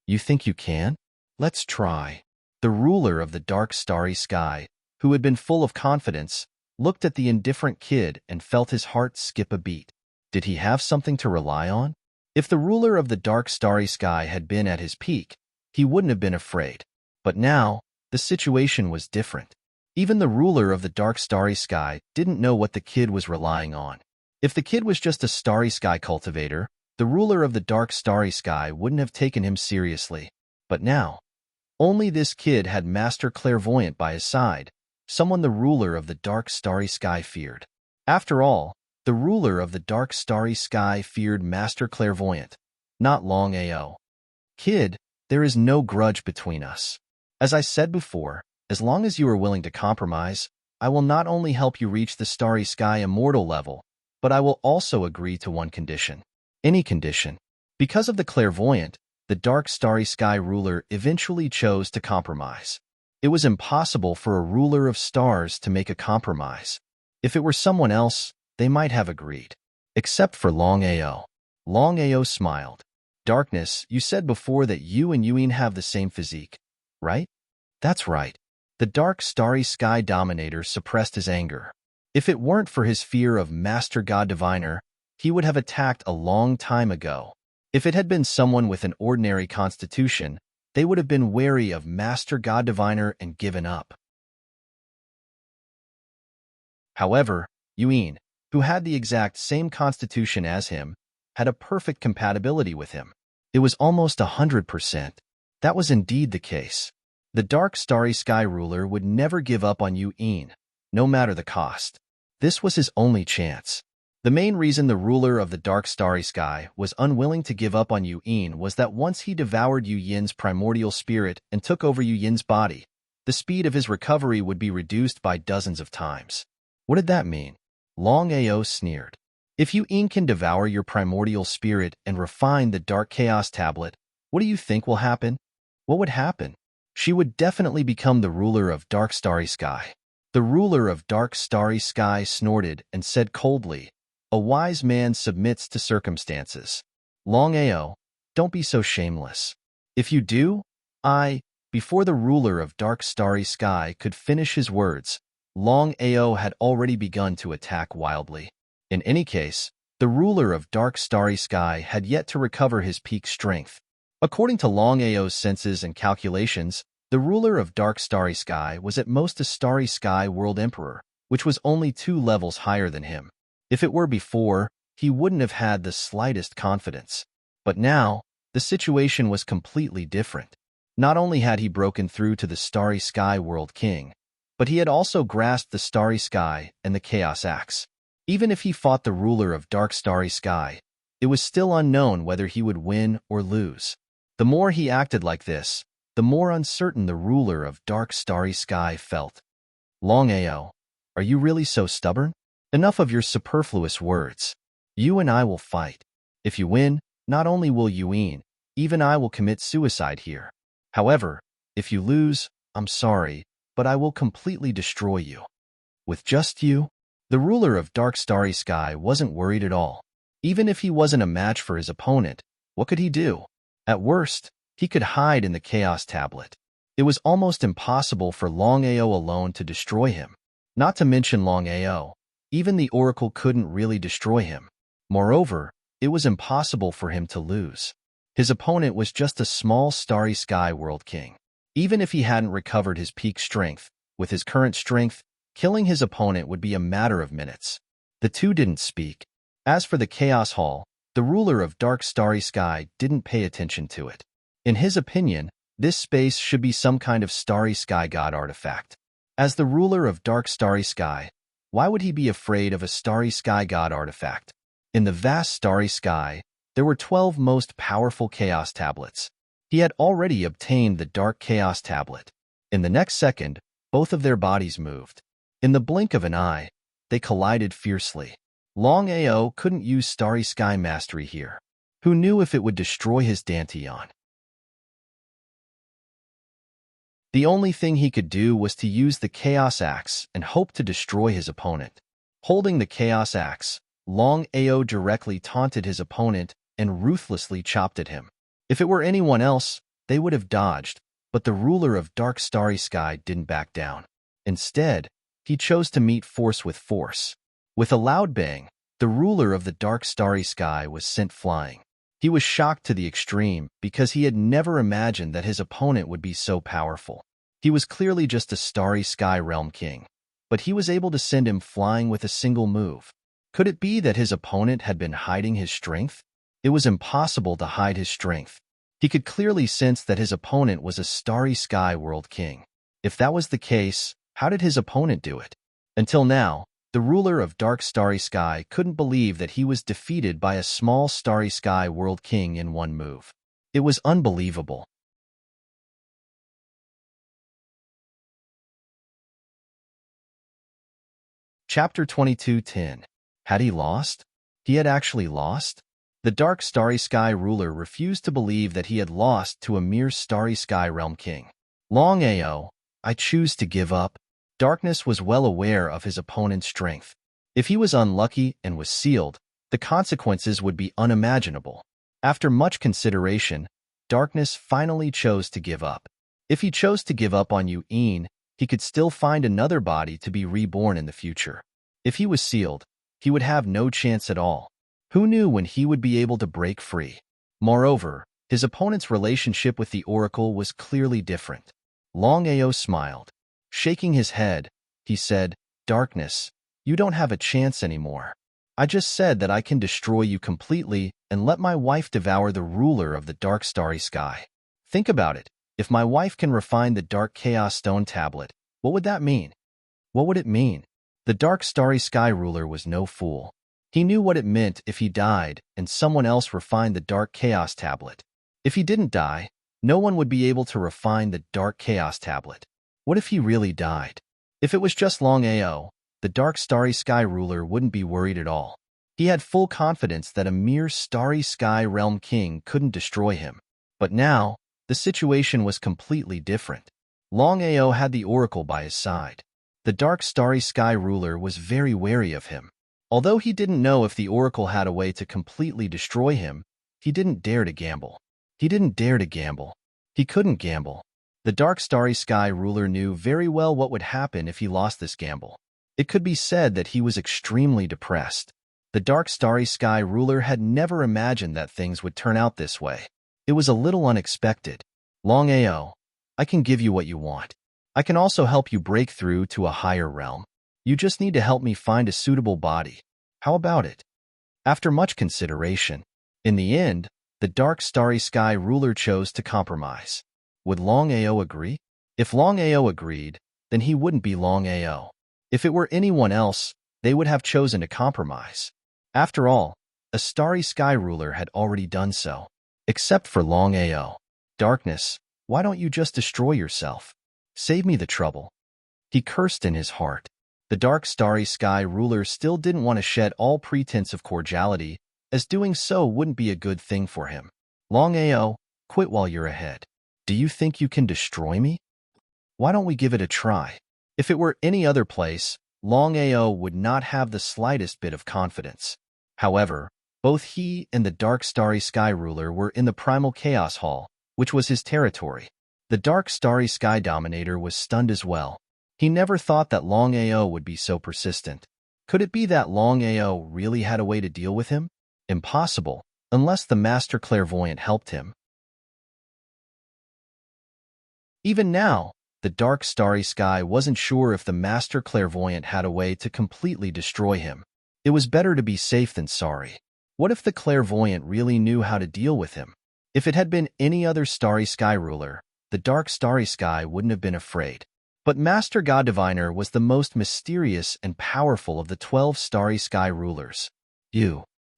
You think you can? Let's try. The ruler of the dark starry sky, who had been full of confidence, looked at the indifferent kid and felt his heart skip a beat. Did he have something to rely on? If the ruler of the dark starry sky had been at his peak, he wouldn't have been afraid. But now, the situation was different. Even the ruler of the dark starry sky didn't know what the kid was relying on. If the kid was just a starry sky cultivator, the ruler of the dark starry sky wouldn't have taken him seriously. But now, only this kid had Master Clairvoyant by his side, someone the ruler of the dark starry sky feared. After all, the ruler of the dark starry sky feared Master Clairvoyant, not Long Ao. Kid, there is no grudge between us. As I said before, as long as you are willing to compromise, I will not only help you reach the starry sky immortal level, but I will also agree to one condition. Any condition. Because of the clairvoyant, the dark starry sky ruler eventually chose to compromise. It was impossible for a ruler of stars to make a compromise. If it were someone else, they might have agreed. Except for Longao. Longao smiled. Darkness, you said before that you and Yuin have the same physique, right? That's right. The dark starry sky dominator suppressed his anger. If it weren't for his fear of Master God Diviner, he would have attacked a long time ago. If it had been someone with an ordinary constitution, they would have been wary of Master God Diviner and given up. However, Yuin, who had the exact same constitution as him, had a perfect compatibility with him. It was almost 100%. That was indeed the case. The dark starry sky ruler would never give up on Yuin, no matter the cost. This was his only chance. The main reason the ruler of the dark starry sky was unwilling to give up on Yuin was that once he devoured Yin's primordial spirit and took over Yin's body, the speed of his recovery would be reduced by dozens of times. What did that mean? Longao sneered. If Yuin can devour your primordial spirit and refine the dark chaos tablet, what do you think will happen? What would happen? She would definitely become the ruler of dark starry sky. The ruler of dark starry sky snorted and said coldly, "A wise man submits to circumstances. Longao, don't be so shameless. If you do, Before the ruler of dark starry sky could finish his words, Longao had already begun to attack wildly. In any case, the ruler of dark starry sky had yet to recover his peak strength. According to Longao's senses and calculations, the ruler of dark starry sky was at most a starry sky world emperor, which was only 2 levels higher than him. If it were before, he wouldn't have had the slightest confidence. But now, the situation was completely different. Not only had he broken through to the starry sky world king, but he had also grasped the starry sky and the chaos axe. Even if he fought the ruler of dark starry sky, it was still unknown whether he would win or lose. The more he acted like this, the more uncertain the ruler of dark starry sky felt. Longao, are you really so stubborn? Enough of your superfluous words. You and I will fight. If you win, not only will Yuin, even I will commit suicide here. However, if you lose, I'm sorry, but I will completely destroy you. With just you? The ruler of dark starry sky wasn't worried at all. Even if he wasn't a match for his opponent, what could he do? At worst, he could hide in the chaos tablet. It was almost impossible for Longao alone to destroy him. Not to mention Longao, even the oracle couldn't really destroy him. Moreover, it was impossible for him to lose. His opponent was just a small starry sky world king. Even if he hadn't recovered his peak strength, with his current strength, killing his opponent would be a matter of minutes. The two didn't speak. As for the Chaos Hall, the ruler of dark starry sky didn't pay attention to it. In his opinion, this space should be some kind of starry sky god artifact. As the ruler of dark starry sky, why would he be afraid of a starry sky god artifact? In the vast starry sky, there were 12 most powerful chaos tablets. He had already obtained the dark chaos tablet. In the next second, both of their bodies moved. In the blink of an eye, they collided fiercely. Longao couldn't use starry sky mastery here. Who knew if it would destroy his Dantian? The only thing he could do was to use the Chaos Axe and hope to destroy his opponent. Holding the Chaos Axe, Longao directly taunted his opponent and ruthlessly chopped at him. If it were anyone else, they would have dodged, but the ruler of dark starry sky didn't back down. Instead, he chose to meet force with force. With a loud bang, the ruler of the dark starry sky was sent flying. He was shocked to the extreme because he had never imagined that his opponent would be so powerful. He was clearly just a starry sky realm king, but he was able to send him flying with a single move. Could it be that his opponent had been hiding his strength? It was impossible to hide his strength. He could clearly sense that his opponent was a starry sky world king. If that was the case, how did his opponent do it? Until now, the ruler of dark starry sky couldn't believe that he was defeated by a small starry sky world king in one move. It was unbelievable. Chapter 22:10. Had he lost? He had actually lost? The dark starry sky ruler refused to believe that he had lost to a mere starry sky realm king. Longao, I choose to give up. Darkness was well aware of his opponent's strength. If he was unlucky and was sealed, the consequences would be unimaginable. After much consideration, Darkness finally chose to give up. If he chose to give up on Yu'in, he could still find another body to be reborn in the future. If he was sealed, he would have no chance at all. Who knew when he would be able to break free? Moreover, his opponent's relationship with the Oracle was clearly different. Longao smiled. Shaking his head, he said, Darkness, you don't have a chance anymore. I just said that I can destroy you completely and let my wife devour the ruler of the dark starry sky. Think about it. If my wife can refine the dark chaos stone tablet, what would that mean? What would it mean? The dark starry sky ruler was no fool. He knew what it meant if he died and someone else refined the dark chaos tablet. If he didn't die, no one would be able to refine the dark chaos tablet. What if he really died? If it was just Longao, the dark starry sky ruler wouldn't be worried at all. He had full confidence that a mere starry sky realm king couldn't destroy him. But now, the situation was completely different. Longao had the Oracle by his side. The dark starry sky ruler was very wary of him. Although he didn't know if the Oracle had a way to completely destroy him, he didn't dare to gamble. He didn't dare to gamble. He couldn't gamble. The dark starry sky ruler knew very well what would happen if he lost this gamble. It could be said that he was extremely depressed. The dark starry sky ruler had never imagined that things would turn out this way. It was a little unexpected. Longao, I can give you what you want. I can also help you break through to a higher realm. You just need to help me find a suitable body. How about it? After much consideration, in the end, the dark starry sky ruler chose to compromise. Would Longao agree? If Longao agreed, then he wouldn't be Longao. If it were anyone else, they would have chosen to compromise. After all, a starry sky ruler had already done so. Except for Longao. Darkness, why don't you just destroy yourself? Save me the trouble. He cursed in his heart. The dark starry sky ruler still didn't want to shed all pretense of cordiality, as doing so wouldn't be a good thing for him. Longao, quit while you're ahead. Do you think you can destroy me? Why don't we give it a try? If it were any other place, Longao would not have the slightest bit of confidence. However, both he and the dark starry sky ruler were in the primal chaos hall, which was his territory. The dark starry sky dominator was stunned as well. He never thought that Longao would be so persistent. Could it be that Longao really had a way to deal with him? Impossible, unless the master clairvoyant helped him. Even now, the dark starry sky wasn't sure if the master clairvoyant had a way to completely destroy him. It was better to be safe than sorry. What if the clairvoyant really knew how to deal with him? If it had been any other starry sky ruler, the dark starry sky wouldn't have been afraid. But Master God Diviner was the most mysterious and powerful of the 12 starry sky rulers.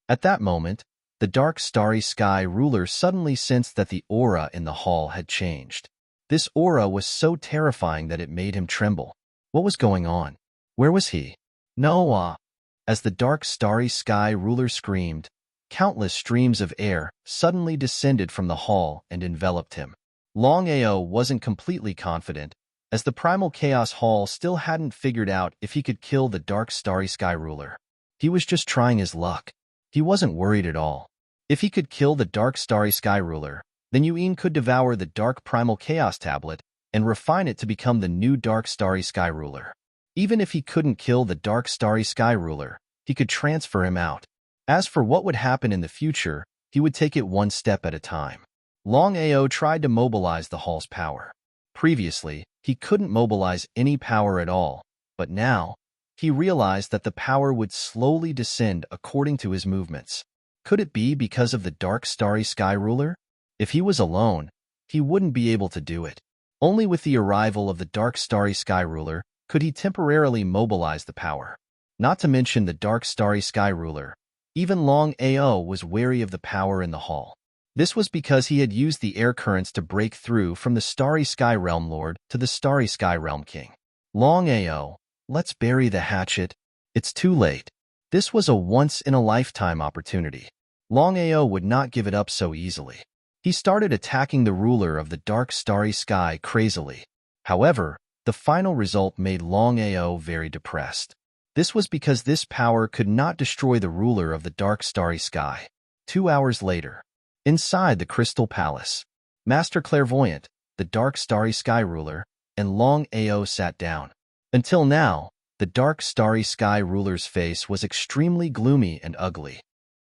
At that moment, the dark starry sky ruler suddenly sensed that the aura in the hall had changed. This aura was so terrifying that it made him tremble. What was going on? Where was he? No. As the dark starry sky ruler screamed, countless streams of air suddenly descended from the hall and enveloped him. Longao wasn't completely confident, as the primal chaos hall still hadn't figured out if he could kill the dark starry sky ruler. He was just trying his luck. He wasn't worried at all. If he could kill the dark starry sky ruler, then Yu'in could devour the dark primal chaos tablet and refine it to become the new dark starry sky ruler. Even if he couldn't kill the dark starry sky ruler, he could transfer him out. As for what would happen in the future, he would take it one step at a time. Longao tried to mobilize the hall's power. Previously, he couldn't mobilize any power at all, but now, he realized that the power would slowly descend according to his movements. Could it be because of the dark starry sky ruler? If he was alone, he wouldn't be able to do it. Only with the arrival of the dark starry sky ruler could he temporarily mobilize the power. Not to mention the dark starry sky ruler. Even Longao was wary of the power in the hall. This was because he had used the air currents to break through from the starry sky realm lord to the starry sky realm king. Longao, let's bury the hatchet. It's too late. This was a once-in-a-lifetime opportunity. Longao would not give it up so easily. He started attacking the ruler of the dark starry sky crazily. However, the final result made Longao very depressed. This was because this power could not destroy the ruler of the dark starry sky. 2 hours later, inside the Crystal Palace, Master Clairvoyant, the dark starry sky ruler, and Longao sat down. Until now, the dark starry sky ruler's face was extremely gloomy and ugly.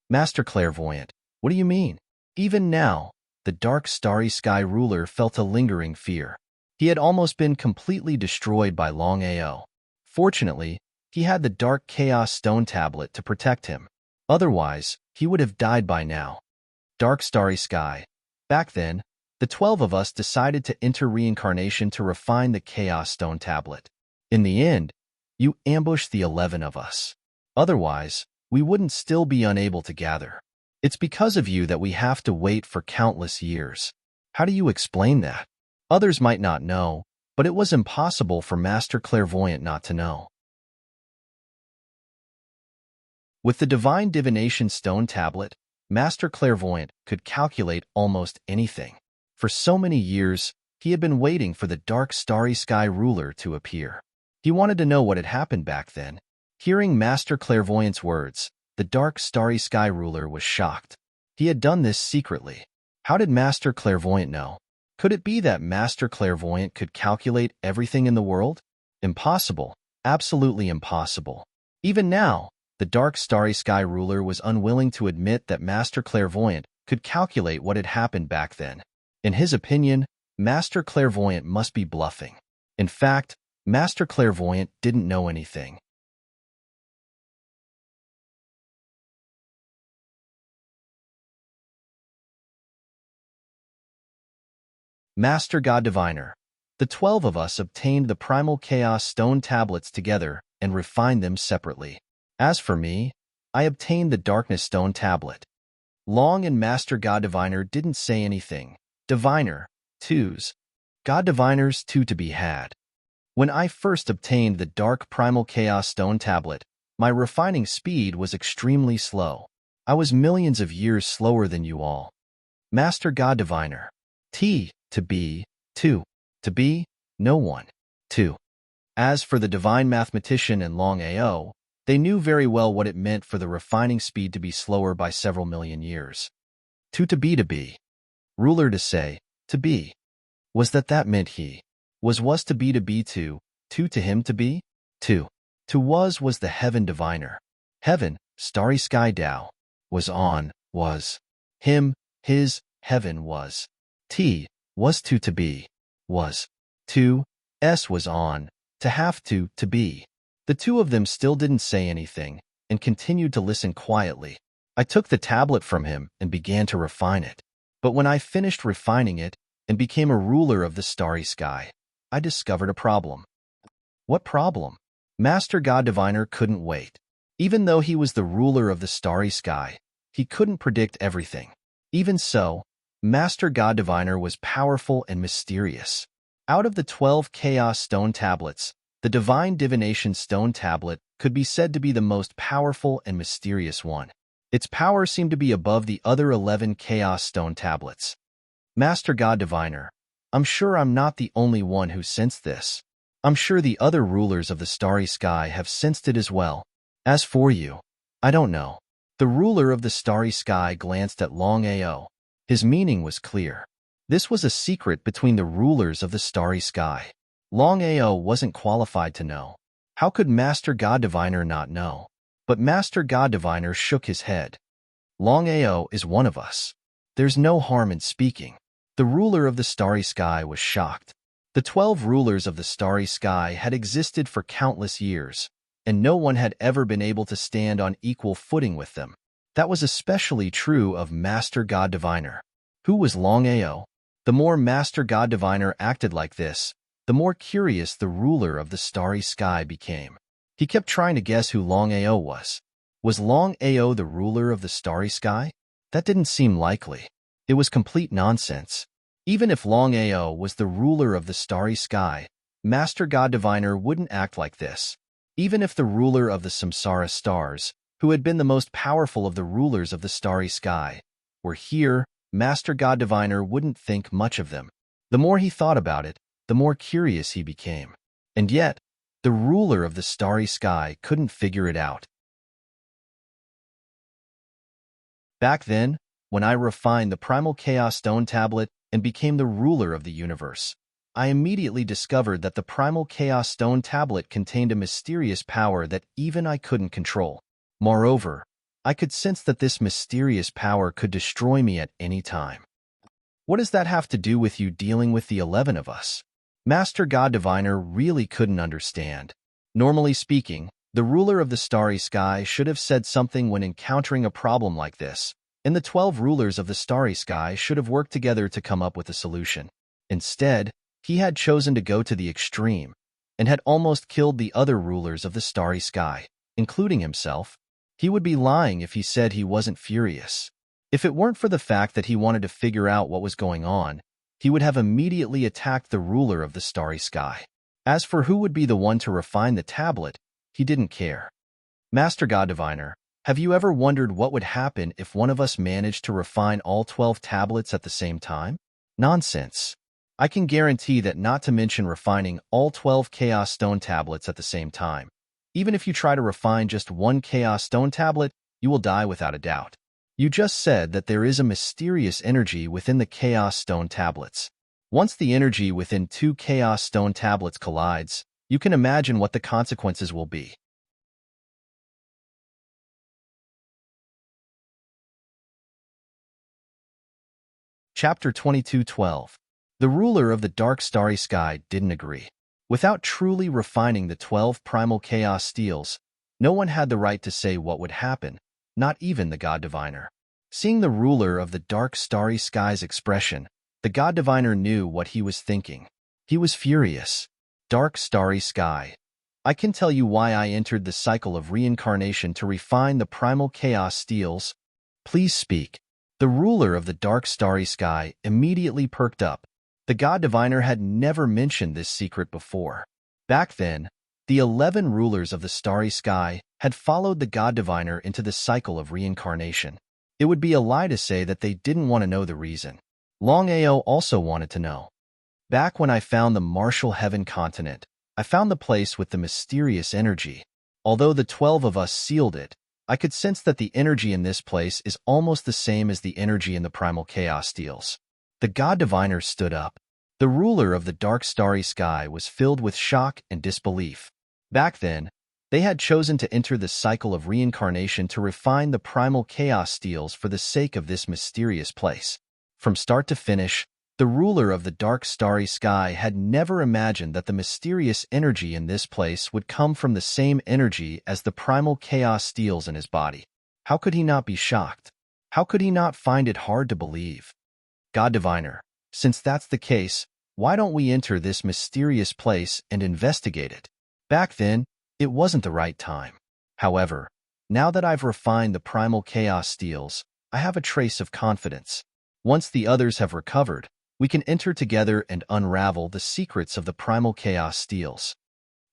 Master Clairvoyant, what do you mean? Even now, the dark starry sky ruler felt a lingering fear. He had almost been completely destroyed by Longao. Fortunately, he had the dark chaos stone tablet to protect him. Otherwise, he would have died by now. Dark starry sky. Back then, the 12 of us decided to enter reincarnation to refine the chaos stone tablet. In the end, you ambushed the 11 of us. Otherwise, we wouldn't still be unable to gather. It's because of you that we have to wait for countless years. How do you explain that? Others might not know, but it was impossible for Master Clairvoyant not to know. With the Divine Divination Stone Tablet, Master Clairvoyant could calculate almost anything. For so many years, he had been waiting for the dark starry sky ruler to appear. He wanted to know what had happened back then. Hearing Master Clairvoyant's words, the dark starry sky ruler was shocked. He had done this secretly. How did Master Clairvoyant know? Could it be that Master Clairvoyant could calculate everything in the world? Impossible. Absolutely impossible. Even now, the dark starry sky ruler was unwilling to admit that Master Clairvoyant could calculate what had happened back then. In his opinion, Master Clairvoyant must be bluffing. In fact, Master Clairvoyant didn't know anything. Master God Diviner. The 12 of us obtained the Primal Chaos Stone Tablets together and refined them separately. As for me, I obtained the Darkness Stone Tablet. Long and Master God Diviner didn't say anything. Diviner, twos. God Diviners, two to be had. When I first obtained the Dark Primal Chaos Stone Tablet, my refining speed was extremely slow. I was millions of years slower than you all. Master God Diviner. T, to be, 2. To be, no one. 2. As for the Divine Mathematician and Longao, they knew very well what it meant for the refining speed to be slower by several million years. 2 to be. Ruler to say, to be. Was that meant he? Was to be 2, 2 to him to be? 2. To was the heaven diviner. Heaven, starry sky Tao. Was on, was. Him, his, heaven was. T, was to be. Was. 2, s was on, to have to be. The two of them still didn't say anything, and continued to listen quietly. I took the tablet from him and began to refine it. But when I finished refining it and became a ruler of the starry sky, I discovered a problem. What problem? Master God Diviner couldn't wait. Even though he was the ruler of the starry sky, he couldn't predict everything. Even so, Master God Diviner was powerful and mysterious. Out of the 12 Chaos Stone Tablets, the Divine Divination Stone Tablet could be said to be the most powerful and mysterious one. Its power seemed to be above the other 11 Chaos Stone Tablets. Master God Diviner, I'm sure I'm not the only one who sensed this. I'm sure the other rulers of the starry sky have sensed it as well. As for you, I don't know. The ruler of the starry sky glanced at Longao. His meaning was clear. This was a secret between the rulers of the starry sky. Longao wasn't qualified to know. How could Master God Diviner not know? But Master God Diviner shook his head. Longao is one of us. There's no harm in speaking. The ruler of the starry sky was shocked. The 12 rulers of the starry sky had existed for countless years, and no one had ever been able to stand on equal footing with them. That was especially true of Master God Diviner. Who was Longao? The more Master God Diviner acted like this, the more curious the ruler of the starry sky became. He kept trying to guess who Longao was. Was Longao the ruler of the starry sky? That didn't seem likely. It was complete nonsense. Even if Longao was the ruler of the starry sky, Master God Diviner wouldn't act like this. Even if the ruler of the Samsara stars, who had been the most powerful of the rulers of the starry sky, were here, Master God Diviner wouldn't think much of them. The more he thought about it, the more curious he became. And yet, the ruler of the starry sky couldn't figure it out. Back then, when I refined the primal chaos stone tablet and became the ruler of the universe, I immediately discovered that the primal chaos stone tablet contained a mysterious power that even I couldn't control. Moreover, I could sense that this mysterious power could destroy me at any time. What does that have to do with you dealing with the 11 of us? Master God Diviner really couldn't understand. Normally speaking, the ruler of the starry sky should have said something when encountering a problem like this, and the 12 rulers of the starry sky should have worked together to come up with a solution. Instead, he had chosen to go to the extreme, and had almost killed the other rulers of the starry sky, including himself. He would be lying if he said he wasn't furious. If it weren't for the fact that he wanted to figure out what was going on, he would have immediately attacked the ruler of the starry sky. As for who would be the one to refine the tablet, he didn't care. Master God Diviner, have you ever wondered what would happen if one of us managed to refine all 12 tablets at the same time? Nonsense. I can guarantee that, not to mention refining all 12 Chaos Stone tablets at the same time. Even if you try to refine just one Chaos Stone tablet, you will die without a doubt. You just said that there is a mysterious energy within the Chaos Stone tablets. Once the energy within 2 Chaos Stone tablets collides, you can imagine what the consequences will be. Chapter 22:12. The ruler of the dark starry sky didn't agree. Without truly refining the 12 primal chaos steels, no one had the right to say what would happen, not even the God Diviner. Seeing the ruler of the dark starry sky's expression, the God Diviner knew what he was thinking. He was furious. Dark starry sky. I can tell you why I entered the cycle of reincarnation to refine the primal chaos steels. Please speak. The ruler of the dark starry sky immediately perked up. The God Diviner had never mentioned this secret before. Back then, the 11 rulers of the starry sky had followed the God Diviner into the cycle of reincarnation. It would be a lie to say that they didn't want to know the reason. Longao also wanted to know. Back when I found the Martial Heaven continent, I found the place with the mysterious energy. Although the 12 of us sealed it, I could sense that the energy in this place is almost the same as the energy in the primal chaos steels. The God Diviner stood up. The ruler of the dark starry sky was filled with shock and disbelief. Back then, they had chosen to enter the cycle of reincarnation to refine the primal chaos steels for the sake of this mysterious place. From start to finish, the ruler of the dark starry sky had never imagined that the mysterious energy in this place would come from the same energy as the primal chaos steels in his body. How could he not be shocked? How could he not find it hard to believe? God Diviner, since that's the case, why don't we enter this mysterious place and investigate it? Back then, it wasn't the right time. However, now that I've refined the primal chaos steels, I have a trace of confidence. Once the others have recovered, we can enter together and unravel the secrets of the primal chaos steels.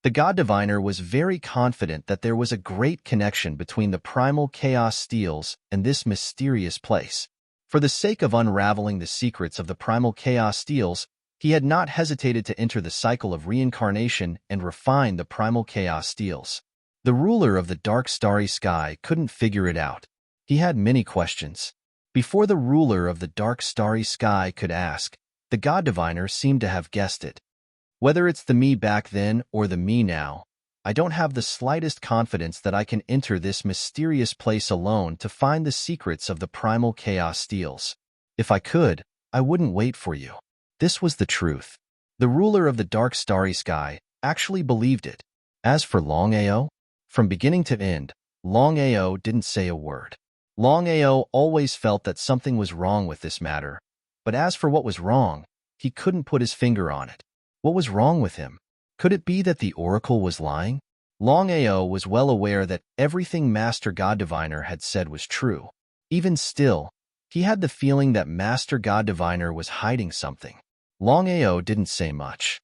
The God Diviner was very confident that there was a great connection between the primal chaos steels and this mysterious place. For the sake of unraveling the secrets of the primal chaos steels, he had not hesitated to enter the cycle of reincarnation and refine the primal chaos steels. The ruler of the dark starry sky couldn't figure it out. He had many questions. Before the ruler of the dark starry sky could ask, the God Diviner seemed to have guessed it. Whether it's the me back then or the me now, I don't have the slightest confidence that I can enter this mysterious place alone to find the secrets of the primal chaos steels. If I could, I wouldn't wait for you. This was the truth. The ruler of the dark starry sky actually believed it. As for Longao, from beginning to end, Longao didn't say a word. Longao always felt that something was wrong with this matter, but as for what was wrong, he couldn't put his finger on it. What was wrong with him? Could it be that the oracle was lying? Longao was well aware that everything Master God Diviner had said was true. Even still, he had the feeling that Master God Diviner was hiding something. Longao didn't say much.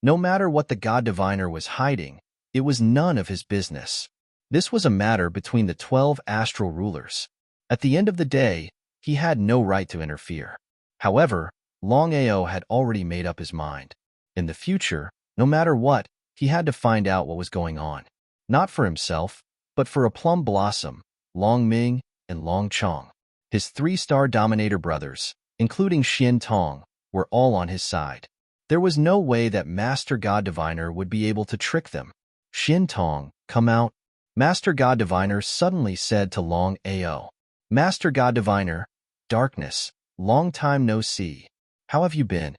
No matter what the god diviner was hiding, it was none of his business. This was a matter between the 12 astral rulers. At the end of the day, he had no right to interfere. However, Longao had already made up his mind. In the future, no matter what, he had to find out what was going on. Not for himself, but for a plum blossom, Long Ming, and Long Chong. His 3-star Dominator brothers, including Xian Tong, were all on his side. There was no way that Master God Diviner would be able to trick them. Xian Tong, come out. Master God Diviner suddenly said to Long Ao. Master God Diviner, darkness, long time no see. How have you been?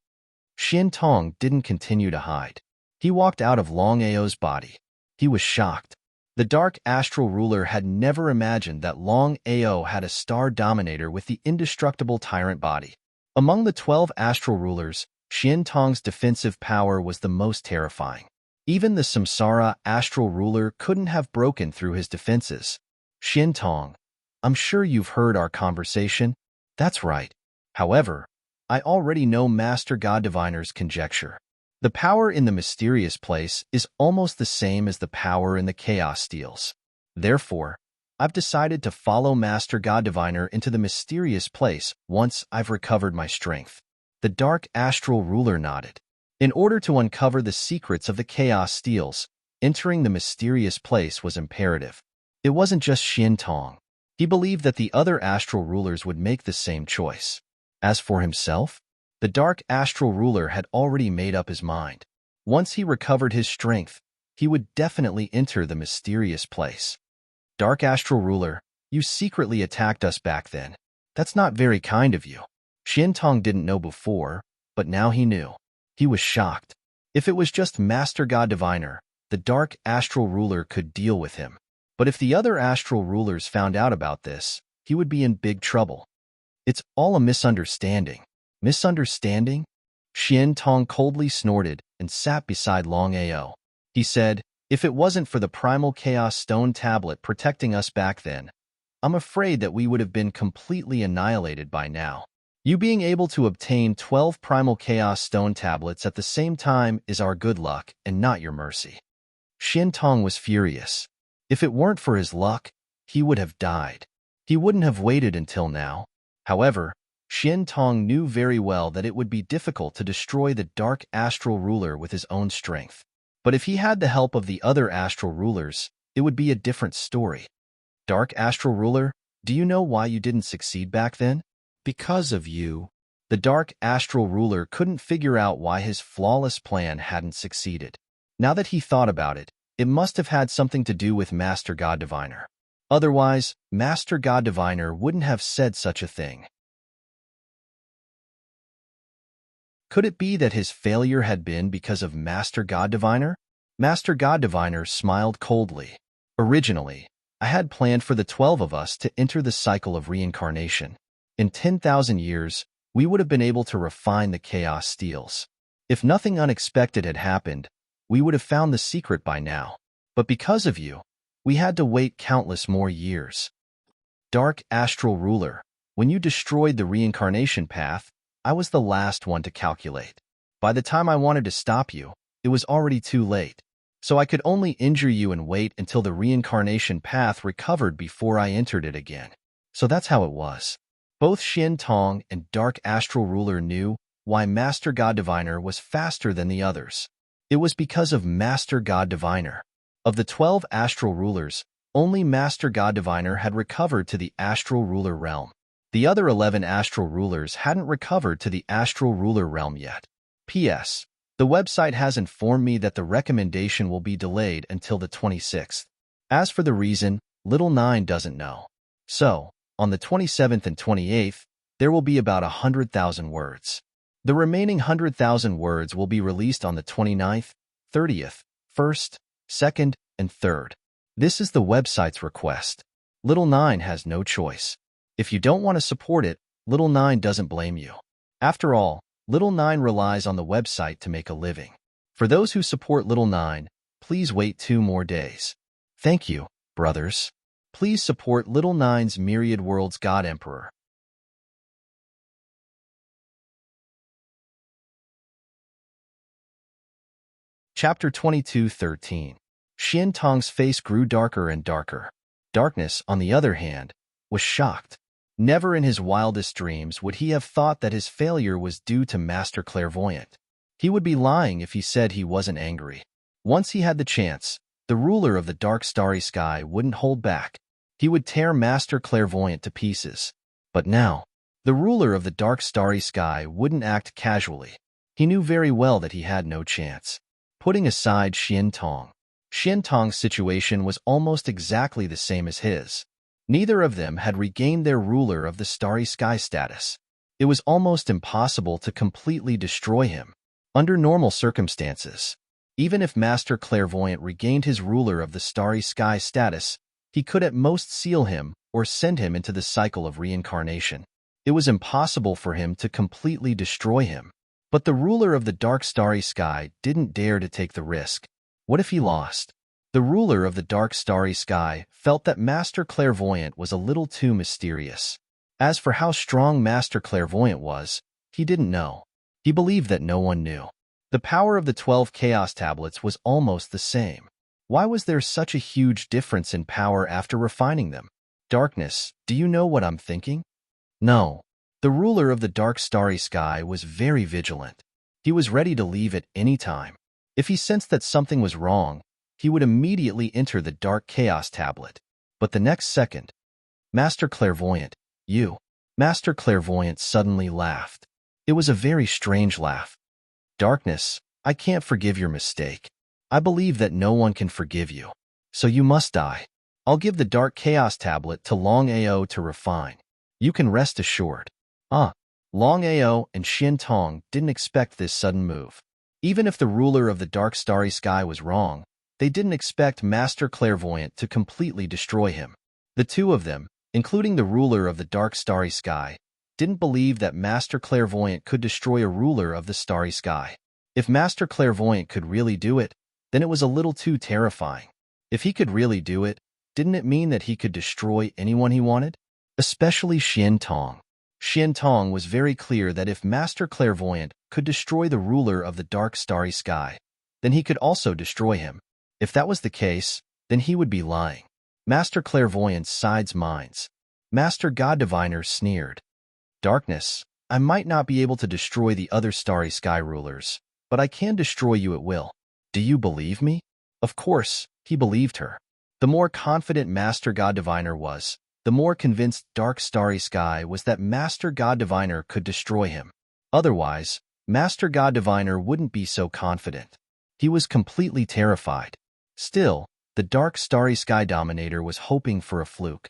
Xian Tong didn't continue to hide. He walked out of Long Ao's body. He was shocked. The Dark Astral Ruler had never imagined that Long Ao had a star dominator with the indestructible tyrant body. Among the 12 astral rulers, Xian Tong's defensive power was the most terrifying. Even the Samsara astral ruler couldn't have broken through his defenses. Xian Tong, I'm sure you've heard our conversation. That's right. However, I already know Master God Diviner's conjecture. The power in the mysterious place is almost the same as the power in the chaos steels. Therefore, I've decided to follow Master God Diviner into the mysterious place once I've recovered my strength. The Dark Astral Ruler nodded. In order to uncover the secrets of the chaos steels, entering the mysterious place was imperative. It wasn't just Xian Tong. He believed that the other astral rulers would make the same choice. As for himself, the Dark Astral Ruler had already made up his mind. Once he recovered his strength, he would definitely enter the mysterious place. Dark Astral Ruler, you secretly attacked us back then. That's not very kind of you. Xian Tong didn't know before, but now he knew. He was shocked. If it was just Master God Diviner, the Dark Astral Ruler could deal with him. But if the other astral rulers found out about this, he would be in big trouble. It's all a misunderstanding. Misunderstanding? Xian Tong coldly snorted and sat beside Long Ao. He said, if it wasn't for the primal chaos stone tablet protecting us back then, I'm afraid that we would have been completely annihilated by now. You being able to obtain 12 primal chaos stone tablets at the same time is our good luck and not your mercy. Xian Tong was furious. If it weren't for his luck, he would have died. He wouldn't have waited until now. However, Xian Tong knew very well that it would be difficult to destroy the Dark Astral Ruler with his own strength. But if he had the help of the other astral rulers, it would be a different story. Dark Astral Ruler, do you know why you didn't succeed back then? Because of you. The Dark Astral Ruler couldn't figure out why his flawless plan hadn't succeeded. Now that he thought about it, it must have had something to do with Master God Diviner. Otherwise, Master God Diviner wouldn't have said such a thing. Could it be that his failure had been because of Master God Diviner? Master God Diviner smiled coldly. Originally, I had planned for the 12 of us to enter the cycle of reincarnation. In 10,000 years, we would have been able to refine the chaos steels. If nothing unexpected had happened, we would have found the secret by now. But because of you, we had to wait countless more years. Dark Astral Ruler, when you destroyed the reincarnation path, I was the last one to calculate. By the time I wanted to stop you, it was already too late. So I could only injure you and wait until the reincarnation path recovered before I entered it again. So that's how it was. Both Xian Tong and Dark Astral Ruler knew why Master God Diviner was faster than the others. It was because of Master God Diviner. Of the 12 astral rulers, only Master God Diviner had recovered to the astral ruler realm. The other 11 astral rulers hadn't recovered to the astral ruler realm yet. P.S. The website has informed me that the recommendation will be delayed until the 26th. As for the reason, Little Nine doesn't know. So, on the 27th and 28th, there will be about 100,000 words. The remaining 100,000 words will be released on the 29th, 30th, 1st, 2nd, and 3rd. This is the website's request. Little Nine has no choice. If you don't want to support it, Little Nine doesn't blame you. After all, Little Nine relies on the website to make a living. For those who support Little Nine, please wait 2 more days. Thank you, brothers. Please support Little Nine's Myriad Worlds God Emperor. Chapter 22:13. Xian Tong's face grew darker and darker. Darkness, on the other hand, was shocked. Never in his wildest dreams would he have thought that his failure was due to Master Clairvoyant. He would be lying if he said he wasn't angry. Once he had the chance, the ruler of the dark starry sky wouldn't hold back. He would tear Master Clairvoyant to pieces. But now, the ruler of the dark starry sky wouldn't act casually. He knew very well that he had no chance. Putting aside Xian Tong's situation was almost exactly the same as his. Neither of them had regained their ruler of the starry sky status. It was almost impossible to completely destroy him. Under normal circumstances, even if Master Clairvoyant regained his ruler of the starry sky status, he could at most seal him or send him into the cycle of reincarnation. It was impossible for him to completely destroy him. But the ruler of the dark starry sky didn't dare to take the risk. What if he lost? The ruler of the dark starry sky felt that Master Clairvoyant was a little too mysterious. As for how strong Master Clairvoyant was, he didn't know. He believed that no one knew. The power of the 12 Chaos Tablets was almost the same. Why was there such a huge difference in power after refining them? Darkness, do you know what I'm thinking? No. The ruler of the dark starry sky was very vigilant. He was ready to leave at any time. If he sensed that something was wrong, he would immediately enter the dark chaos tablet. But the next second, Master Clairvoyant, you. Master Clairvoyant suddenly laughed. It was a very strange laugh. Darkness, I can't forgive your mistake. I believe that no one can forgive you. So you must die. I'll give the dark chaos tablet to Longao to refine. You can rest assured. Longao and Xian Tong didn't expect this sudden move. Even if the ruler of the dark starry sky was wrong, they didn't expect Master Clairvoyant to completely destroy him. The two of them, including the ruler of the dark starry sky, didn't believe that Master Clairvoyant could destroy a ruler of the starry sky. If Master Clairvoyant could really do it, then it was a little too terrifying. If he could really do it, didn't it mean that he could destroy anyone he wanted? Especially Xian Tong. Xian Tong was very clear that if Master Clairvoyant could destroy the ruler of the dark starry sky, then he could also destroy him. If that was the case, then he would be lying. Master Clairvoyant's sides minds. Master God Diviner sneered. Darkness, I might not be able to destroy the other starry sky rulers, but I can destroy you at will. Do you believe me? Of course, he believed her. The more confident Master God Diviner was, the more convinced Dark Starry Sky was that Master God Diviner could destroy him. Otherwise, Master God Diviner wouldn't be so confident. He was completely terrified. Still, the Dark Starry Sky Dominator was hoping for a fluke.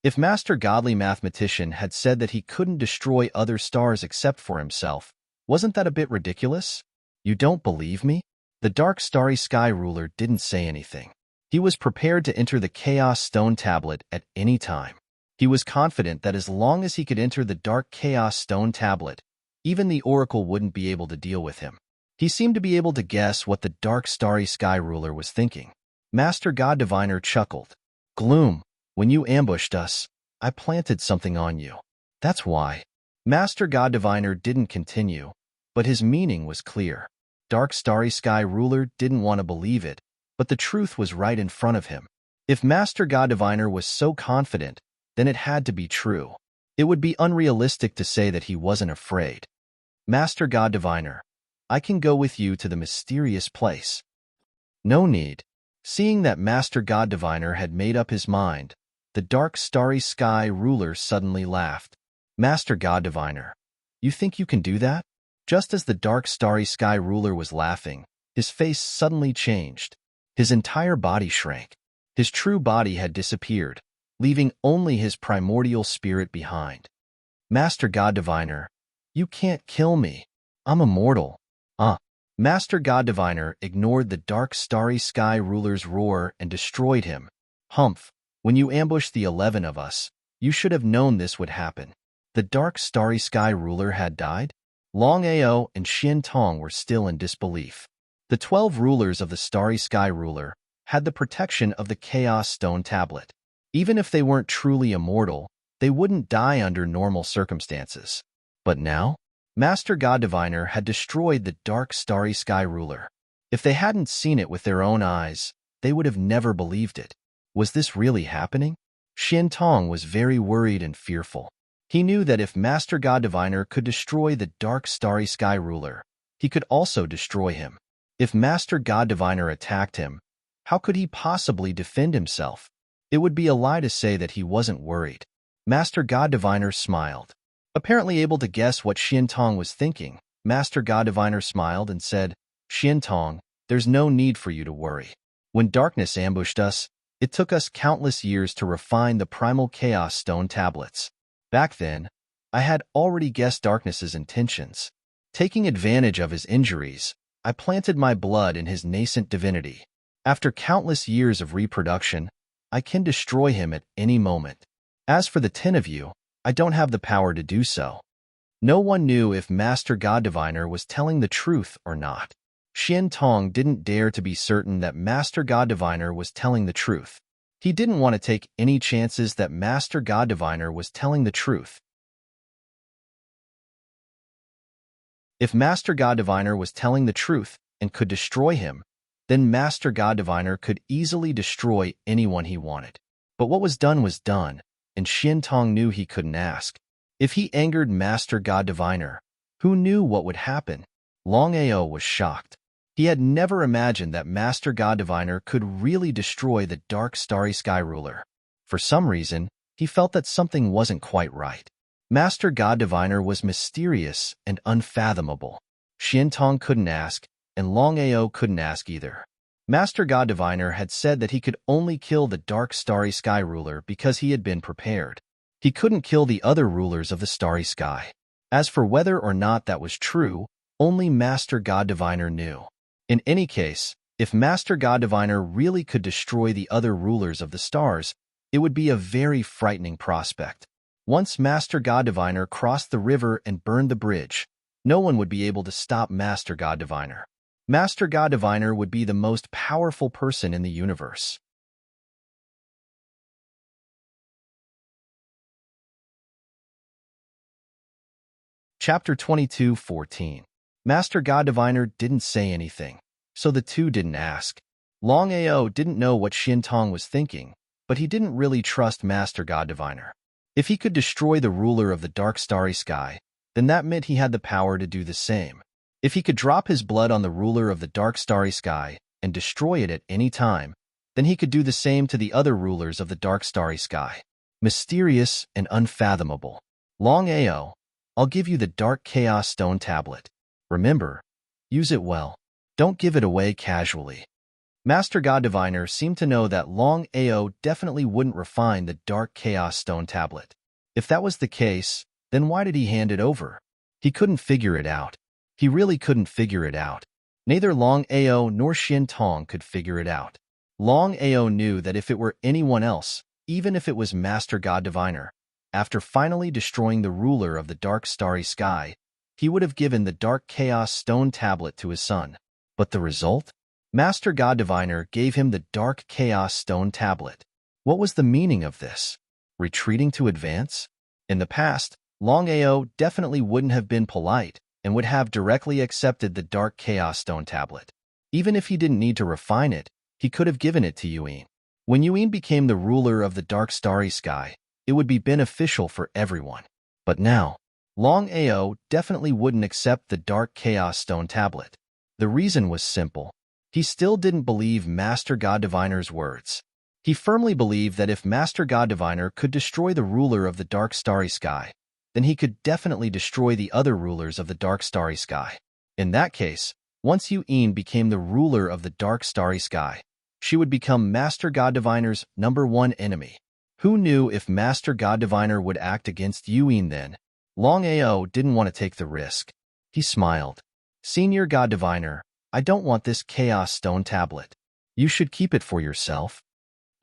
If Master Godly Mathematician had said that he couldn't destroy other stars except for himself, wasn't that a bit ridiculous? You don't believe me? The Dark Starry Sky Ruler didn't say anything. He was prepared to enter the Chaos Stone Tablet at any time. He was confident that as long as he could enter the Dark Chaos Stone Tablet, even the Oracle wouldn't be able to deal with him. He seemed to be able to guess what the Dark Starry Sky Ruler was thinking. Master God Diviner chuckled. Gloom, when you ambushed us, I planted something on you. That's why. Master God Diviner didn't continue, but his meaning was clear. Dark Starry Sky Ruler didn't want to believe it, but the truth was right in front of him. If Master God Diviner was so confident, then it had to be true. It would be unrealistic to say that he wasn't afraid. Master God Diviner, I can go with you to the mysterious place. No need. Seeing that Master God Diviner had made up his mind, the Dark Starry Sky Ruler suddenly laughed. Master God Diviner, you think you can do that? Just as the Dark Starry Sky Ruler was laughing, his face suddenly changed. His entire body shrank. His true body had disappeared, leaving only his primordial spirit behind. Master God Diviner, you can't kill me. I'm immortal. Master God Diviner ignored the Dark Starry Sky Ruler's roar and destroyed him. Humph, when you ambushed the 11 of us, you should have known this would happen. The Dark Starry Sky Ruler had died? Longao and Xian Tong were still in disbelief. The 12 rulers of the Starry Sky Ruler had the protection of the Chaos Stone Tablet. Even if they weren't truly immortal, they wouldn't die under normal circumstances. But now? Master God Diviner had destroyed the dark starry sky ruler. If they hadn't seen it with their own eyes, they would have never believed it. Was this really happening? Xian Tong was very worried and fearful. He knew that if Master God Diviner could destroy the dark starry sky ruler, he could also destroy him. If Master God Diviner attacked him, how could he possibly defend himself? It would be a lie to say that he wasn't worried. Master God Diviner smiled. Apparently able to guess what Xian Tong was thinking, Master God Diviner smiled and said, "Xian Tong, there's no need for you to worry. When darkness ambushed us, it took us countless years to refine the primal chaos stone tablets. Back then, I had already guessed darkness's intentions. Taking advantage of his injuries, I planted my blood in his nascent divinity. After countless years of reproduction, I can destroy him at any moment. As for the 10 of you, I don't have the power to do so." No one knew if Master God Diviner was telling the truth or not. Xian Tong didn't dare to be certain that Master God Diviner was telling the truth. He didn't want to take any chances that Master God Diviner was telling the truth. If Master God Diviner was telling the truth and could destroy him, then Master God Diviner could easily destroy anyone he wanted. But what was done, and Xian Tong knew he couldn't ask. If he angered Master God Diviner, who knew what would happen? Longao was shocked. He had never imagined that Master God Diviner could really destroy the dark starry sky ruler. For some reason, he felt that something wasn't quite right. Master God Diviner was mysterious and unfathomable. Xian Tong couldn't ask, and Longao couldn't ask either. Master God Diviner had said that he could only kill the dark starry sky ruler because he had been prepared. He couldn't kill the other rulers of the starry sky. As for whether or not that was true, only Master God Diviner knew. In any case, if Master God Diviner really could destroy the other rulers of the stars, it would be a very frightening prospect. Once Master God Diviner crossed the river and burned the bridge, no one would be able to stop Master God Diviner. Master God Diviner would be the most powerful person in the universe. Chapter 22:14. Master God Diviner didn't say anything, so the two didn't ask. Longao didn't know what Xian Tong was thinking, but he didn't really trust Master God Diviner. If he could destroy the ruler of the dark starry sky, then that meant he had the power to do the same. If he could drop his blood on the ruler of the dark starry sky and destroy it at any time, then he could do the same to the other rulers of the dark starry sky. Mysterious and unfathomable. Longao, I'll give you the dark chaos stone tablet. Remember, use it well. Don't give it away casually. Master God Diviner seemed to know that Longao definitely wouldn't refine the dark chaos stone tablet. If that was the case, then why did he hand it over? He couldn't figure it out. He really couldn't figure it out. Neither Longao nor Xian Tong could figure it out. Longao knew that if it were anyone else, even if it was Master God Diviner, after finally destroying the ruler of the dark starry sky, he would have given the dark chaos stone tablet to his son. But the result? Master God Diviner gave him the dark chaos stone tablet. What was the meaning of this? Retreating to advance? In the past, Longao definitely wouldn't have been polite and would have directly accepted the dark chaos stone tablet. Even if he didn't need to refine it, he could have given it to Yuan. When Yuan became the ruler of the dark starry sky, it would be beneficial for everyone. But now, Longao definitely wouldn't accept the dark chaos stone tablet. The reason was simple. He still didn't believe Master God Diviner's words. He firmly believed that if Master God Diviner could destroy the ruler of the dark starry sky, then he could definitely destroy the other rulers of the dark starry sky. In that case, once Yuan became the ruler of the dark starry sky, she would become Master God Diviner's #1 enemy. Who knew if Master God Diviner would act against Yuan then? Longao didn't want to take the risk. He smiled. Senior God Diviner, I don't want this chaos stone tablet. You should keep it for yourself.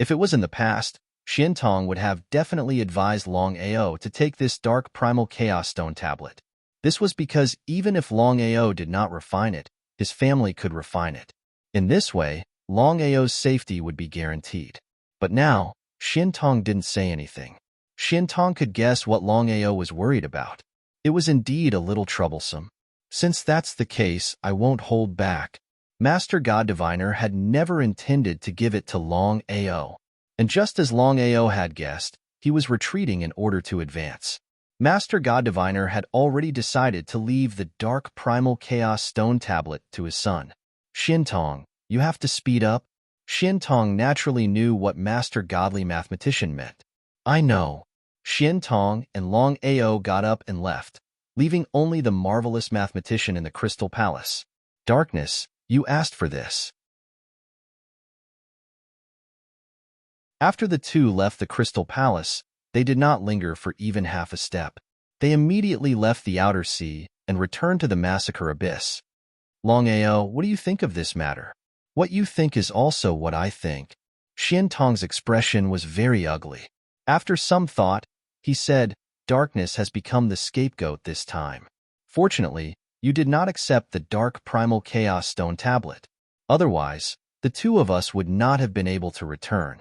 If it was in the past, Xian Tong would have definitely advised Longao to take this dark primal chaos stone tablet. This was because even if Longao did not refine it, his family could refine it. In this way, Longao's safety would be guaranteed. But now, Xian Tong didn't say anything. Xian Tong could guess what Longao was worried about. It was indeed a little troublesome. Since that's the case, I won't hold back. Master God Diviner had never intended to give it to Longao. And just as Longao had guessed, he was retreating in order to advance. Master God Diviner had already decided to leave the dark primal chaos stone tablet to his son. Xintong, you have to speed up. Xintong naturally knew what Master Godly Mathematician meant. I know. Xintong and Longao got up and left, leaving only the marvelous mathematician in the Crystal Palace. Darkness, you asked for this. After the two left the Crystal Palace, they did not linger for even half a step. They immediately left the outer sea and returned to the massacre abyss. Longao, what do you think of this matter? What you think is also what I think. Xintong's expression was very ugly. After some thought, he said, Darkness has become the scapegoat this time. Fortunately, you did not accept the dark primal chaos stone tablet. Otherwise, the two of us would not have been able to return.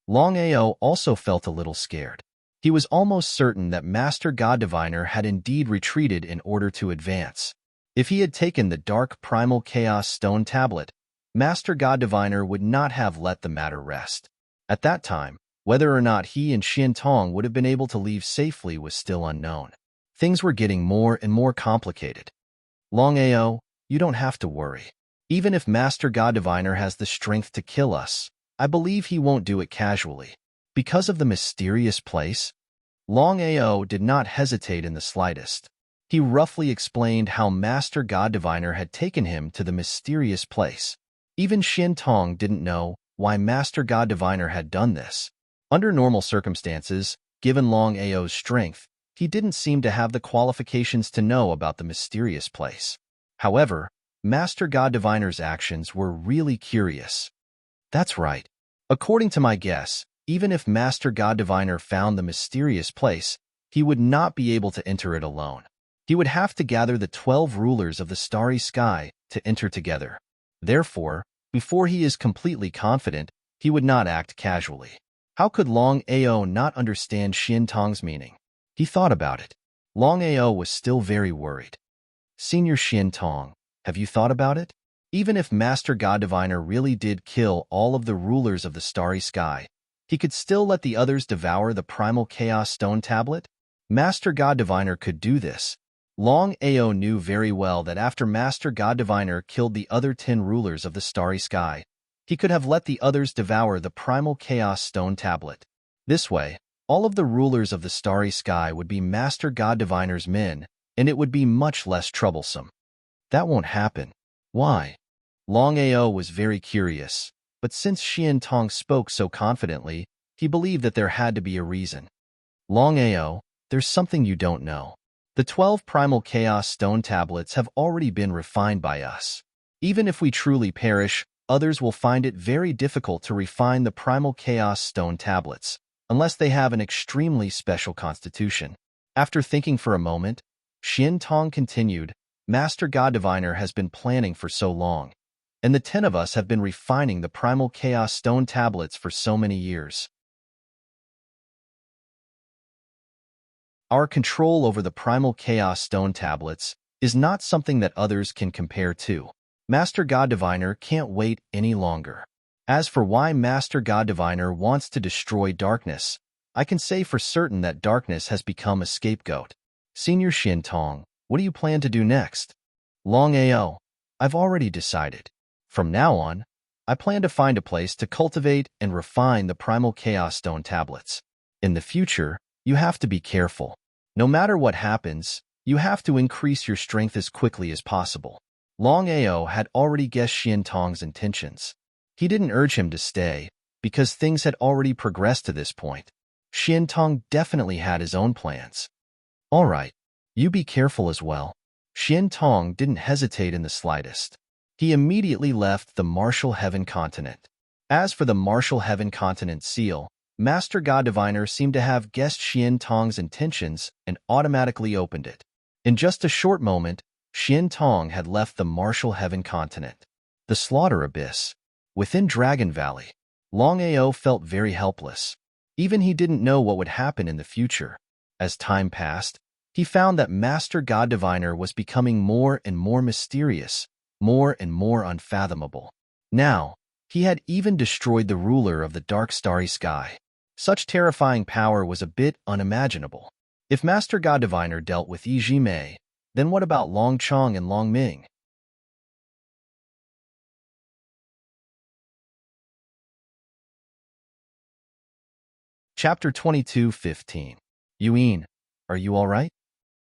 Longao also felt a little scared. He was almost certain that Master God Diviner had indeed retreated in order to advance. If he had taken the dark primal chaos stone tablet, Master God Diviner would not have let the matter rest. At that time, whether or not he and Xintong would have been able to leave safely was still unknown. Things were getting more and more complicated. Longao, you don't have to worry. Even if Master God Diviner has the strength to kill us, I believe he won't do it casually. Because of the mysterious place? Longao did not hesitate in the slightest. He roughly explained how Master God Diviner had taken him to the mysterious place. Even Xintong didn't know why Master God Diviner had done this. Under normal circumstances, given Longao's strength, he didn't seem to have the qualifications to know about the mysterious place. However, Master God Diviner's actions were really curious. That's right. According to my guess, even if Master God Diviner found the mysterious place, he would not be able to enter it alone. He would have to gather the 12 rulers of the starry sky to enter together. Therefore, before he is completely confident, he would not act casually. How could Longao not understand Xintong's meaning? He thought about it. Longao was still very worried. Senior Xintong, have you thought about it? Even if Master God Diviner really did kill all of the rulers of the starry sky, he could still let the others devour the primal chaos stone tablet? Master God Diviner could do this. Longao knew very well that after Master God Diviner killed the other 10 rulers of the starry sky, he could have let the others devour the primal chaos stone tablet. This way, all of the rulers of the starry sky would be Master God Diviner's men, and it would be much less troublesome. That won't happen. Why? Longao was very curious, but since Xintong spoke so confidently, he believed that there had to be a reason. Longao, there's something you don't know. The 12 primal chaos stone tablets have already been refined by us. Even if we truly perish, others will find it very difficult to refine the primal chaos stone tablets, unless they have an extremely special constitution. After thinking for a moment, Xintong continued, Master God Diviner has been planning for so long, and the 10 of us have been refining the primal chaos stone tablets for so many years. Our control over the primal chaos stone tablets is not something that others can compare to. Master God Diviner can't wait any longer. As for why Master God Diviner wants to destroy darkness, I can say for certain that darkness has become a scapegoat. Senior Xintong, what do you plan to do next? Longao, I've already decided. From now on, I plan to find a place to cultivate and refine the primal chaos stone tablets. In the future, you have to be careful. No matter what happens, you have to increase your strength as quickly as possible. Longao had already guessed Xintong's intentions. He didn't urge him to stay, because things had already progressed to this point. Xintong definitely had his own plans. All right, you be careful as well. Xintong didn't hesitate in the slightest. He immediately left the Martial Heaven continent. As for the Martial Heaven continent seal, Master God Diviner seemed to have guessed Xintong's intentions and automatically opened it. In just a short moment, Xintong had left the Martial Heaven continent. The Slaughter Abyss. Within Dragon Valley, Longao felt very helpless. Even he didn't know what would happen in the future. As time passed, he found that Master God Diviner was becoming more and more mysterious, more and more unfathomable. Now, he had even destroyed the ruler of the dark starry sky. Such terrifying power was a bit unimaginable. If Master God Diviner dealt with Yi Jimei, then what about Long Chong and Long Ming? Chapter 22:15. Yuan, are you all right?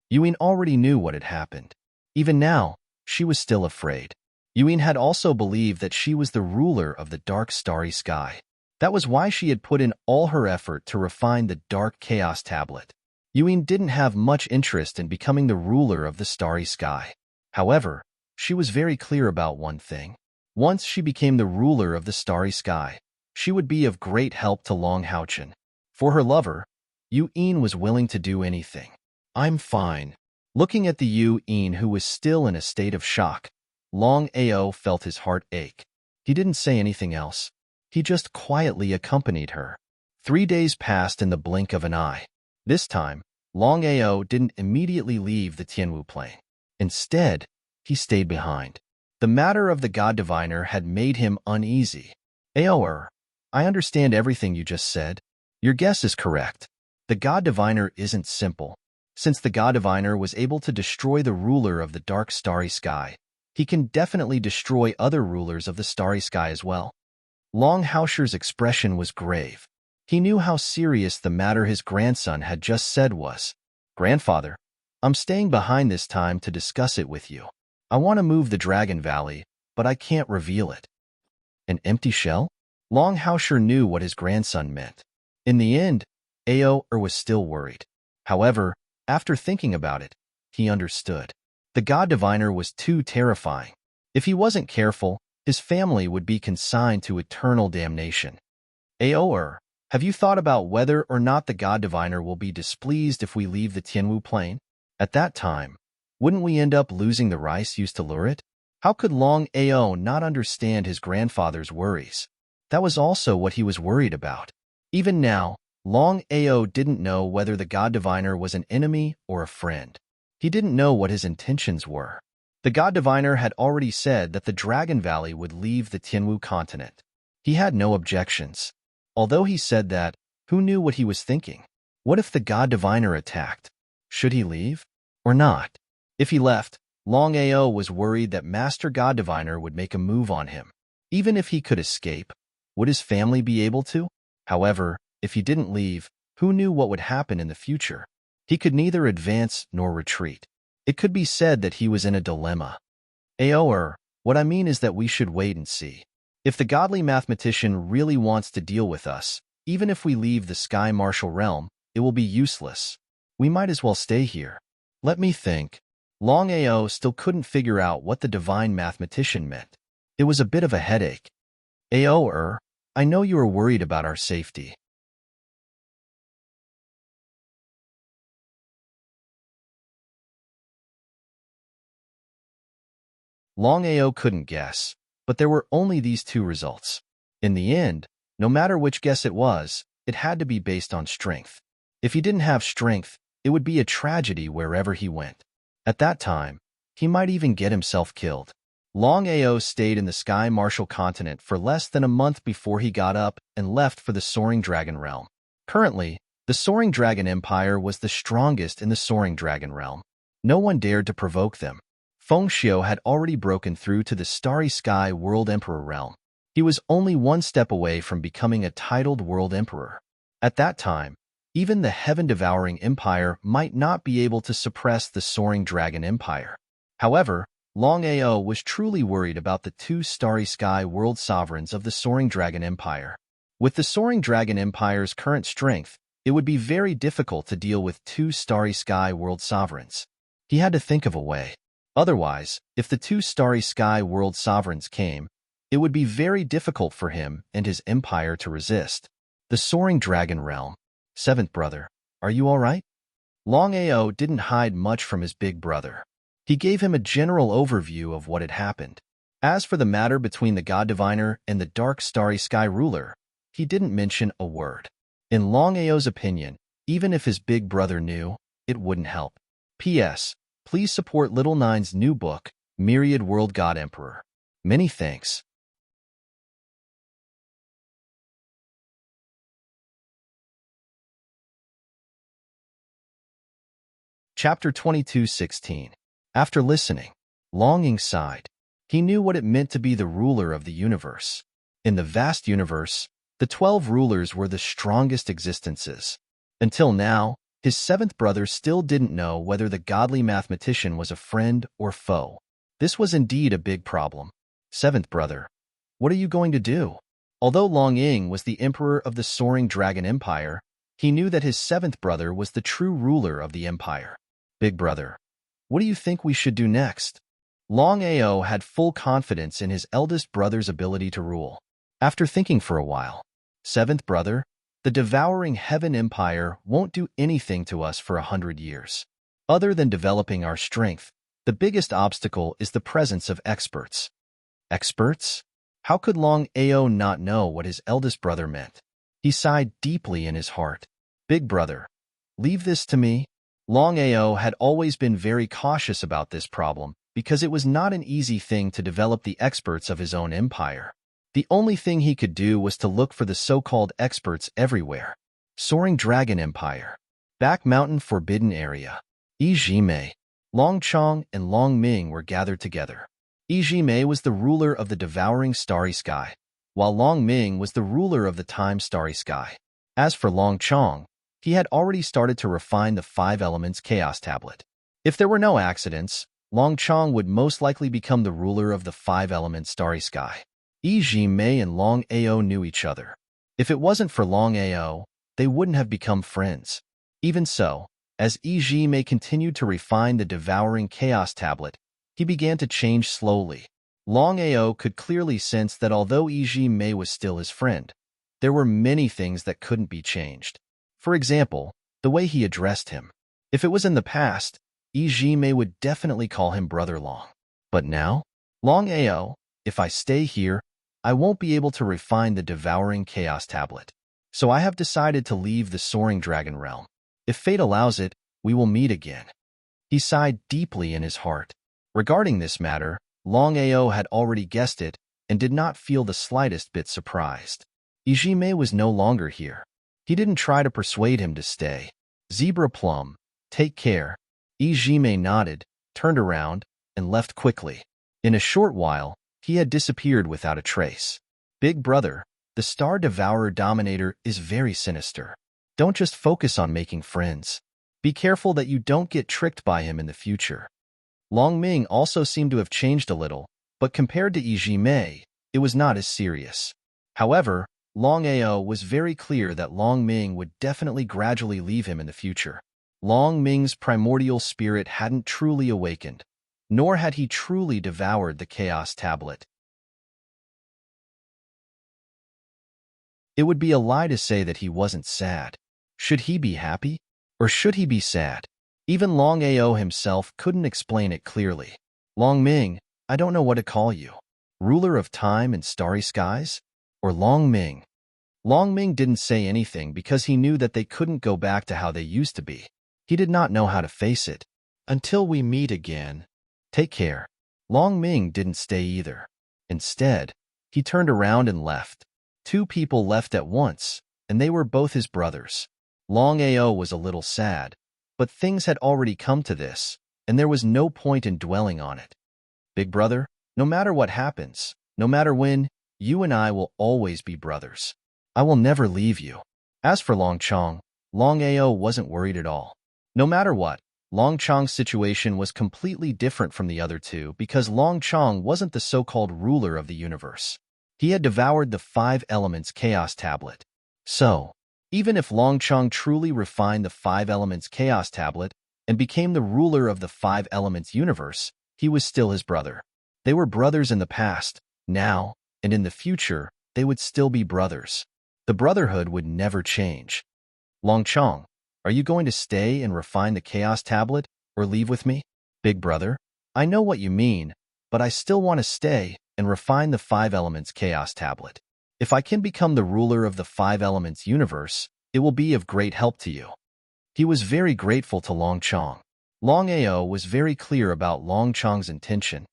Yuan already knew what had happened. Even now, she was still afraid. Yuan had also believed that she was the ruler of the dark starry sky. That was why she had put in all her effort to refine the dark chaos tablet. Yuan didn't have much interest in becoming the ruler of the starry sky. However, she was very clear about one thing. Once she became the ruler of the starry sky, she would be of great help to Long Haochen. For her lover, Yuan was willing to do anything. I'm fine. Looking at the Yuan who was still in a state of shock, Long Ao felt his heart ache. He didn't say anything else. He just quietly accompanied her. 3 days passed in the blink of an eye. This time, Long Ao didn't immediately leave the Tianwu plain. Instead, he stayed behind. The matter of the God Diviner had made him uneasy. Ao, I understand everything you just said. Your guess is correct. The God Diviner isn't simple. Since the God Diviner was able to destroy the ruler of the dark starry sky, he can definitely destroy other rulers of the starry sky as well. Long Haosher's expression was grave. He knew how serious the matter his grandson had just said was. Grandfather, I'm staying behind this time to discuss it with you. I want to move the Dragon Valley, but I can't reveal it. An empty shell? Long Haosher knew what his grandson meant. In the end, Ao was still worried. However, after thinking about it, he understood. The God Diviner was too terrifying. If he wasn't careful, his family would be consigned to eternal damnation. Ao, have you thought about whether or not the God Diviner will be displeased if we leave the Tianwu plain? At that time, wouldn't we end up losing the rice used to lure it? How could Long Ao not understand his grandfather's worries? That was also what he was worried about. Even now, Long Ao didn't know whether the God Diviner was an enemy or a friend. He didn't know what his intentions were. The God Diviner had already said that the Dragon Valley would leave the Tianwu continent. He had no objections. Although he said that, who knew what he was thinking? What if the God Diviner attacked? Should he leave? Or not? If he left, Long Ao was worried that Master God Diviner would make a move on him. Even if he could escape, would his family be able to? However, if he didn't leave, who knew what would happen in the future? He could neither advance nor retreat. It could be said that he was in a dilemma. Ao, what I mean is that we should wait and see. If the godly mathematician really wants to deal with us, even if we leave the Sky Martial realm, it will be useless. We might as well stay here. Let me think. Long Ao still couldn't figure out what the divine mathematician meant. It was a bit of a headache. Ao, I know you are worried about our safety. Long Ao couldn't guess, but there were only these two results. In the end, no matter which guess it was, it had to be based on strength. If he didn't have strength, it would be a tragedy wherever he went. At that time, he might even get himself killed. Long Ao stayed in the Sky Martial continent for less than a month before he got up and left for the Soaring Dragon realm. Currently, the Soaring Dragon Empire was the strongest in the Soaring Dragon realm. No one dared to provoke them. Feng Xiu had already broken through to the Starry Sky World Emperor realm. He was only one step away from becoming a titled World Emperor. At that time, even the Heaven-Devouring Empire might not be able to suppress the Soaring Dragon Empire. However, Long Ao was truly worried about the two Starry Sky World Sovereigns of the Soaring Dragon Empire. With the Soaring Dragon Empire's current strength, it would be very difficult to deal with two Starry Sky World Sovereigns. He had to think of a way. Otherwise, if the two Starry Sky World Sovereigns came, it would be very difficult for him and his empire to resist. The Soaring Dragon Realm. Seventh brother, are you all right? Long Ao didn't hide much from his big brother. He gave him a general overview of what had happened. As for the matter between the God Diviner and the Dark Starry Sky Ruler, he didn't mention a word. In Long Ao's opinion, even if his big brother knew, it wouldn't help. P.S. Please support Little Nine's new book, Myriad World God Emperor. Many thanks. Chapter 22:16. After listening, Longing sighed. He knew what it meant to be the ruler of the universe. In the vast universe, the 12 rulers were the strongest existences. Until now, his seventh brother still didn't know whether the godly mathematician was a friend or foe. This was indeed a big problem. Seventh brother, what are you going to do? Although Longing was the emperor of the soaring dragon empire, he knew that his seventh brother was the true ruler of the empire. Big brother, what do you think we should do next? Longao had full confidence in his eldest brother's ability to rule. After thinking for a while, seventh brother, the devouring heaven empire won't do anything to us for 100 years. Other than developing our strength, the biggest obstacle is the presence of experts. Experts? How could Longao not know what his eldest brother meant? He sighed deeply in his heart. Big brother, leave this to me. Longao had always been very cautious about this problem because it was not an easy thing to develop the experts of his own empire. The only thing he could do was to look for the so-called experts everywhere. Soaring Dragon Empire. Back Mountain Forbidden Area. Yijimei, Longchong, and Longming were gathered together. Yijimei was the ruler of the devouring starry sky, while Longming was the ruler of the time starry sky. As for Longchong, he had already started to refine the 5 elements chaos tablet. If there were no accidents, Longchong would most likely become the ruler of the 5 elements starry sky. Yijimei and Longao knew each other. If it wasn't for Longao, they wouldn't have become friends. Even so, as Yijimei continued to refine the devouring chaos tablet, he began to change slowly. Longao could clearly sense that although Yijimei was still his friend, there were many things that couldn't be changed. For example, the way he addressed him. If it was in the past, Yijimei would definitely call him Brother Long. But now, Longao, if I stay here, I won't be able to refine the devouring chaos tablet. So I have decided to leave the soaring dragon realm. If fate allows it, we will meet again. He sighed deeply in his heart. Regarding this matter, Longao had already guessed it and did not feel the slightest bit surprised. Yijimei was no longer here. He didn't try to persuade him to stay. Zebra Plum, take care. Yijimei nodded, turned around, and left quickly. In a short while, he had disappeared without a trace. Big brother, the Star Devourer Dominator is very sinister. Don't just focus on making friends. Be careful that you don't get tricked by him in the future. Longming also seemed to have changed a little, but compared to Yijimei, it was not as serious. However, Longao was very clear that Longming would definitely gradually leave him in the future. Longming's primordial spirit hadn't truly awakened, nor had he truly devoured the Chaos Tablet. It would be a lie to say that he wasn't sad. Should he be happy? Or should he be sad? Even Longao himself couldn't explain it clearly. Longming, I don't know what to call you. Ruler of time and starry skies? Or Longming? Longming didn't say anything because he knew that they couldn't go back to how they used to be. He did not know how to face it. Until we meet again. Take care. Longming didn't stay either. Instead, he turned around and left. 2 people left at once, and they were both his brothers. Longao was a little sad, but things had already come to this, and there was no point in dwelling on it. Big brother, no matter what happens, no matter when, you and I will always be brothers. I will never leave you. As for Longchong, Longao wasn't worried at all. No matter what, Longchong's situation was completely different from the other two because Longchong wasn't the so-called ruler of the universe. He had devoured the 5 elements chaos tablet. So, even if Longchong truly refined the 5 elements chaos tablet and became the ruler of the 5 elements universe, he was still his brother. They were brothers in the past, now, and in the future, they would still be brothers. The brotherhood would never change. Longchong, are you going to stay and refine the chaos tablet or leave with me? Big brother, I know what you mean, but I still want to stay and refine the 5 elements chaos tablet. If I can become the ruler of the 5 elements universe, it will be of great help to you. He was very grateful to Longchong. Longao was very clear about Long Chong's intention.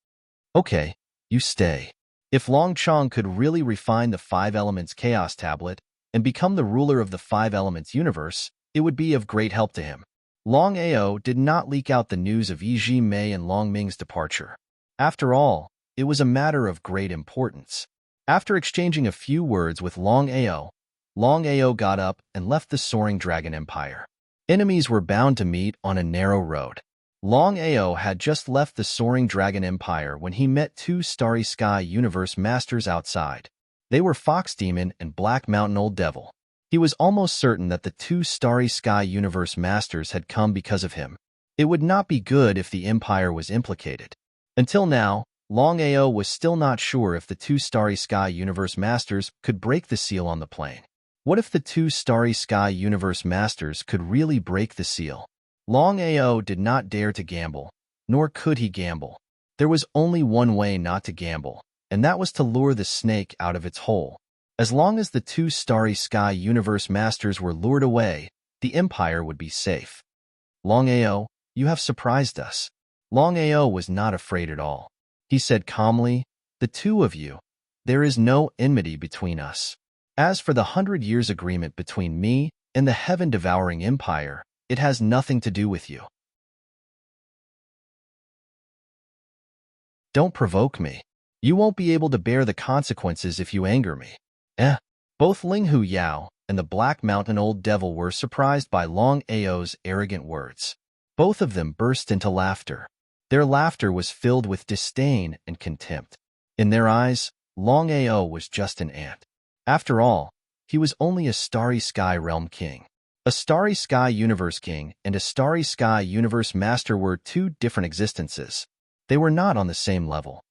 Okay, you stay. If Long Chong could really refine the Five Elements Chaos Tablet and become the ruler of the Five Elements universe, it would be of great help to him. Long Ao did not leak out the news of Yi Ji Mei and Long Ming's departure. After all, it was a matter of great importance. After exchanging a few words with Long Ao got up and left the Soaring Dragon Empire. Enemies were bound to meet on a narrow road. Long Ao had just left the Soaring Dragon Empire when he met two Starry Sky Universe Masters outside. They were Fox Demon and Black Mountain Old Devil. He was almost certain that the two Starry Sky Universe Masters had come because of him. It would not be good if the Empire was implicated. Until now, Long Ao was still not sure if the two Starry Sky Universe Masters could break the seal on the plane. What if the two Starry Sky Universe Masters could really break the seal? Long Ao did not dare to gamble, nor could he gamble. There was only one way not to gamble, and that was to lure the snake out of its hole. As long as the two Starry Sky Universe Masters were lured away, the Empire would be safe. Long Ao, you have surprised us. Long Ao was not afraid at all. He said calmly, the two of you, there is no enmity between us. As for the 100 Years agreement between me and the heaven-devouring Empire, it has nothing to do with you. Don't provoke me. You won't be able to bear the consequences if you anger me. Both Ling Hu Yao and the Black Mountain Old Devil were surprised by Long Ao's arrogant words. Both of them burst into laughter. Their laughter was filled with disdain and contempt. In their eyes, Long Ao was just an ant. After all, he was only a Starry Sky Realm King. A Starry Sky Universe King and a Starry Sky Universe Master were two different existences. They were not on the same level.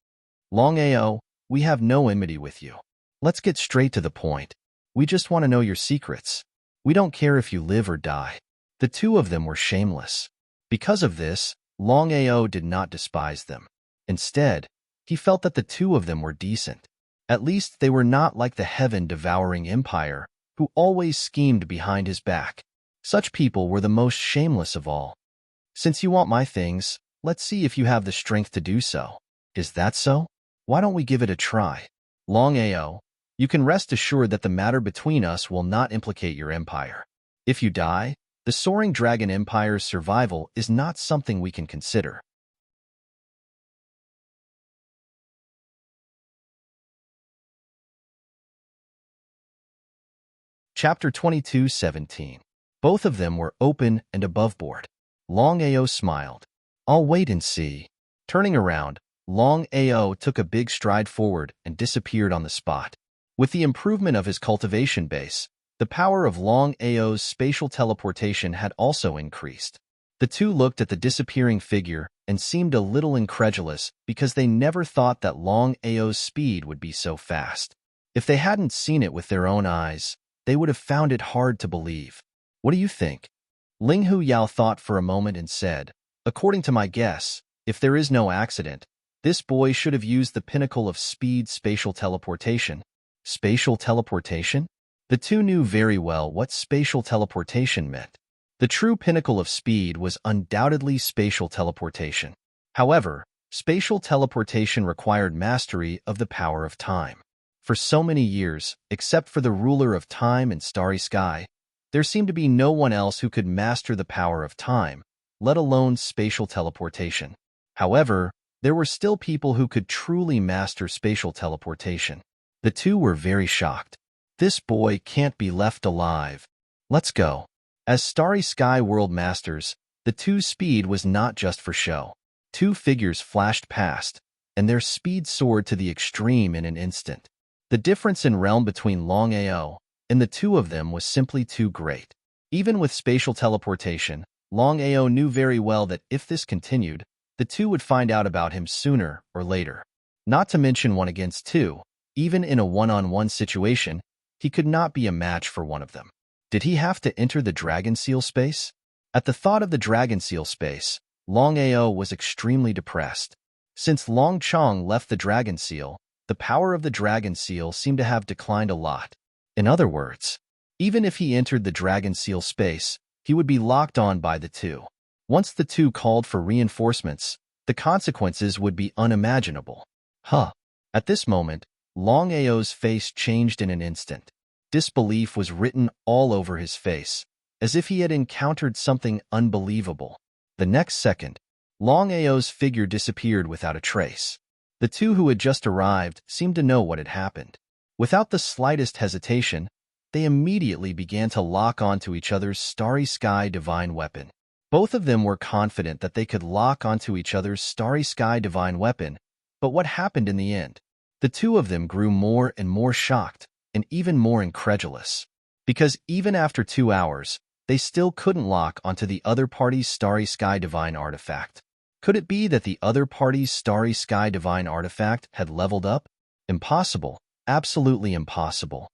Long Ao, we have no enmity with you. Let's get straight to the point. We just want to know your secrets. We don't care if you live or die. The two of them were shameless. Because of this, Long Ao did not despise them. Instead, he felt that the two of them were decent. At least they were not like the heaven-devouring Empire, who always schemed behind his back. Such people were the most shameless of all. Since you want my things, let's see if you have the strength to do so. Is that so? Why don't we give it a try? Long Ao, you can rest assured that the matter between us will not implicate your empire. If you die, the Soaring Dragon Empire's survival is not something we can consider. Chapter 22:17. Both of them were open and aboveboard. Long Ao smiled. I'll wait and see. Turning around, Long Ao took a big stride forward and disappeared on the spot. With the improvement of his cultivation base, the power of Long Ao's spatial teleportation had also increased. The two looked at the disappearing figure and seemed a little incredulous because they never thought that Long Ao's speed would be so fast. If they hadn't seen it with their own eyes, they would have found it hard to believe. What do you think? Ling Hu Yao thought for a moment and said, according to my guess, if there is no accident, this boy should have used the pinnacle of speed spatial teleportation. Spatial teleportation? The two knew very well what spatial teleportation meant. The true pinnacle of speed was undoubtedly spatial teleportation. However, spatial teleportation required mastery of the power of time. For so many years, except for the ruler of time and Starry Sky, there seemed to be no one else who could master the power of time, let alone spatial teleportation. However, there were still people who could truly master spatial teleportation. The two were very shocked. This boy can't be left alive. Let's go. As Starry Sky World Masters, the two's speed was not just for show. Two figures flashed past, and their speed soared to the extreme in an instant. The difference in realm between Long Ao and the two of them was simply too great. Even with spatial teleportation, Long Ao knew very well that if this continued, the two would find out about him sooner or later. Not to mention 1 against 2, even in a one-on-one situation, he could not be a match for one of them. Did he have to enter the Dragon Seal space? At the thought of the Dragon Seal space, Long Ao was extremely depressed. Since Long Chong left the Dragon Seal, the power of the Dragon Seal seemed to have declined a lot. In other words, even if he entered the Dragon Seal space, he would be locked on by the two. Once the two called for reinforcements, the consequences would be unimaginable. Huh. At this moment, Longao's face changed in an instant. Disbelief was written all over his face, as if he had encountered something unbelievable. The next second, Longao's figure disappeared without a trace. The two who had just arrived seemed to know what had happened. Without the slightest hesitation, they immediately began to lock onto each other's starry sky divine weapon. Both of them were confident that they could lock onto each other's starry sky divine weapon, but what happened in the end? The two of them grew more and more shocked and even more incredulous, because even after 2 hours, they still couldn't lock onto the other party's starry sky divine artifact. Could it be that the other party's starry sky divine artifact had leveled up? Impossible. Absolutely impossible.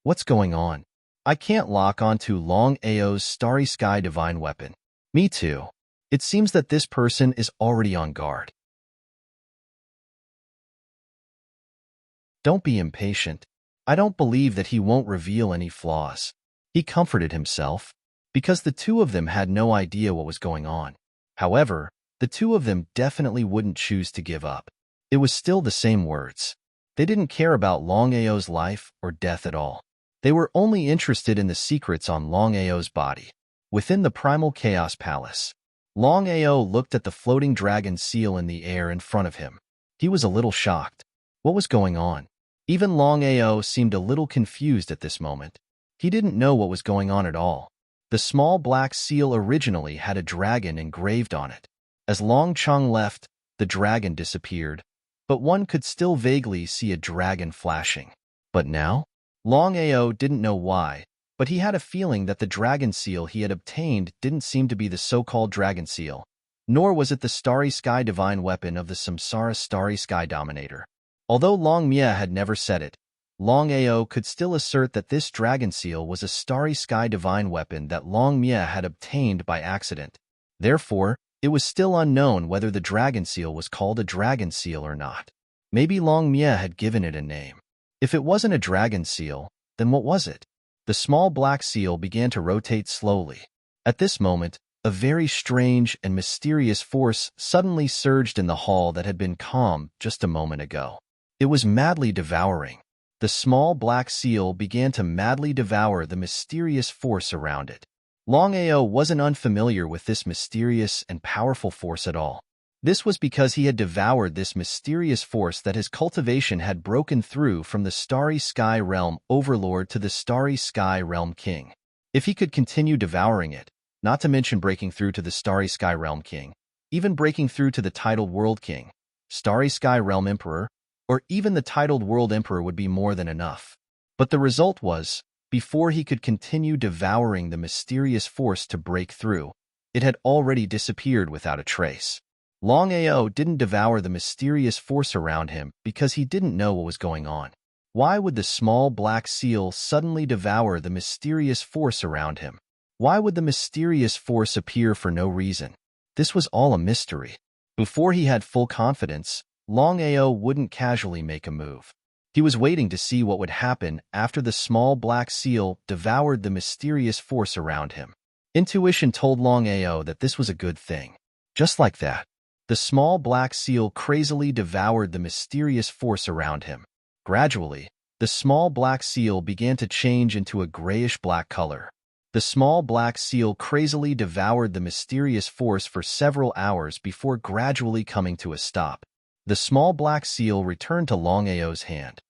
What's going on? I can't lock onto Longao's starry sky divine weapon. Me too. It seems that this person is already on guard. Don't be impatient. I don't believe that he won't reveal any flaws. He comforted himself, because the two of them had no idea what was going on. However, the two of them definitely wouldn't choose to give up. It was still the same words. They didn't care about Longao's life or death at all. They were only interested in the secrets on Longao's body. Within the Primal Chaos Palace, Longao looked at the floating dragon seal in the air in front of him. He was a little shocked. What was going on? Even Longao seemed a little confused at this moment. He didn't know what was going on at all. The small black seal originally had a dragon engraved on it. As Long Cheng left, the dragon disappeared, but one could still vaguely see a dragon flashing. But now? Longao didn't know why, but he had a feeling that the dragon seal he had obtained didn't seem to be the so-called dragon seal, nor was it the starry sky divine weapon of the Samsara starry sky dominator. Although Long Mia had never said it, Longao could still assert that this dragon seal was a starry sky divine weapon that Long Mia had obtained by accident. Therefore, it was still unknown whether the dragon seal was called a dragon seal or not. Maybe Long Mia had given it a name. If it wasn't a dragon seal, then what was it? The small black seal began to rotate slowly. At this moment, a very strange and mysterious force suddenly surged in the hall that had been calm just a moment ago. It was madly devouring. The small black seal began to madly devour the mysterious force around it. Longao wasn't unfamiliar with this mysterious and powerful force at all. This was because he had devoured this mysterious force that his cultivation had broken through from the Starry Sky Realm Overlord to the Starry Sky Realm King. If he could continue devouring it, not to mention breaking through to the Starry Sky Realm King, even breaking through to the titled World King, Starry Sky Realm Emperor, or even the titled World Emperor would be more than enough. But the result was, before he could continue devouring the mysterious force to break through, it had already disappeared without a trace. Longao didn't devour the mysterious force around him because he didn't know what was going on. Why would the small black seal suddenly devour the mysterious force around him? Why would the mysterious force appear for no reason? This was all a mystery. Before he had full confidence, Longao wouldn't casually make a move. He was waiting to see what would happen after the small black seal devoured the mysterious force around him. Intuition told Longao that this was a good thing. Just like that, the small black seal crazily devoured the mysterious force around him. Gradually, the small black seal began to change into a grayish-black color. The small black seal crazily devoured the mysterious force for several hours before gradually coming to a stop. The small black seal returned to Longao's hand.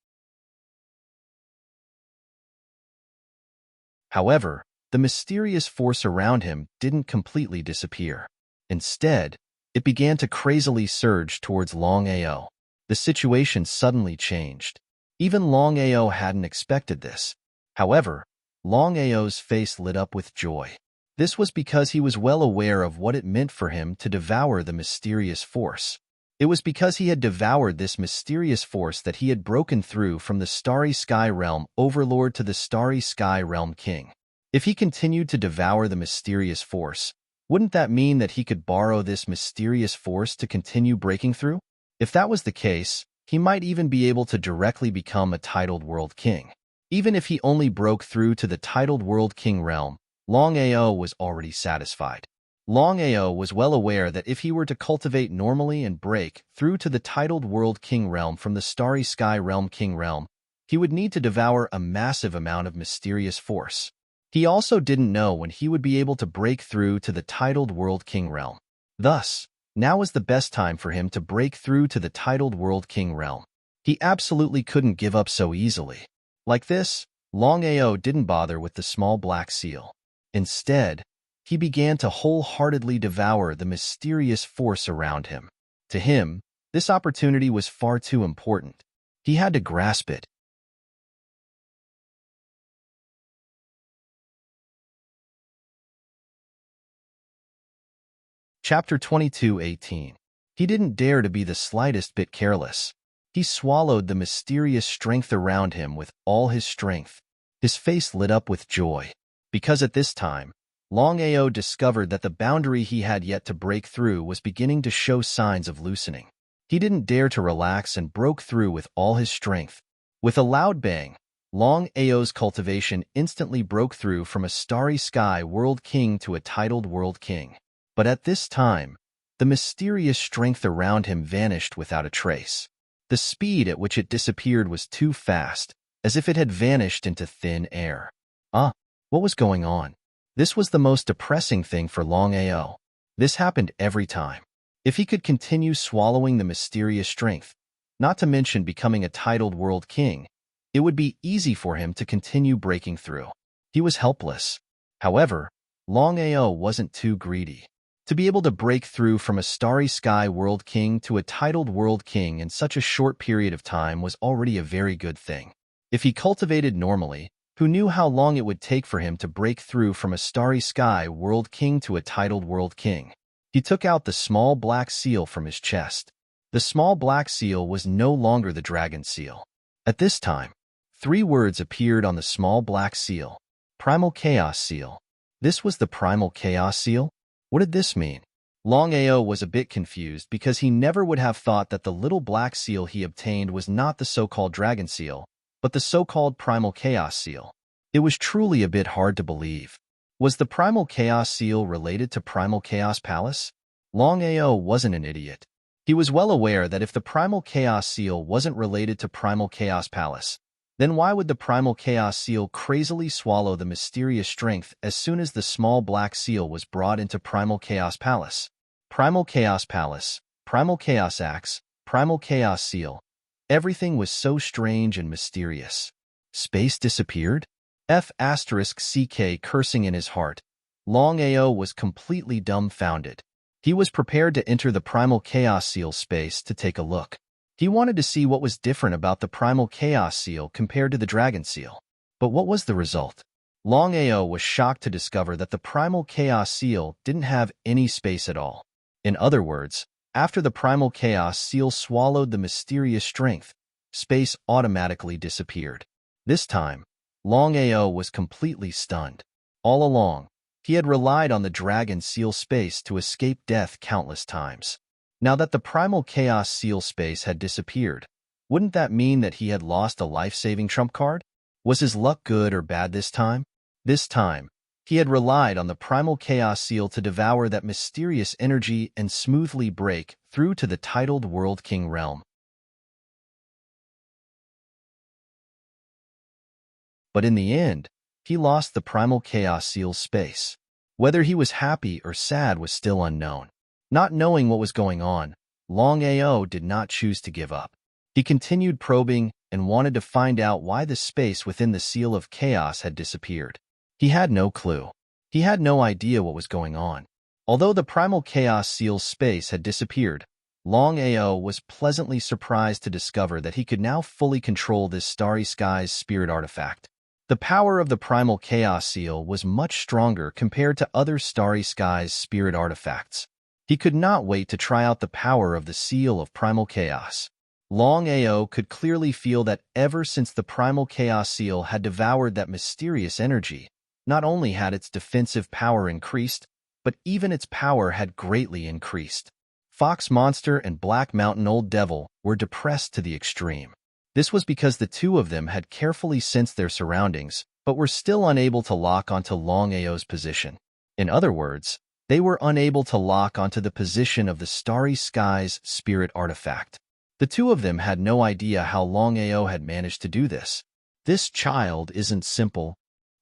However, the mysterious force around him didn't completely disappear. Instead, it began to crazily surge towards Longao. The situation suddenly changed. Even Longao hadn't expected this. However, Longao's face lit up with joy. This was because he was well aware of what it meant for him to devour the mysterious force. It was because he had devoured this mysterious force that he had broken through from the Starry Sky Realm Overlord to the Starry Sky Realm King. If he continued to devour the mysterious force, wouldn't that mean that he could borrow this mysterious force to continue breaking through? If that was the case, he might even be able to directly become a titled World King. Even if he only broke through to the titled World King realm, Longao was already satisfied. Longao was well aware that if he were to cultivate normally and break through to the titled World King realm from the Starry Sky realm King realm, he would need to devour a massive amount of mysterious force. He also didn't know when he would be able to break through to the titled World King realm. Thus, now was the best time for him to break through to the titled World King realm. He absolutely couldn't give up so easily. Like this, Longao didn't bother with the small black seal. Instead, he began to wholeheartedly devour the mysterious force around him. To him, this opportunity was far too important. He had to grasp it. Chapter 22:18. He didn't dare to be the slightest bit careless. He swallowed the mysterious strength around him with all his strength. His face lit up with joy, because at this time, Longao discovered that the boundary he had yet to break through was beginning to show signs of loosening. He didn't dare to relax and broke through with all his strength. With a loud bang, Longao's cultivation instantly broke through from a starry sky world king to a titled world king. But at this time, the mysterious strength around him vanished without a trace. The speed at which it disappeared was too fast, as if it had vanished into thin air. What was going on? This was the most depressing thing for Longao. This happened every time. If he could continue swallowing the mysterious strength, not to mention becoming a titled world king, it would be easy for him to continue breaking through. He was helpless. However, Longao wasn't too greedy. To be able to break through from a starry sky world king to a titled world king in such a short period of time was already a very good thing. If he cultivated normally, who knew how long it would take for him to break through from a starry sky world king to a titled world king? He took out the small black seal from his chest. The small black seal was no longer the dragon seal. At this time, 3 words appeared on the small black seal. Primal Chaos Seal. This was the Primal Chaos Seal? What did this mean? Longao was a bit confused because he never would have thought that the little black seal he obtained was not the so-called dragon seal, but the so-called Primal Chaos Seal. It was truly a bit hard to believe. Was the Primal Chaos Seal related to Primal Chaos Palace? Longao wasn't an idiot. He was well aware that if the Primal Chaos Seal wasn't related to Primal Chaos Palace, then why would the Primal Chaos Seal crazily swallow the mysterious strength as soon as the small black seal was brought into Primal Chaos Palace? Primal Chaos Palace, Primal Chaos Axe, Primal Chaos Seal. Everything was so strange and mysterious. Space disappeared? F***CK cursing in his heart. Longao was completely dumbfounded. He was prepared to enter the Primal Chaos Seal space to take a look. He wanted to see what was different about the Primal Chaos Seal compared to the Dragon Seal. But what was the result? Longao was shocked to discover that the Primal Chaos Seal didn't have any space at all. In other words, after the Primal Chaos Seal swallowed the mysterious strength, space automatically disappeared. This time, Longao was completely stunned. All along, he had relied on the Dragon Seal space to escape death countless times. Now that the Primal Chaos Seal space had disappeared, wouldn't that mean that he had lost a life-saving trump card? Was his luck good or bad this time? This time, he had relied on the Primal Chaos Seal to devour that mysterious energy and smoothly break through to the titled World King realm. But in the end, he lost the Primal Chaos Seal's space. Whether he was happy or sad was still unknown. Not knowing what was going on, Longao did not choose to give up. He continued probing and wanted to find out why the space within the Seal of Chaos had disappeared. He had no clue. He had no idea what was going on. Although the Primal Chaos Seal's space had disappeared, Longao was pleasantly surprised to discover that he could now fully control this Starry Sky's spirit artifact. The power of the Primal Chaos Seal was much stronger compared to other Starry Sky's spirit artifacts. He could not wait to try out the power of the Seal of Primal Chaos. Longao could clearly feel that ever since the Primal Chaos Seal had devoured that mysterious energy, not only had its defensive power increased, but even its power had greatly increased. Fox Monster and Black Mountain Old Devil were depressed to the extreme. This was because the two of them had carefully sensed their surroundings, but were still unable to lock onto Longao's position. In other words, They were unable to lock onto the position of the starry skies spirit artifact. The two of them had no idea how Longao had managed to do this. This child isn't simple.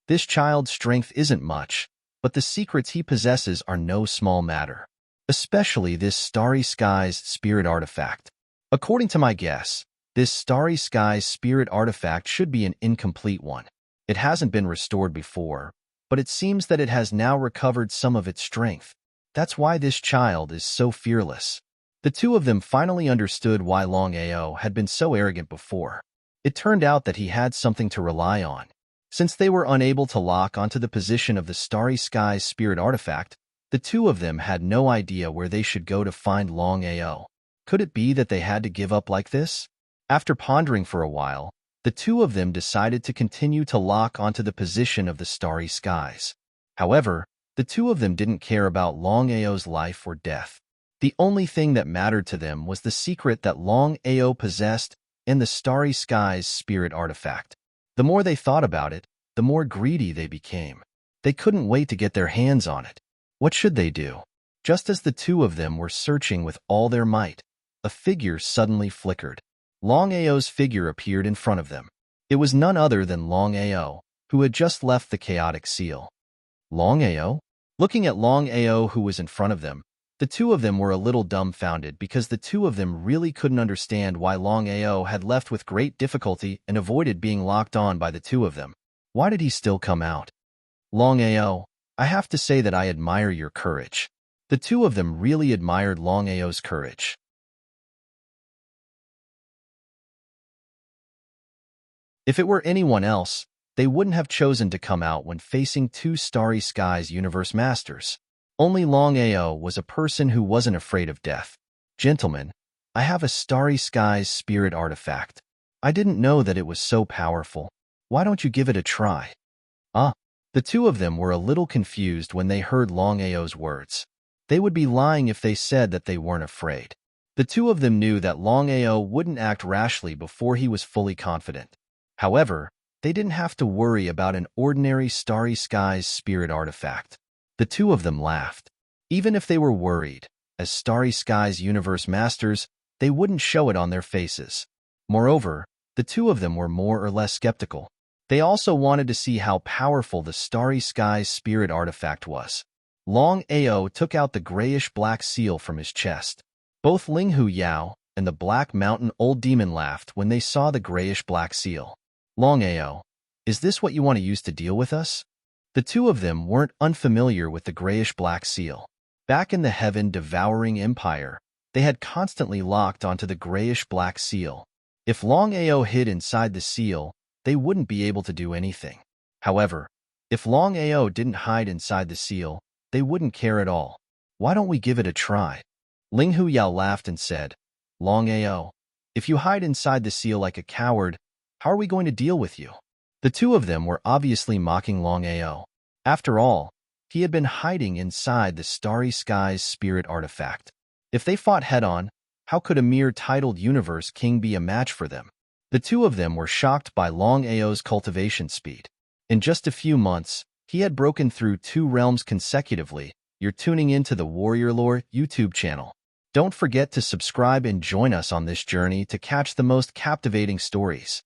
This child's strength isn't much, but the secrets he possesses are no small matter. Especially this starry skies spirit artifact. According to my guess, this starry skies spirit artifact should be an incomplete one. It hasn't been restored before, but it seems that it has now recovered some of its strength. That's why this child is so fearless. The two of them finally understood why Longao had been so arrogant before. It turned out that he had something to rely on. Since they were unable to lock onto the position of the starry skies spirit artifact, the two of them had no idea where they should go to find Longao. Could it be that they had to give up like this? After pondering for a while, the two of them decided to continue to lock onto the position of the starry skies. However, the two of them didn't care about Longao's life or death. The only thing that mattered to them was the secret that Longao possessed and the starry skies spirit artifact. The more they thought about it, the more greedy they became. They couldn't wait to get their hands on it. What should they do? Just as the two of them were searching with all their might, a figure suddenly flickered. Longao's figure appeared in front of them. It was none other than Longao, who had just left the chaotic seal. Longao? Looking at Longao, who was in front of them, the two of them were a little dumbfounded because the two of them really couldn't understand why Longao had left with great difficulty and avoided being locked on by the two of them. Why did he still come out? Longao, I have to say that I admire your courage. The two of them really admired Longao's courage. If it were anyone else, they wouldn't have chosen to come out when facing two starry skies universe masters. Only Longao was a person who wasn't afraid of death. Gentlemen, I have a starry skies spirit artifact. I didn't know that it was so powerful. Why don't you give it a try? The two of them were a little confused when they heard Longao's words. They would be lying if they said that they weren't afraid. The two of them knew that Longao wouldn't act rashly before he was fully confident. However, they didn't have to worry about an ordinary starry skies spirit artifact. The two of them laughed. Even if they were worried, as starry skies universe masters, they wouldn't show it on their faces. Moreover, the two of them were more or less skeptical. They also wanted to see how powerful the starry skies spirit artifact was. Longao took out the grayish-black seal from his chest. Both Ling Hu Yao and the Black Mountain Old Demon laughed when they saw the grayish-black seal. Longao, is this what you want to use to deal with us? The two of them weren't unfamiliar with the grayish-black seal. Back in the heaven-devouring empire, they had constantly locked onto the grayish-black seal. If Longao hid inside the seal, they wouldn't be able to do anything. However, if Longao didn't hide inside the seal, they wouldn't care at all. Why don't we give it a try? Ling Hu Yao laughed and said, Longao, if you hide inside the seal like a coward, how are we going to deal with you? The two of them were obviously mocking Longao. After all, he had been hiding inside the starry skies spirit artifact. If they fought head-on, how could a mere titled universe king be a match for them? The two of them were shocked by Longao's cultivation speed. In just a few months, he had broken through 2 realms consecutively. You're tuning into the Warrior Lore YouTube channel. Don't forget to subscribe and join us on this journey to catch the most captivating stories.